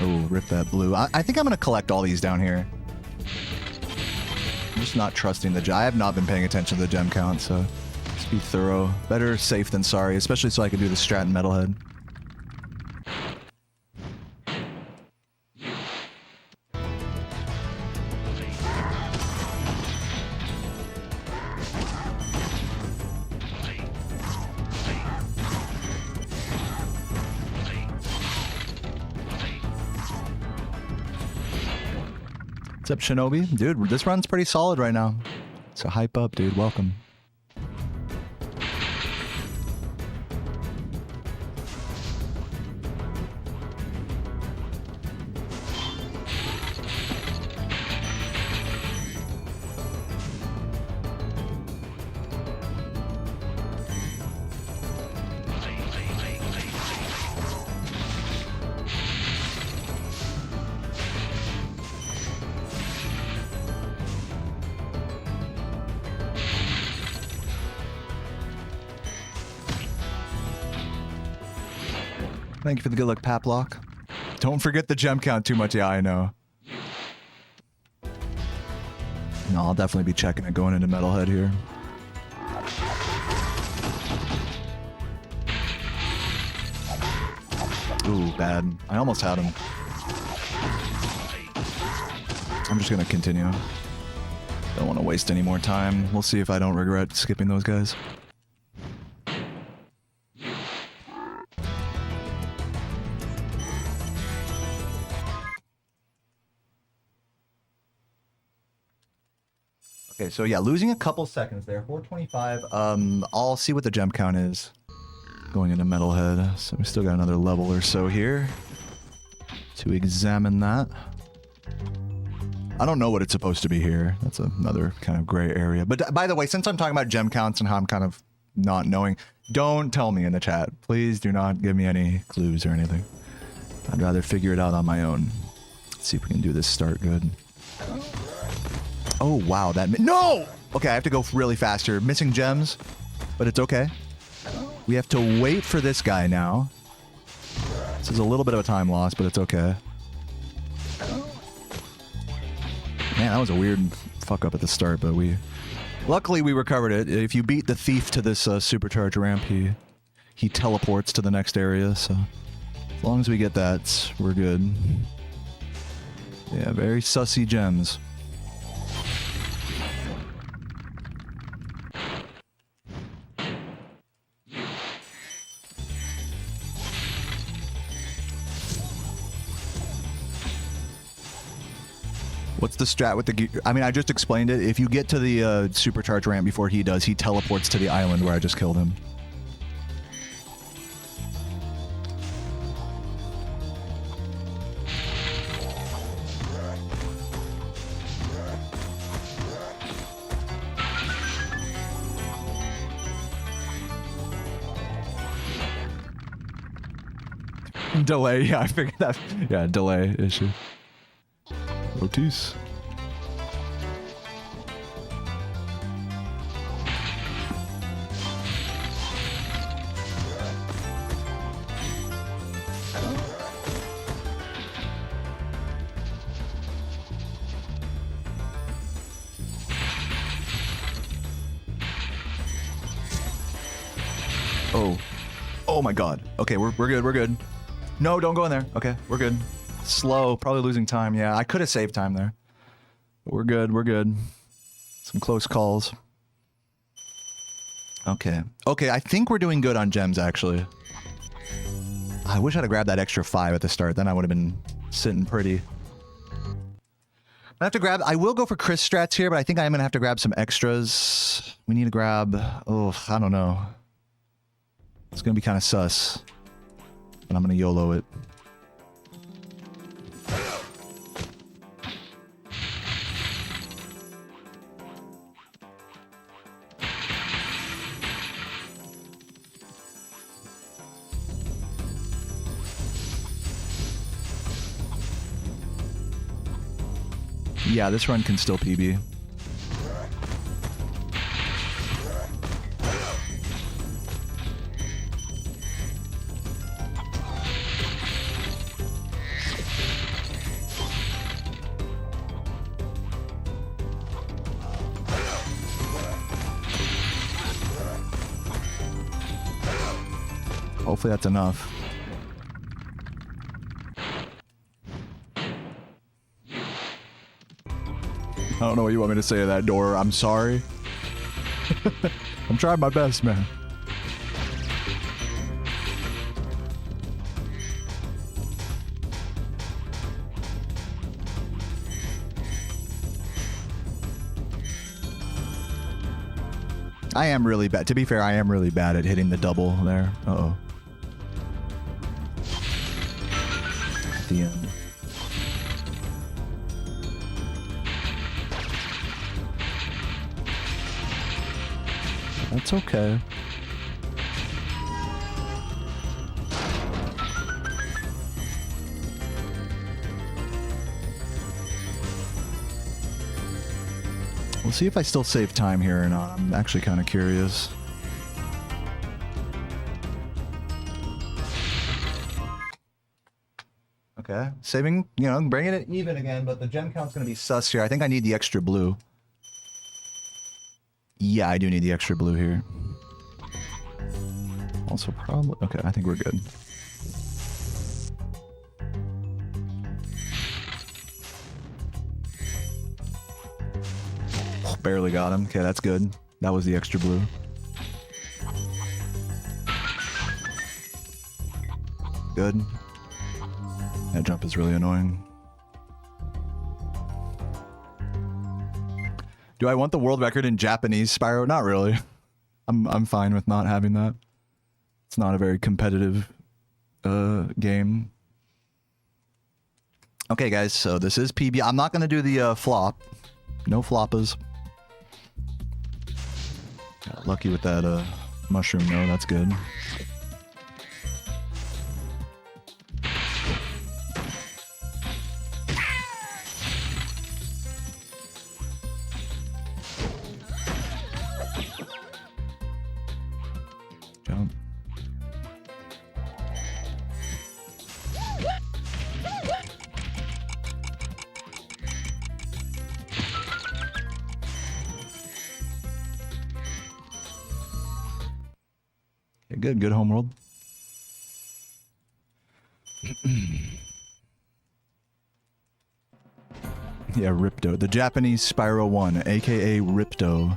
Oh, rip that blue. I think I'm gonna collect all these down here. I'm just not trusting the I have not been paying attention to the gem count, so just be thorough. Better safe than sorry, especially so I can do the strat and metalhead. What's up, Shinobi? Dude, this run's pretty solid right now. So hype up, dude. Welcome. Thank you for the good luck, Paplock. Don't forget the gem count too much. Yeah, I know. No, I'll definitely be checking it going into Metalhead here. Ooh, bad. I almost had him. I'm just gonna continue. Don't want to waste any more time. We'll see if I don't regret skipping those guys. Okay, so yeah, losing a couple seconds there. 425. I'll see what the gem count is going into Metalhead. So we still got another level or so here to examine that. I don't know what it's supposed to be here. That's another kind of gray area. But by the way, since I'm talking about gem counts and how I'm kind of not knowing, don't tell me in the chat. Please do not give me any clues or anything. I'd rather figure it out on my own. Let's see if we can do this start good. Oh, wow, no! Okay, I have to go really fast here. Missing gems, but it's okay. We have to wait for this guy now. This is a little bit of a time loss, but it's okay. Man, that was a weird fuck up at the start, but luckily we recovered it. If you beat the thief to this supercharged ramp, he teleports to the next area, so as long as we get that, we're good. Yeah, very sussy gems. What's the strat with the... I mean, I just explained it. If you get to the supercharge ramp before he does, he teleports to the island where I just killed him. Delay, yeah, I figured that. Yeah, delay issue. Otis. Oh. Oh my god. Okay, we're good, we're good. No, don't go in there. Okay, we're good. Slow, probably losing time. Yeah, I could have saved time there. But we're good, we're good. Some close calls. Okay. Okay, I think we're doing good on gems, actually. I wish I'd have grabbed that extra 5 at the start. Then I would have been sitting pretty. I have to grab... I will go for Chris strats here, but I think I'm going to have to grab some extras. We need to grab... Oh, I don't know. It's going to be kind of sus. But I'm going to YOLO it. Yeah, this run can still PB. Hopefully that's enough. I don't know what you want me to say to that door. I'm sorry. I'm trying my best, man. I am really bad. To be fair, I am really bad at hitting the double there. Uh-oh. At the end. That's okay. We'll see if I still save time here or not. I'm actually kind of curious. Okay, saving, you know, bringing it even again, but the gem count's going to be sus here. I think I need the extra blue. Yeah, I do need the extra blue here. Also probably... Okay, I think we're good. Oh, barely got him. Okay, that's good. That was the extra blue. Good. That jump is really annoying. Do I want the world record in Japanese, Spyro? Not really. I'm fine with not having that. It's not a very competitive game. Okay, guys, so this is PB. I'm not going to do the flop. No floppas. Got lucky with that mushroom, though. That's good. Jump. Okay, good. Good homeworld. Yeah, Ripto. The Japanese Spyro 1, aka Ripto.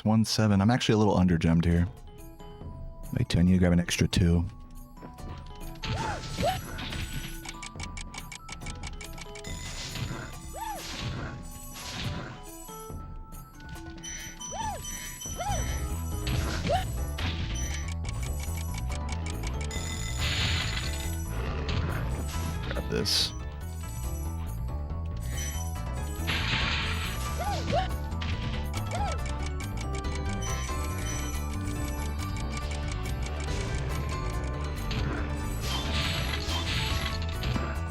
617. I'm actually a little under gemmed here. Wait, 10, you grab an extra 2. Grab this.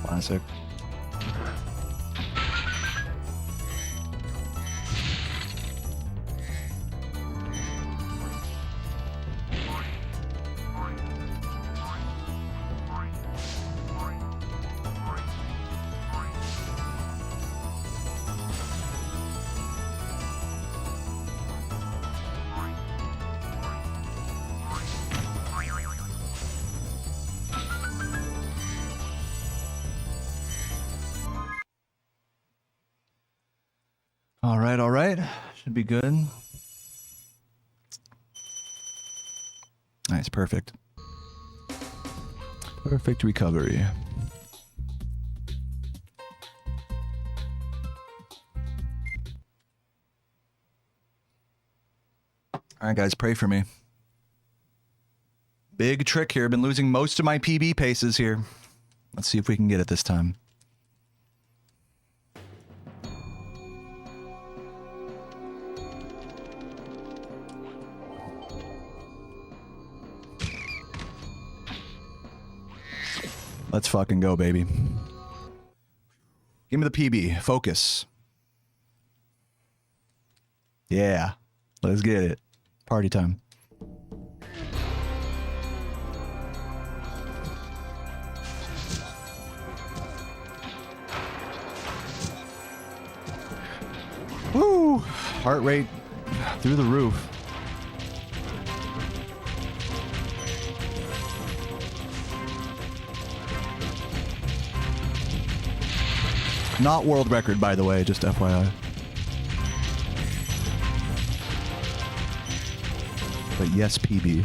Classic. All right. Should be good. Nice, perfect. Perfect recovery. All right, guys, pray for me. Big trick here. Been losing most of my PB paces here. Let's see if we can get it this time. Let's fucking go, baby. Give me the PB. Focus. Yeah. Let's get it. Party time. Woo! Heart rate through the roof. Not world record, by the way, just FYI. But yes, PB.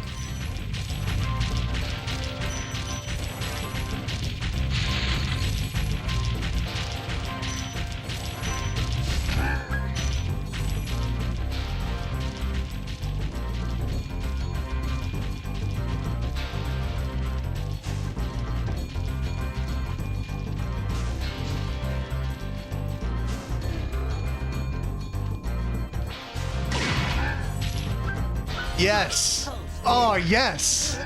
Yes! Oh, yes!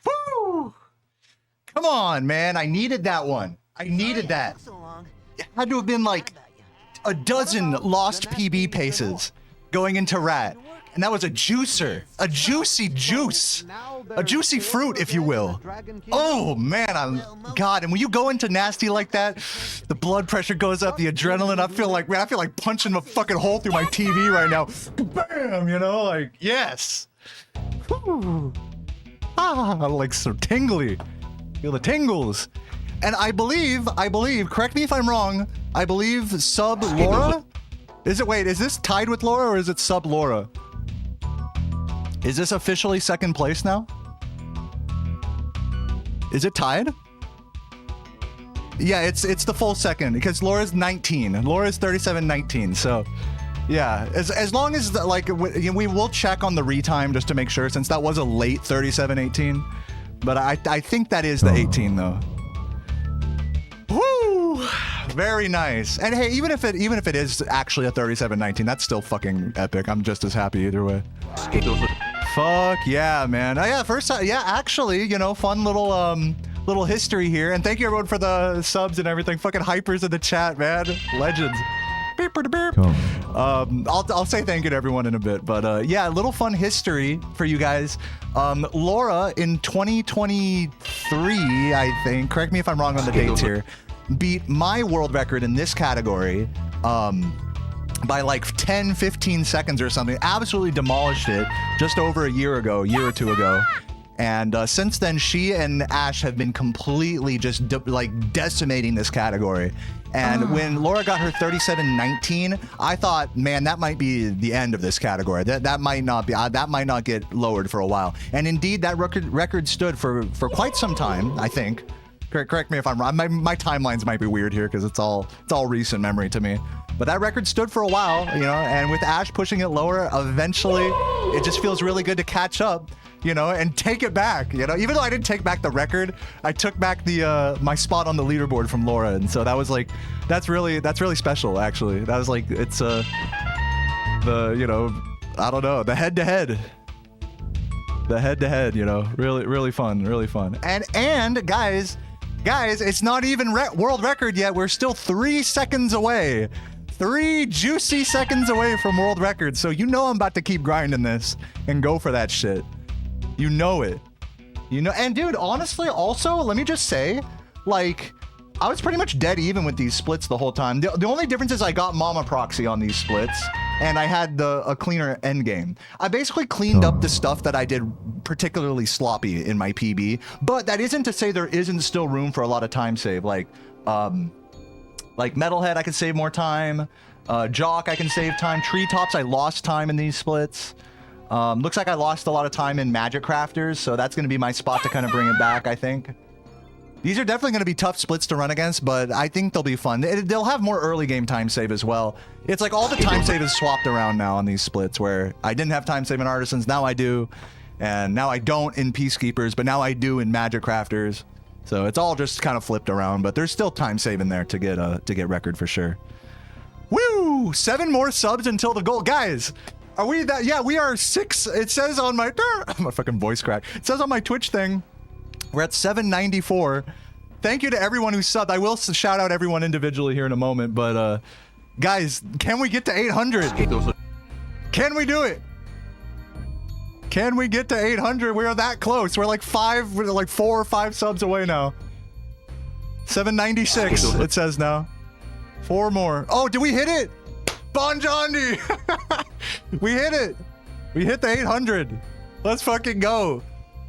Woo! Come on, man. I needed that one. I needed that. It had to have been like a dozen lost PB paces going into Rat. And that was a juicer. A juicy juice. A juicy fruit, if you will. Oh, man. God, and when you go into nasty like that, the blood pressure goes up, the adrenaline. I feel like punching a fucking hole through my TV right now. Bam, you know, like, yes. Whew. Ah, like so tingly. Feel the tingles. And I believe, correct me if I'm wrong, I believe sub Laura? Is this tied with Laura or is it sub Laura? Is this officially second place now? Is it tied? Yeah, it's the full second because Laura's 19. Laura's 37-19. So, yeah, as long as like we will check on the retime just to make sure since that was a late 37-18. But I think that is the 18 though. Woo! Very nice. And hey, even if it is actually a 37-19, that's still fucking epic. I'm just as happy either way. Fuck yeah, man. Oh yeah, first time. Yeah, actually, you know, fun little history here. And thank you everyone for the subs and everything. Fucking hypers in the chat, man. Legends. Beep, beep, beep. Cool. I'll say thank you to everyone in a bit, but yeah, a little fun history for you guys. Laura in 2023, I think. Correct me if I'm wrong on the dates here. Beat my world record in this category. By like 10, 15 seconds or something. Absolutely demolished it just over a year or two ago. And since then, she and Ash have been completely just like decimating this category. And when Laura got her 37:19, I thought, man, that might be the end of this category. That might not be. That might not get lowered for a while. And indeed, that record stood for quite some time, I think. Correct me if I'm wrong. My timelines might be weird here because it's all recent memory to me. But that record stood for a while, you know. And with Ash pushing it lower, eventually, it just feels really good to catch up, you know, and take it back. You know, even though I didn't take back the record, I took back the my spot on the leaderboard from Laura, and so that was like, that's really special actually. That was like, it's the, you know, I don't know, the head-to-head. The head-to-head, you know, really fun. And guys, it's not even world record yet. We're still 3 seconds away. 3 juicy seconds away from world record. So you know I'm about to keep grinding this and go for that shit. You know it. You know, and dude, honestly, also, let me just say, like, I was pretty much dead even with these splits the whole time. The only difference is I got Mama Proxy on these splits, and I had a cleaner end game. I basically cleaned up the stuff that I did particularly sloppy in my PB, but that isn't to say there isn't still room for a lot of time save. Like Metalhead, I can save more time. Jock, I can save time. Treetops, I lost time in these splits. Looks like I lost a lot of time in Magic Crafters, so that's going to be my spot to kind of bring it back, I think. These are definitely going to be tough splits to run against, but I think they'll be fun. They'll have more early game time save as well. It's like all the time save is swapped around now on these splits, where I didn't have time save in Artisans, now I do. And now I don't in Peacekeepers, but now I do in Magic Crafters. So it's all just kind of flipped around, but there's still time save in there to get record for sure. Woo! 7 more subs until the goal. Guys, are we that? Yeah, we are 6. It says on my fucking voice crack. It says on my Twitch thing, we're at 794. Thank you to everyone who subbed. I will shout out everyone individually here in a moment, but guys, can we get to 800? Can we do it? Can we get to 800? We're that close. We're like 4 or 5 subs away now. 796, it says now. 4 more. Oh, did we hit it? Bon Jondi! We hit it. We hit the 800. Let's fucking go.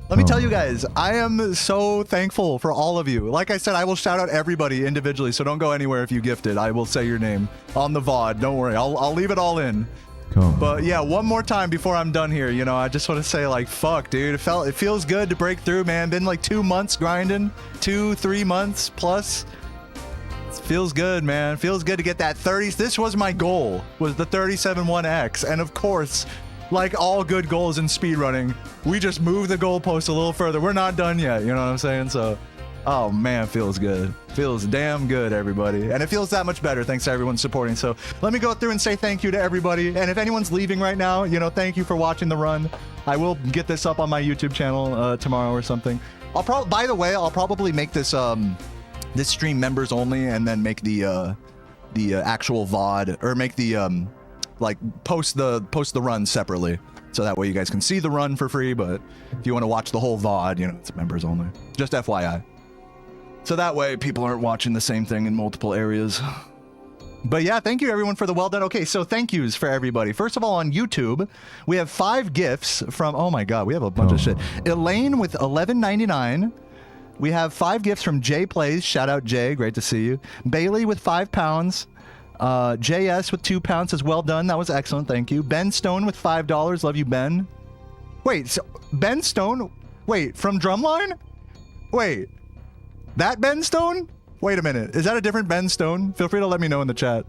Let me tell you guys, I am so thankful for all of you. Like I said, I will shout out everybody individually, so don't go anywhere if you gifted. I will say your name on the VOD. Don't worry. I'll leave it all in. But yeah, one more time before I'm done here, you know, I just want to say, like, fuck, dude. It feels good to break through, man. Been like 2 months grinding, 2-3 months plus. It feels good, man. Feels good to get that 30. This was my goal, was the 37-1X. And of course, like all good goals in speedrunning, we just move the goalpost a little further. We're not done yet, you know what I'm saying? So, oh man, feels good. Feels damn good, everybody. And it feels that much better thanks to everyone supporting. So let me go through and say thank you to everybody. And if anyone's leaving right now, you know, thank you for watching the run. I will get this up on my YouTube channel tomorrow or something. By the way, I'll probably make this this stream members only, and then make the actual VOD, or make the like post the run separately, so that way you guys can see the run for free. But if you want to watch the whole VOD, you know, it's members only. Just FYI. So that way people aren't watching the same thing in multiple areas. But yeah, thank you everyone for the well done. Okay, so thank yous for everybody. First of all, on YouTube, we have 5 gifts from, oh my god, we have a bunch of shit. Elaine with $11.99. We have 5 gifts from Jay Plays. Shout out Jay, great to see you. Bailey with £5. JS with £2 says well done. That was excellent, thank you. Ben Stone with $5. Love you, Ben. Wait, so Ben Stone? Wait, from Drumline? Wait, that Ben Stone? Wait a minute, is that a different Ben Stone? Feel free to let me know in the chat.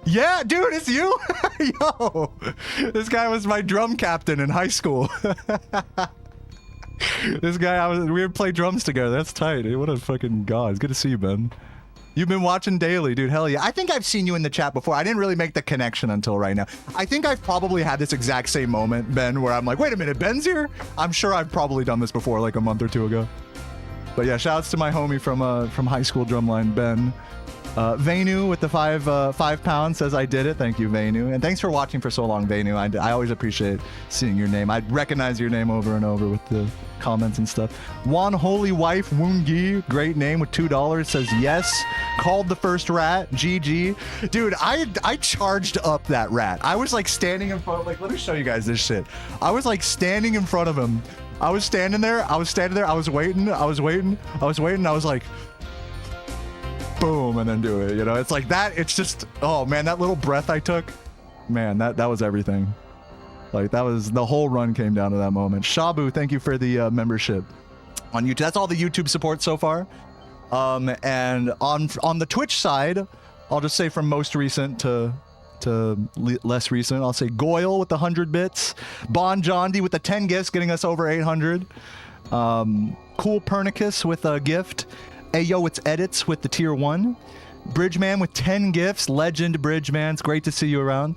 Yeah, dude, it's you? Yo, this guy was my drum captain in high school. This guy, we would play drums together. That's tight, dude. What a fucking god. It's good to see you, Ben. You've been watching daily, dude. Hell yeah. I think I've seen you in the chat before. I didn't really make the connection until right now. I think I've probably had this exact same moment, Ben, where I'm like, wait a minute, Ben's here? I'm sure I've probably done this before, like a month or 2 ago. But yeah, shouts to my homie from high school drumline, Ben. Venu with the £5 says I did it. Thank you, Venu. And thanks for watching for so long, Venu. I always appreciate seeing your name. I recognize your name over and over with the comments and stuff. Wan Holy Wife Woongi, great name, with $2, says yes. Called the first rat. GG. Dude, I charged up that rat. I was like standing in front, like, let me show you guys this shit. I was like standing in front of him. I was standing there. I was waiting. I was like, boom, and then do it. You know, it's like that. It's just, oh man, that little breath I took, man, that was everything. Like that was, the whole run came down to that moment. Shabu, thank you for the membership on YouTube. That's all the YouTube support so far. And on the Twitch side, I'll just say from most recent to less recent, I'll say Goyle with the 100 bits, Bon Jondi with the 10 gifts, getting us over 800. Cool Pernicus with a gift. Ayo, it's Edits with the tier 1. Bridgeman with 10 gifts. Legend Bridgeman. It's great to see you around.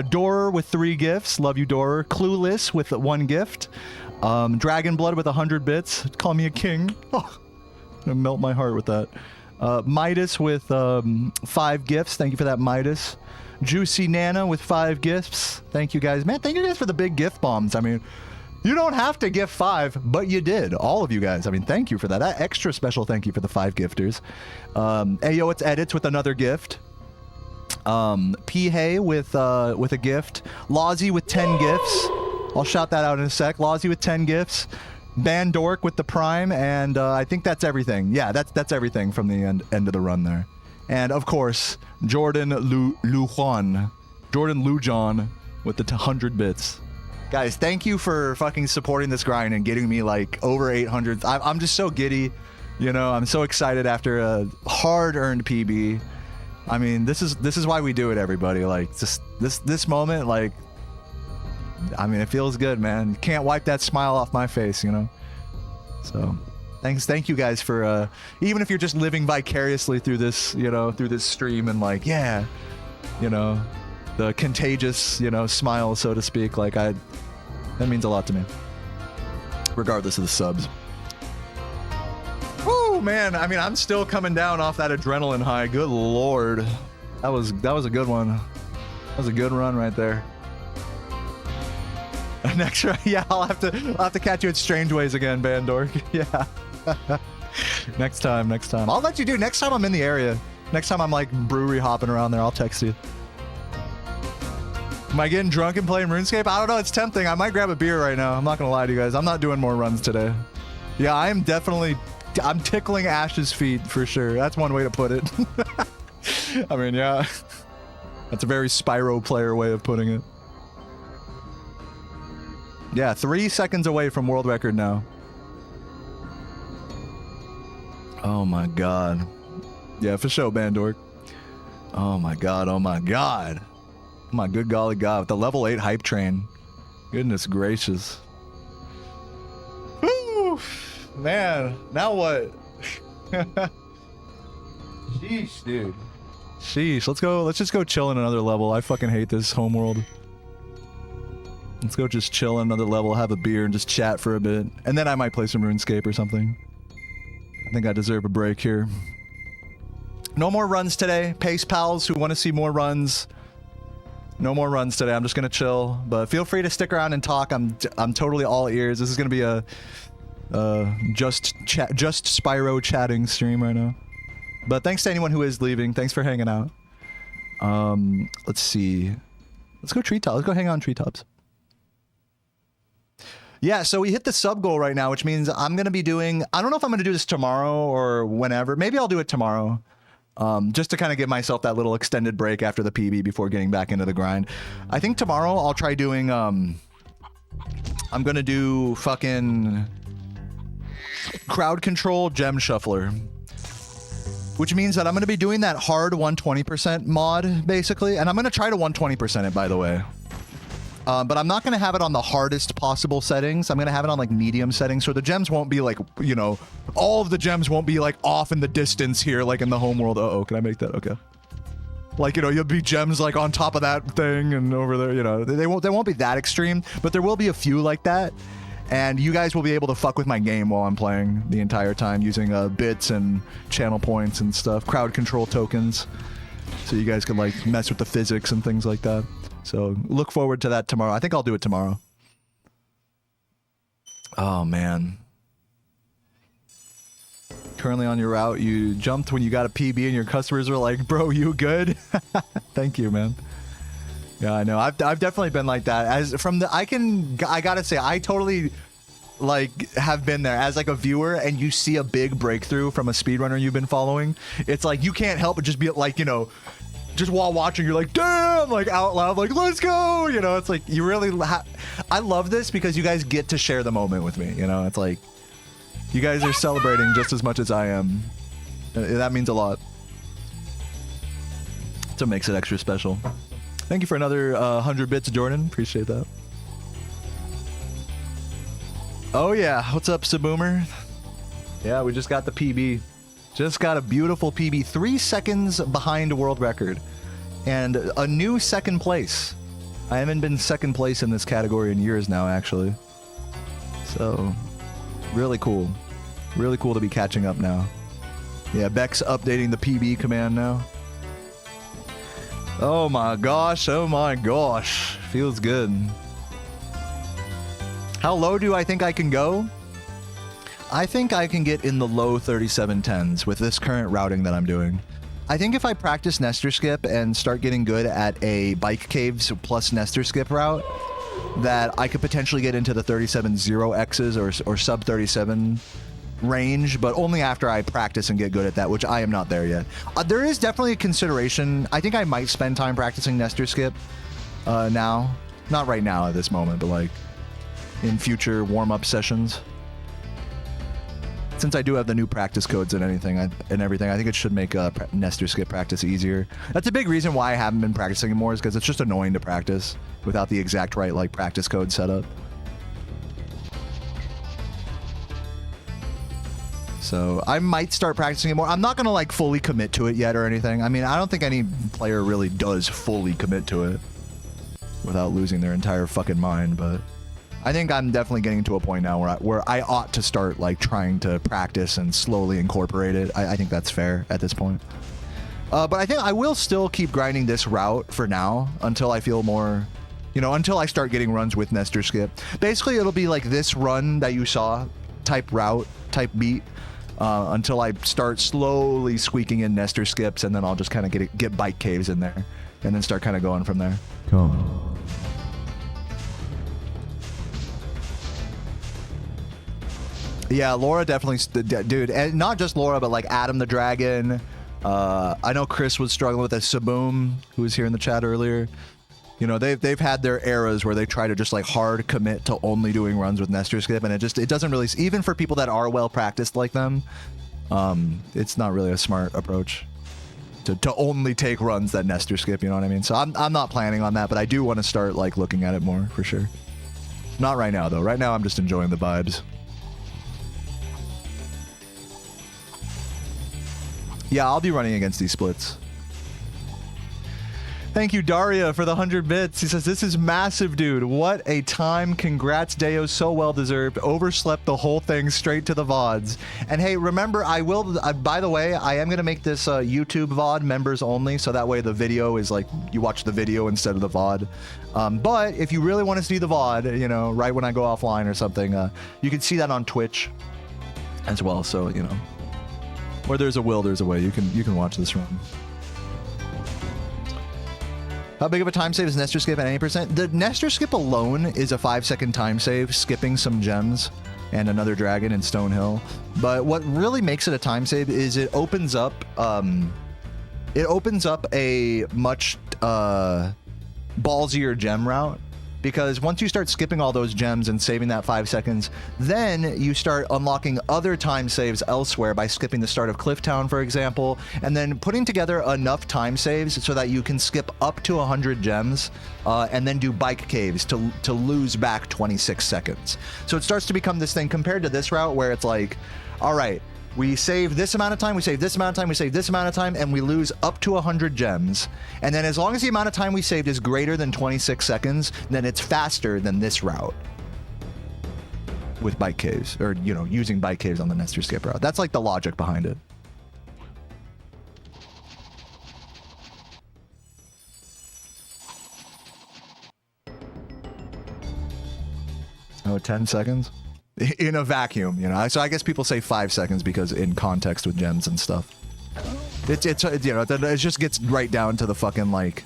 Dorer with 3 gifts. Love you, Dorer. Clueless with 1 gift. Dragon Blood with 100 bits. Call me a king. Oh, gonna melt my heart with that. Midas with 5 gifts. Thank you for that, Midas. Juicy Nana with 5 gifts. Thank you guys. Man, thank you guys for the big gift bombs. I mean, you don't have to gift 5, but you did. All of you guys. I mean, thank you for that. That extra special thank you for the 5 gifters. Ayo, it's Edits with another gift. P. Hay with a gift. Lozzie with 10 gifts. I'll shout that out in a sec. Lozzie with 10 gifts. Bandork with the prime, and I think that's everything. Yeah, that's everything from the end of the run there. And of course, Jordan Lujan with the 100 bits. Guys, thank you for fucking supporting this grind and getting me like over 800. I'm just so giddy, you know. I'm so excited after a hard-earned PB. I mean, this is why we do it, everybody. Like just this moment, like, I mean, it feels good, man. You can't wipe that smile off my face, you know. So, thank you guys for even if you're just living vicariously through this, you know, through this stream and like, yeah, you know, the contagious, you know, smile, so to speak. Like that means a lot to me, regardless of the subs. Woo, man. I mean, I'm still coming down off that adrenaline high. Good lord, that was a good one. That was a good run right there. Next run, yeah, I'll have to catch you at Strange Ways again, Bandork. Yeah. Next time. I'll let you do. Next time I'm in the area. Next time I'm like brewery hopping around there, I'll text you. Am I getting drunk and playing RuneScape? I don't know. It's tempting. I might grab a beer right now. I'm not gonna lie to you guys. I'm not doing more runs today. Yeah, I'm tickling Ash's feet for sure. That's one way to put it. I mean, yeah. That's a very Spyro player way of putting it. Yeah, 3 seconds away from world record now. Oh my god. Yeah, for sure, Bandork. Oh my god, oh my god. Oh my good golly god, with the level 8 hype train. Goodness gracious. Woo! Man, now what? Sheesh, dude. Sheesh, let's just go chill in another level. I fucking hate this homeworld. Let's go just chill in another level, have a beer, and just chat for a bit. And then I might play some RuneScape or something. I think I deserve a break here. No more runs today. Pace pals who want to see more runs. No more runs today. I'm just gonna chill. But feel free to stick around and talk. I'm totally all ears. This is gonna be a just Spyro chatting stream right now. But thanks to anyone who is leaving. Thanks for hanging out. Let's see. Let's go treetops. Let's go hang out on treetops. Yeah, so we hit the sub goal right now, which means I'm going to be doing... I don't know if I'm going to do this tomorrow or whenever. Maybe I'll do it tomorrow. Just to kind of give myself that little extended break after the PB before getting back into the grind. I think tomorrow I'll try doing... I'm going to do fucking... crowd control gem shuffler. Which means that I'm going to be doing that hard 120% mod, basically. And I'm going to try to 120% it, by the way. But I'm not going to have it on the hardest possible settings. I'm going to have it on like medium settings. So the gems won't be like, you know, all of the gems won't be like off in the distance here, like in the homeworld. Uh-oh, can I make that? Okay. Like, you know, you'll be gems like on top of that thing and over there, you know, they won't be that extreme, but there will be a few like that. And you guys will be able to fuck with my game while I'm playing the entire time using bits and channel points and stuff, crowd control tokens. So you guys can like mess with the physics and things like that. So look forward to that tomorrow. I think I'll do it tomorrow. Oh, man. Currently on your route, you jumped when you got a PB and your customers were like, bro, you good? Thank you, man. Yeah, I know. I've definitely been like that. As from the, I gotta say, I totally like have been there as like a viewer and you see a big breakthrough from a speedrunner you've been following, it's like you can't help but just be like, you know, just while watching, you're like, damn, like out loud, like, let's go. You know, it's like you really, I love this because you guys get to share the moment with me. You know, it's like you guys are celebrating just as much as I am. That means a lot. So it makes it extra special. Thank you for another 100 bits, Jordan. Appreciate that. Oh yeah, what's up, Saboomer? Yeah, we just got the PB. Just got a beautiful PB, 3 seconds behind a world record, and a new second place. I haven't been second place in this category in years now, actually. So, really cool. Really cool to be catching up now. Yeah, Beck's updating the PB command now. Oh my gosh, oh my gosh. Feels good. How low do I think I can go? I think I can get in the low 3710s with this current routing that I'm doing. I think if I practice Nestor Skip and start getting good at a bike caves plus Nestor Skip route, that I could potentially get into the 37.0x's or sub 37 range, but only after I practice and get good at that, which I am not there yet. There is definitely a consideration. I think I might spend time practicing Nestor Skip now. Not right now at this moment, but like in future warm-up sessions. Since I do have the new practice codes and everything, I think it should make Nestor Skip practice easier. That's a big reason why I haven't been practicing it more, is because it's just annoying to practice without the exact right like practice code set up. So I might start practicing it more. I'm not gonna like fully commit to it yet or anything. I mean, I don't think any player really does fully commit to it without losing their entire fucking mind, but I think I'm definitely getting to a point now where I ought to start like trying to practice and slowly incorporate it. I think that's fair at this point. But I think I will still keep grinding this route for now until I feel more, you know, until I start getting runs with Nestor Skip. Basically, it'll be like this run that you saw, type route, type beat, until I start slowly squeaking in Nestor Skips, and then I'll just kind of get bike caves in there, and then start kind of going from there. Come. Yeah, Laura definitely, dude, and not just Laura, but like Adam the Dragon. I know Chris was struggling with a Saboom, who was here in the chat earlier. You know, they've had their eras where they try to just like hard commit to only doing runs with Nestor Skip, and it doesn't really, even for people that are well practiced like them, it's not really a smart approach to only take runs that Nestor Skip. You know what I mean? So I'm not planning on that, but I do want to start like looking at it more for sure. Not right now though. Right now I'm just enjoying the vibes. Yeah, I'll be running against these splits. Thank you, Daria, for the 100 bits. He says, this is massive, dude. What a time. Congrats, Deo. So well-deserved. Overslept the whole thing straight to the VODs. And hey, remember, I will, by the way, I am going to make this YouTube VOD members only, so that way the video is like, you watch the video instead of the VOD. But if you really want to see the VOD, you know, right when I go offline or something, you can see that on Twitch as well. So, you know, where there's a will, there's a way. You can watch this run. How big of a time save is Nestor Skip at any percent? The Nestor Skip alone is a 5-second time save, skipping some gems and another dragon in Stonehill. But what really makes it a time save is it opens up a much ballsier gem route. Because once you start skipping all those gems and saving that 5 seconds, then you start unlocking other time saves elsewhere by skipping the start of Clifftown, for example, and then putting together enough time saves so that you can skip up to 100 gems and then do bike caves to lose back 26 seconds. So it starts to become this thing compared to this route where it's like, all right, we save this amount of time, we save this amount of time, we save this amount of time, and we lose up to 100 gems. And then as long as the amount of time we saved is greater than 26 seconds, then it's faster than this route with bike caves, or, you know, using bike caves on the Nestor Skip route. That's like the logic behind it. Oh, 10 seconds? In a vacuum, you know. So I guess people say 5 seconds because in context with gems and stuff. It's you know, it just gets right down to the fucking like,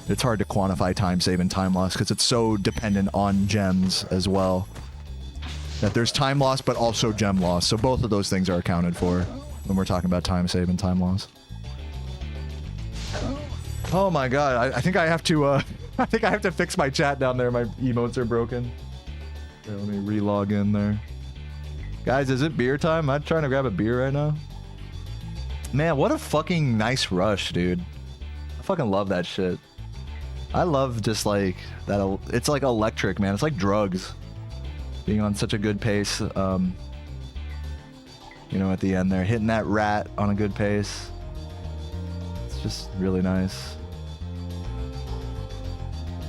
it's hard to quantify time save and time loss because it's so dependent on gems as well. that there's time loss, but also gem loss. So both of those things are accounted for when we're talking about time save and time loss. Oh my god, I think I have to, I think I have to fix my chat down there. My emotes are broken. Here, let me re-log in there. Guys, is it beer time? I'm trying to grab a beer right now. Man, what a fucking nice rush, dude. I fucking love that shit. I love just like that. It's like electric, man. It's like drugs. Being on such a good pace. You know, at the end there, hitting that rat on a good pace. It's just really nice.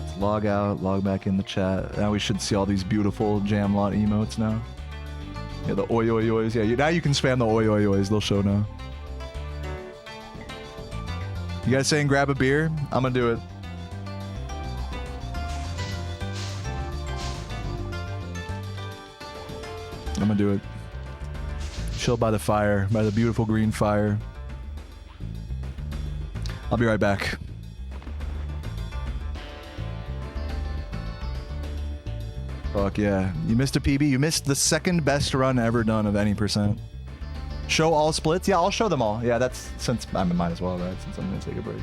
Let's log out, log back in the chat. Now we should see all these beautiful Jamlot emotes now. Yeah, the oi oi ois. Yeah, now you can spam the oi oi ois. They'll show now. You guys saying grab a beer? I'm gonna do it. I'm gonna do it. Chill by the fire, by the beautiful green fire. I'll be right back. Fuck yeah. You missed a PB. You missed the second best run ever done of any %. Show all splits? Yeah, I'll show them all. Yeah, that's since I might as well, right? Since I'm gonna take a break.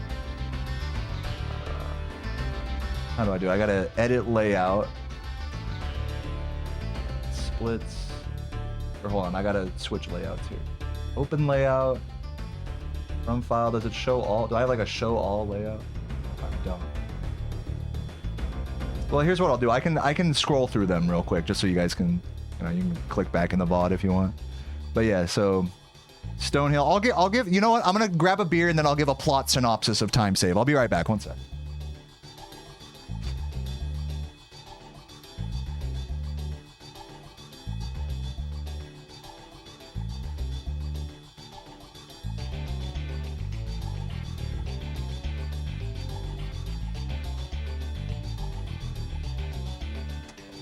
How do I do? I gotta edit layout. Splits. Or hold on, I gotta switch layouts here. Open layout. From file, does it show all? Do I have like a show all layout? I don't. Well, here's what I'll do. I can scroll through them real quick just so you guys can, you know, you can click back in the VOD if you want. But yeah, so Stonehill. I'll give. You know what? I'm gonna grab a beer and then I'll give a plot synopsis of time save. I'll be right back. One sec.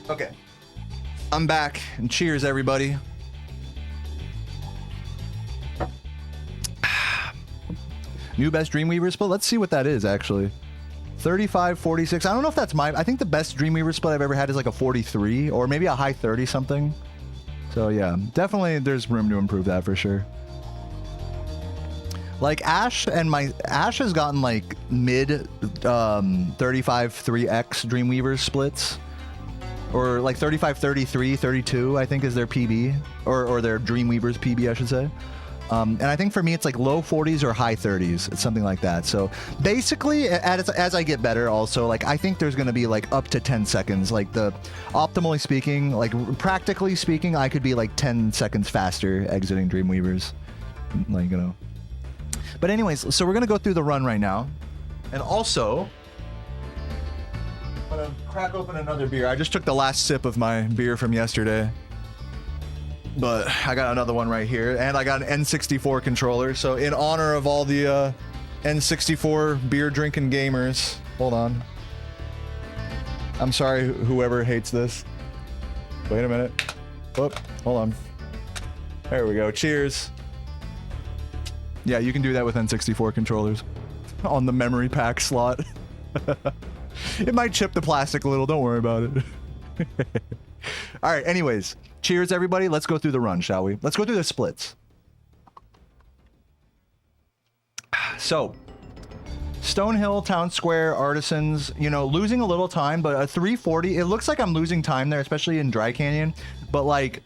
Okay, I'm back, and cheers, everybody. New best Dreamweaver split? Let's see what that is, actually. 35, 46. I don't know if that's I think the best Dreamweaver split I've ever had is like a 43, or maybe a high 30 something. So yeah, definitely there's room to improve that for sure. Like Ash has gotten like mid 35 3x Dreamweaver splits. Or like 35, 33, 32, I think is their PB. Or their Dreamweaver's PB, I should say. And I think for me, it's like low 40s or high 30s. It's something like that. So basically, as I get better also, like I think there's going to be like up to 10 seconds. Like optimally speaking, like practically speaking, I could be like 10 seconds faster exiting Dreamweavers. Like, you know. But anyways, so we're going to go through the run right now. And also, I'm gonna crack open another beer. I just took the last sip of my beer from yesterday, but I got another one right here, and I got an N64 controller. So in honor of all the N64 beer drinking gamers, hold on. I'm sorry, whoever hates this. Wait a minute. Whoop, hold on. There we go. Cheers. Yeah, you can do that with N64 controllers on the memory pack slot. It might chip the plastic a little, don't worry about it. All right, anyways, cheers everybody. Let's go through the run, shall we? Let's go through the splits. So, Stonehill, Town Square, Artisans, you know, losing a little time, but a 340, it looks like I'm losing time there, especially in Dry Canyon, but like,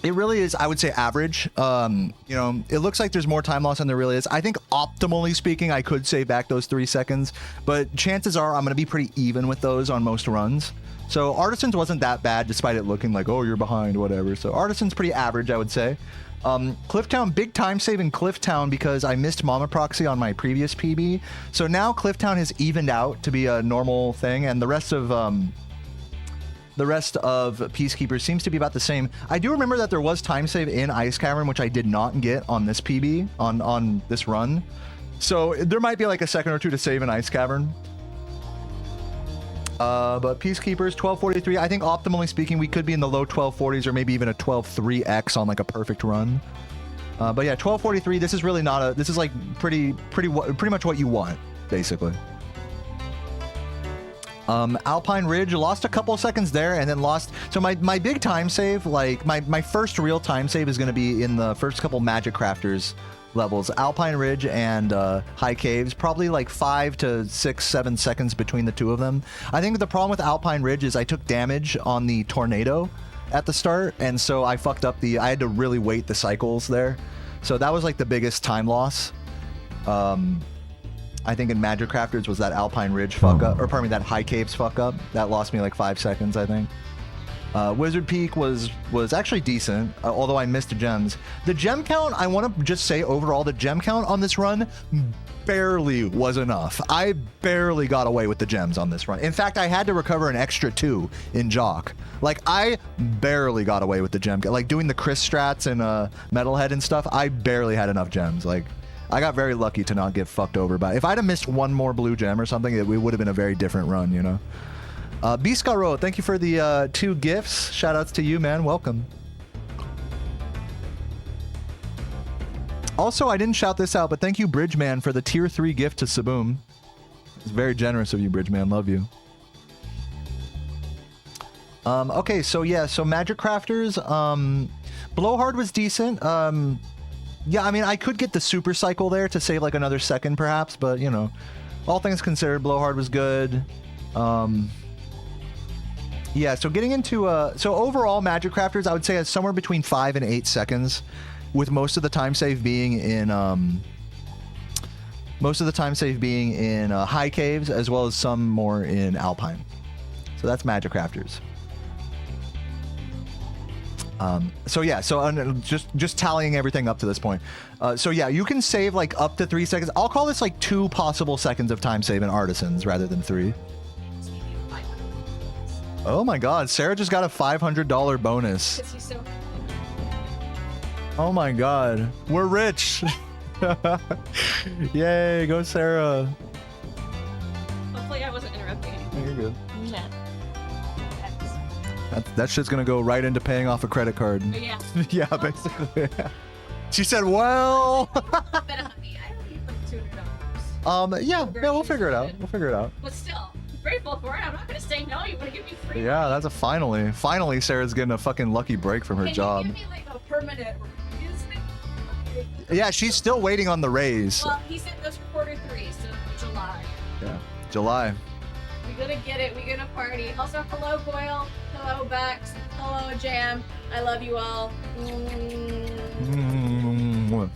it really is, I would say, average. You know, it looks like there's more time loss than there really is. I think optimally speaking, I could save back those 3 seconds, but chances are I'm going to be pretty even with those on most runs. So Artisans wasn't that bad, despite it looking like, oh, you're behind, whatever. So Artisans pretty average, I would say. Clifftown, big time save in Clifftown because I missed Mama Proxy on my previous PB. So now Clifftown has evened out to be a normal thing, and the rest of Peacekeepers seems to be about the same. I do remember that there was time save in Ice Cavern, which I did not get on this PB, on this run. So there might be like a second or two to save in Ice Cavern. But Peacekeepers, 1243. I think optimally speaking, we could be in the low 1240s or maybe even a 12.3x on like a perfect run. But yeah, 1243, this is really not a, this is like pretty much what you want, basically. Alpine Ridge, lost a couple seconds there and then lost. So my big time save, like my first real time save is going to be in the first couple Magic Crafters levels, Alpine Ridge and High Caves, probably like 5 to 6, 7 seconds between the two of them. I think the problem with Alpine Ridge is I took damage on the tornado at the start, and so I fucked up I had to really wait the cycles there. So that was like the biggest time loss. I think in Magic Crafters was that Alpine Ridge fuck up, or pardon me, that High Caves fuck up. That lost me like 5 seconds, I think. Wizard Peak was actually decent, although I missed the gems. The gem count, I want to just say overall, the gem count on this run barely was enough. I barely got away with the gems on this run. In fact, I had to recover an extra 2 in Jock. Like, I barely got away with the gem. Like, doing the Chris strats and Metalhead and stuff, I barely had enough gems. Like, I got very lucky to not get fucked over by. If I'd have missed one more blue gem or something, it would have been a very different run, you know? Biscaro, thank you for the 2 gifts. Shout outs to you, man. Welcome. Also, I didn't shout this out, but thank you, Bridgeman, for the tier 3 gift to Saboom. It's very generous of you, Bridgeman. Love you. Okay, so yeah, so Magic Crafters. Blowhard was decent. Yeah, I mean, I could get the super cycle there to save like another second perhaps, but you know, all things considered, Blowhard was good. Yeah, so getting into so overall Magic Crafters, I would say it's somewhere between 5 and 8 seconds, with most of the time save being in High Caves, as well as some more in Alpine. So that's Magic Crafters. So yeah, so just tallying everything up to this point. So yeah, you can save like up to 3 seconds. I'll call this like 2 possible seconds of time save in Artisans rather than 3. Oh my God, Sarah just got a $500 bonus. Oh my God, we're rich. Yay, go Sarah. Hopefully I wasn't interrupting anything. You're good. No. That shit's gonna go right into paying off a credit card. Yeah. Yeah, basically. She said, well. Bet on me. I don't need like $200. Yeah, we'll figure it out. We'll figure it out. But still, I'm grateful for it. I'm not gonna say no. You wanna give me free? Yeah, that's a finally. Finally, Sarah's getting a fucking lucky break from her Can job. you give me like a permanent raise? Yeah, she's still waiting on the raise. Well, he said those for Q3, so July. Yeah, July. We're gonna get it. We're gonna party. Also, hello, Goyle. Hello, Bex. Hello, Jam. I love you all.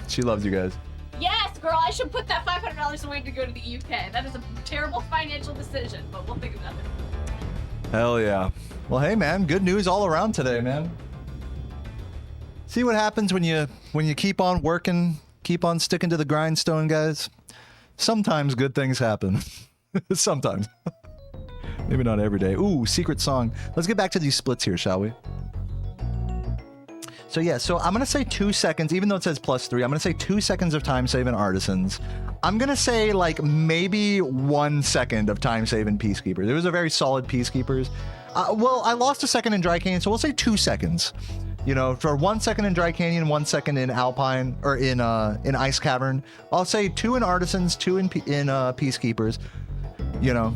She loves you guys. Yes, girl. I should put that $500 away to go to the UK. That is a terrible financial decision, but we'll think about it. Hell yeah. Well, hey, man. Good news all around today, man. See what happens when you keep on working, keep on sticking to the grindstone, guys. Sometimes good things happen. Sometimes. Maybe not every day. Ooh, secret song. Let's get back to these splits here, shall we? So yeah, so I'm going to say 2 seconds, even though it says +3, I'm going to say 2 seconds of time save in Artisans. I'm going to say like maybe 1 second of time save in Peacekeepers. It was a very solid Peacekeepers. Well, I lost a second in Dry Canyon, so we'll say 2 seconds. You know, for 1 second in Dry Canyon, 1 second in Alpine, or in Ice Cavern. I'll say 2 in Artisans, 2 in Peacekeepers. You know.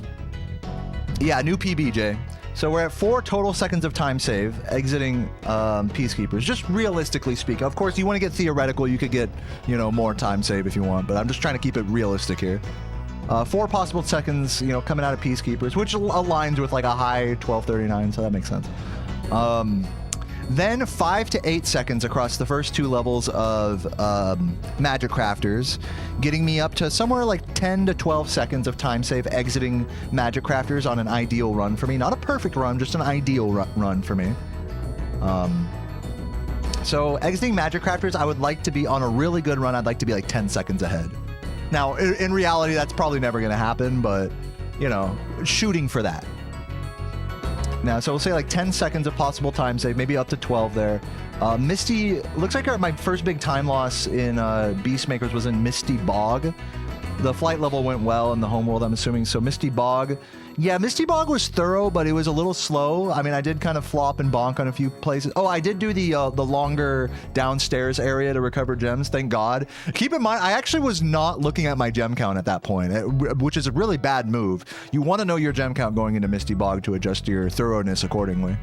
Yeah, new PBJ. So we're at 4 total seconds of time save exiting Peacekeepers. Just realistically speaking. Of course, you want to get theoretical. You could get, you know, more time save if you want. But I'm just trying to keep it realistic here. 4 possible seconds, you know, coming out of Peacekeepers, which aligns with like a high 1239. So that makes sense. Then 5 to 8 seconds across the first 2 levels of Magic Crafters, getting me up to somewhere like 10 to 12 seconds of time save exiting Magic Crafters on an ideal run for me. Not a perfect run, just an ideal run for me. So exiting Magic Crafters, I would like to be on a really good run. I'd like to be like 10 seconds ahead. Now, in reality, that's probably never going to happen, but, you know, shooting for that. Now, so we'll say like 10 seconds of possible time save, maybe up to 12 there. Misty, looks like my first big time loss in Beastmakers was in Misty Bog. The flight level went well in the homeworld, I'm assuming. So Misty Bog. Yeah, Misty Bog was thorough, but it was a little slow. I mean, I did kind of flop and bonk on a few places. Oh, I did do the longer downstairs area to recover gems, thank God. Keep in mind, I actually was not looking at my gem count at that point, which is a really bad move. You want to know your gem count going into Misty Bog to adjust your thoroughness accordingly.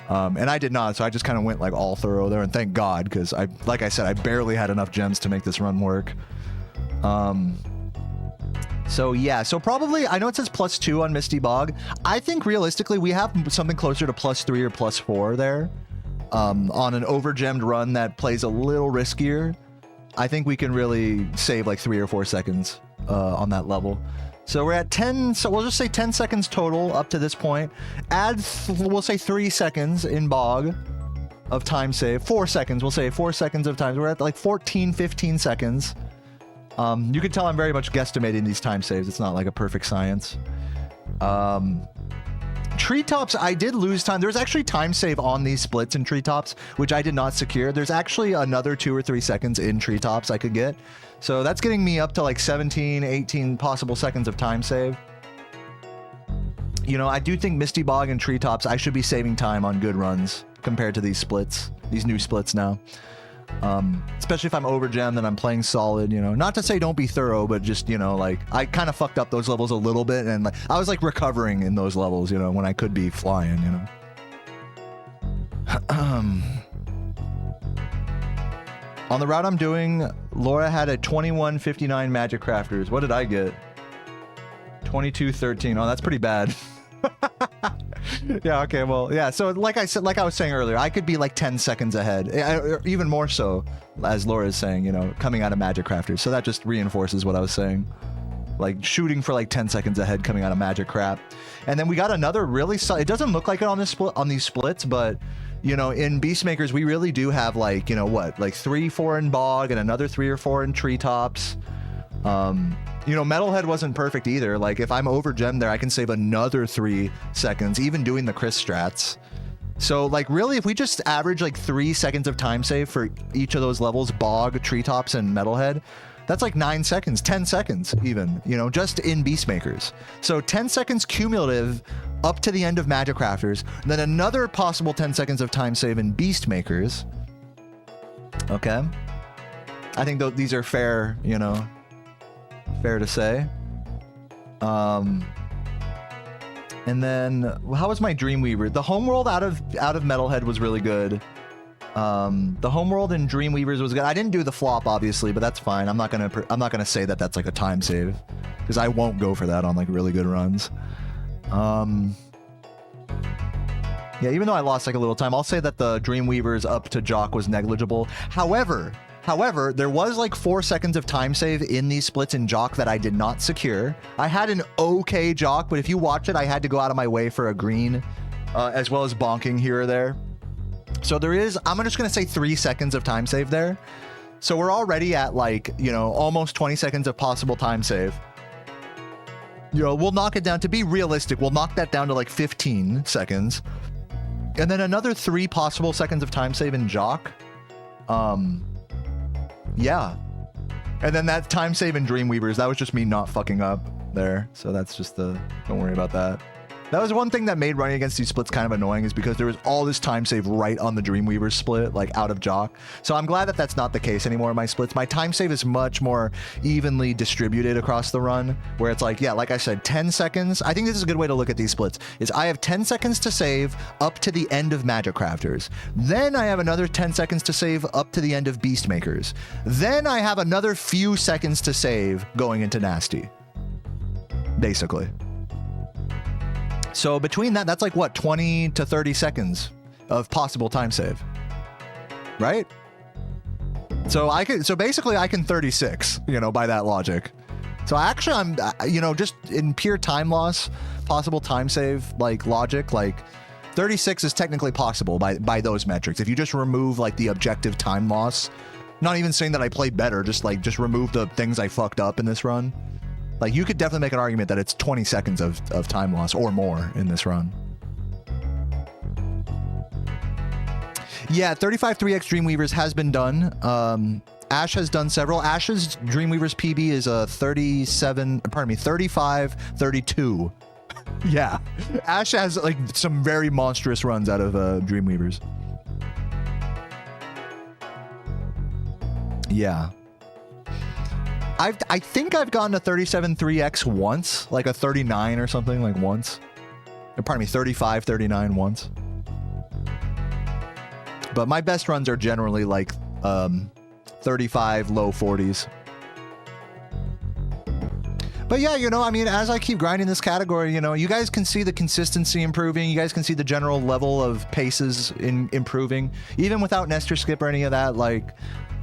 And I did not, so I just kind of went like all thorough there, and thank God, because like I said, I barely had enough gems to make this run work. So yeah, so probably, I know it says +2 on Misty Bog. I think realistically we have something closer to +3 or +4 there. On an over-gemmed run that plays a little riskier, I think we can really save like 3 or 4 seconds on that level. So we're at 10, so we'll just say 10 seconds total up to this point. Add, we'll say 3 seconds in Bog of time save. 4 seconds, we'll say 4 seconds of time. We're at like 14, 15 seconds. You can tell I'm very much guesstimating these time saves. It's not like a perfect science. Treetops, I did lose time. There's actually time save on these splits in Treetops, which I did not secure. There's actually another 2 or 3 seconds in Treetops I could get. So that's getting me up to like 17, 18 possible seconds of time save. You know, I do think Misty Bog and Treetops, I should be saving time on good runs compared to these splits, these new splits now. Especially if I'm over gemmed and I'm playing solid, you know, not to say don't be thorough, but just, you know, like I kind of fucked up those levels a little bit, and like I was like recovering in those levels, you know, when I could be flying, you know. On the route I'm doing, Laura had a 21:59 Magic Crafters. What did I get? 22:13. Oh, that's pretty bad. Yeah, okay, well, yeah, so like I said, like I was saying earlier, I could be like 10 seconds ahead, even more so, as Laura is saying, you know, coming out of Magic Crafters. So that just reinforces what I was saying. Like shooting for like 10 seconds ahead coming out of Magic Crap. And then we got another really it doesn't look like it on this on these splits, but you know, in Beastmakers we really do have like, you know, what, like 3, 4 in Bog and another 3 or 4 in Treetops. You know, Metalhead wasn't perfect either. Like if I'm over gemmed there, I can save another 3 seconds, even doing the Chris strats. So like really, if we just average like 3 seconds of time save for each of those levels, Bog, Treetops, and Metalhead, that's like 9 seconds, 10 seconds even, you know, just in Beastmakers. So 10 seconds cumulative up to the end of Magic Crafters, then another possible 10 seconds of time save in Beastmakers. Okay. I think these are fair, you know, fair to say. And then how was my Dreamweaver? The homeworld out of Metalhead was really good. The homeworld in Dreamweavers was good. I didn't do the flop obviously, but that's fine. I'm not gonna say that that's like a time save, because I won't go for that on like really good runs. Yeah, even though I lost like a little time, I'll say that the Dreamweavers up to Jock was negligible. However, there was like 4 seconds of time save in these splits in Jock that I did not secure. I had an okay Jock, but if you watch it, I had to go out of my way for a green, as well as bonking here or there. So there is, I'm just going to say 3 seconds of time save there. So we're already at like, you know, almost 20 seconds of possible time save. You know, we'll knock it down, to be realistic, we'll knock that down to like 15 seconds. And then another 3 possible seconds of time save in Jock. Yeah. And then that time save in Dreamweavers, that was just me not fucking up there. So that's just don't worry about that. That was one thing that made running against these splits kind of annoying, is because there was all this time save right on the Dreamweaver split, like out of Jock. So I'm glad that that's not the case anymore in my splits. My time save is much more evenly distributed across the run, where it's like, yeah, like I said, 10 seconds. I think this is a good way to look at these splits, is I have 10 seconds to save up to the end of Magic Crafters. Then I have another 10 seconds to save up to the end of Beastmakers. Then I have another few seconds to save going into Nasty, basically. So between that, that's like what, 20 to 30 seconds of possible time save, right? So basically I can 36, you know, by that logic. So actually I'm, you know, just in pure time loss, possible time save, like logic, like 36 is technically possible by those metrics. If you just remove like the objective time loss, not even saying that I played better, just remove the things I fucked up in this run. Like, you could definitely make an argument that it's 20 seconds of time loss or more in this run. Yeah, 35 3x Dreamweavers has been done. Ash has done several. Ash's Dreamweaver's PB is a 35-32. Yeah, Ash has like some very monstrous runs out of Dreamweavers. Yeah. I think I've gotten a 37-3X once, like a 39 or something, like once. Or pardon me, 35-39 once. But my best runs are generally like 35, low 40s. But yeah, you know, I mean, as I keep grinding this category, you know, you guys can see the consistency improving. You guys can see the general level of paces improving. Even without Nestor Skip or any of that, like,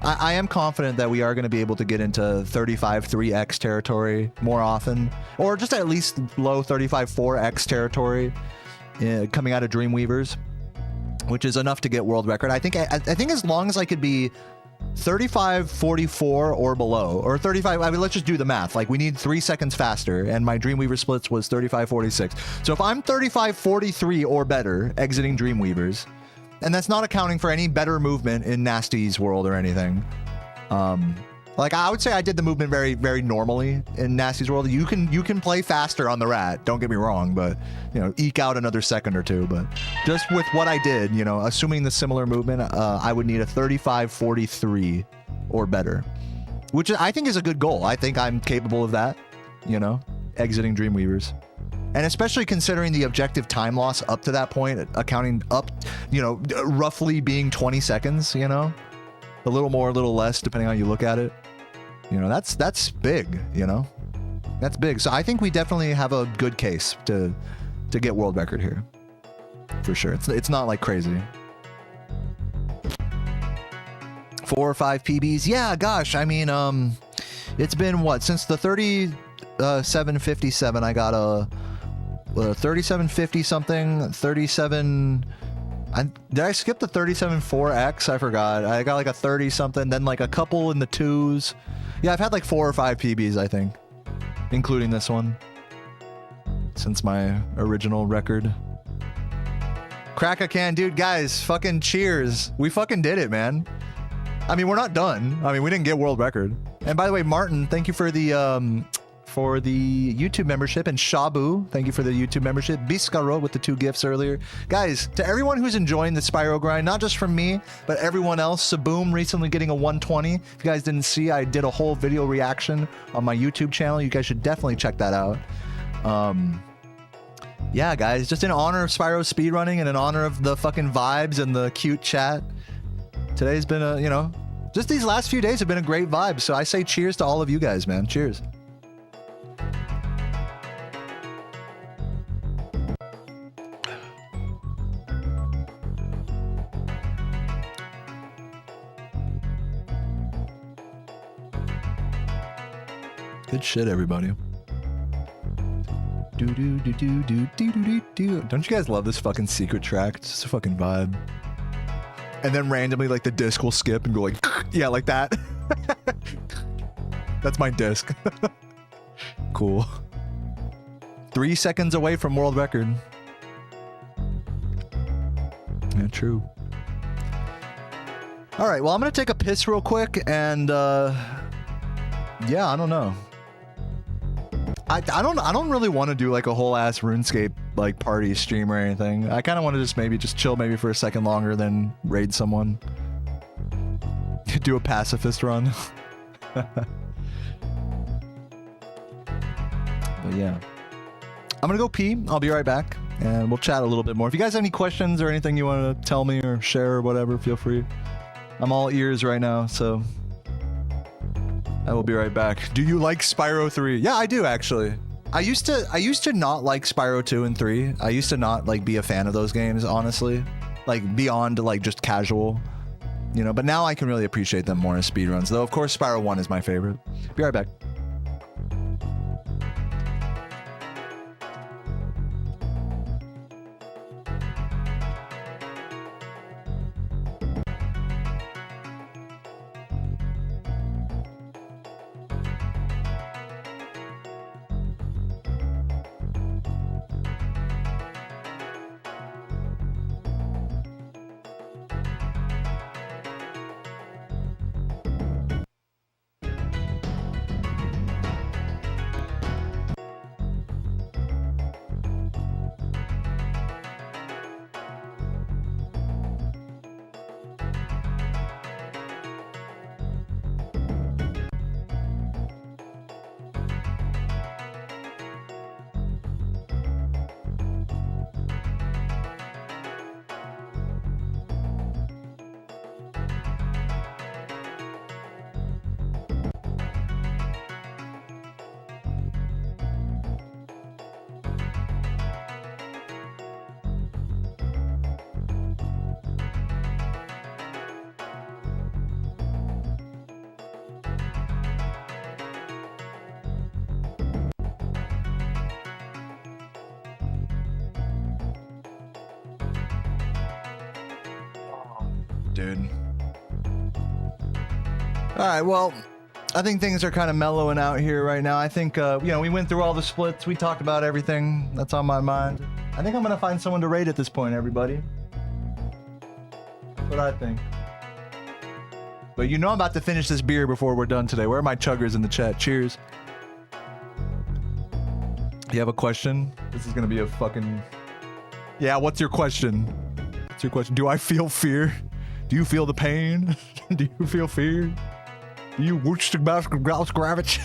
I am confident that we are going to be able to get into 35-3X territory more often. Or just at least low 35-4X territory coming out of Dreamweavers, which is enough to get world record. I think as long as I could be 35-44 or below, or 35, I mean, let's just do the math. Like, we need 3 seconds faster, and my Dreamweaver splits was 35-46. So if I'm 35-43 or better exiting Dreamweavers, and that's not accounting for any better movement in Nasty's world or anything, like, I would say I did the movement very, very normally in Nasty's world. You can play faster on the rat, don't get me wrong, but, you know, eke out another second or two. But just with what I did, you know, assuming the similar movement, I would need a 35-43 or better, which I think is a good goal. I think I'm capable of that, you know, exiting Dreamweavers. And especially considering the objective time loss up to that point, accounting up, you know, roughly being 20 seconds, you know, a little more, a little less, depending on how you look at it. You know, that's big, you know, that's big. So I think we definitely have a good case to get world record here, for sure. It's not like crazy. 4 or 5 PBs. Yeah, gosh, I mean, it's been what, since the 3757, I got a 3750 something, 37. Did I skip the 37-4X? I forgot. I got like a 30 something, then like a couple in the 2s. Yeah, I've had like 4 or 5 PBs, I think, including this one, since my original record. Crack a can, dude, guys, fucking cheers. We fucking did it, man. I mean, we're not done. I mean, we didn't get world record. And by the way, Martin, thank you for the YouTube membership, and Shabu, thank you for the YouTube membership. Biscaro with the 2 gifts earlier. Guys, to everyone who's enjoying the Spyro grind, not just from me, but everyone else, Saboom recently getting a 120. If you guys didn't see, I did a whole video reaction on my YouTube channel. You guys should definitely check that out. Yeah, guys, just in honor of Spyro speedrunning and in honor of the fucking vibes and the cute chat, today's been a, you know, just these last few days have been a great vibe. So I say cheers to all of you guys, man. Cheers. Good shit, everybody. Don't you guys love this fucking secret track? It's just a fucking vibe. And then randomly, like, the disc will skip and go like, yeah, like that. That's my disc. Cool. 3 seconds away from world record. Yeah, true. All right, well, I'm gonna take a piss real quick, and yeah, I don't know. I don't really want to do like a whole ass RuneScape like party stream or anything. I kind of want to just maybe just chill maybe for a second longer than raid someone. Do a pacifist run. But yeah, I'm gonna go pee. I'll be right back, and we'll chat a little bit more. If you guys have any questions or anything you want to tell me or share or whatever, feel free. I'm all ears right now, so I will be right back. Do you like Spyro 3? Yeah, I do, actually. I used to not like Spyro 2 and 3. I used to not like be a fan of those games, honestly. Like beyond like just casual, you know, but now I can really appreciate them more as speedruns. Though of course Spyro 1 is my favorite. Be right back. dude. All right, well, I think things are kind of mellowing out here right now. I think, you know, we went through all the splits. We talked about everything that's on my mind. I think I'm going to find someone to raid at this point, everybody. That's what I think. But you know I'm about to finish this beer before we're done today. Where are my chuggers in the chat? Cheers. You have a question? This is going to be a fucking... Yeah, what's your question? What's your question? Do I feel fear? Do you feel the pain? Do you feel fear? Do you wish to grouse gravage?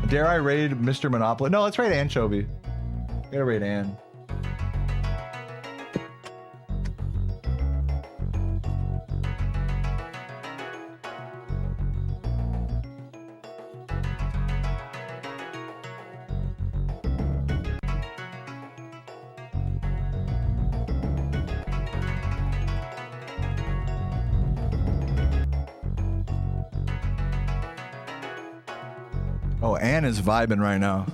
Dare I raid Mr. Monopoly? No, let's raid Anchovy. Gotta raid Ann. Oh, Ann is vibing right now.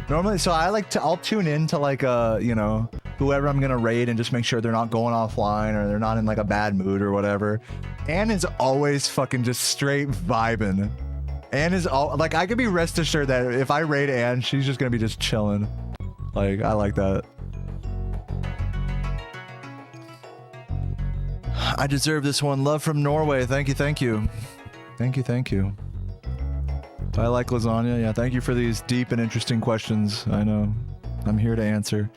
Normally, so I'll tune in to like, you know, whoever I'm gonna raid and just make sure they're not going offline or they're not in like a bad mood or whatever. Ann is always fucking just straight vibing. Ann is all like, I could be rest assured that if I raid Ann, she's just gonna be just chilling. Like, I like that. I deserve this one. Love from Norway. Thank you, thank you. Thank you, thank you. Do I like lasagna? Yeah, thank you for these deep and interesting questions. I know. I'm here to answer.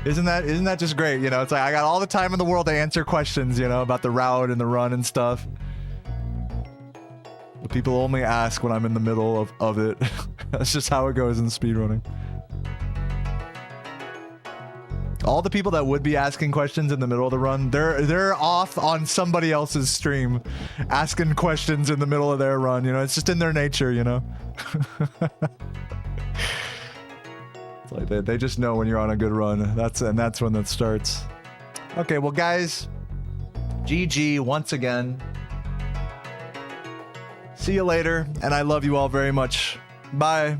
Isn't that just great? You know, it's like I got all the time in the world to answer questions, you know, about the route and the run and stuff. But people only ask when I'm in the middle of it. That's just how it goes in speedrunning. All the people that would be asking questions in the middle of the run, they're off on somebody else's stream asking questions in the middle of their run, you know? It's just in their nature, you know? It's like they just know when you're on a good run. That's when that starts. Okay, well guys, GG once again. See you later, and I love you all very much. Bye.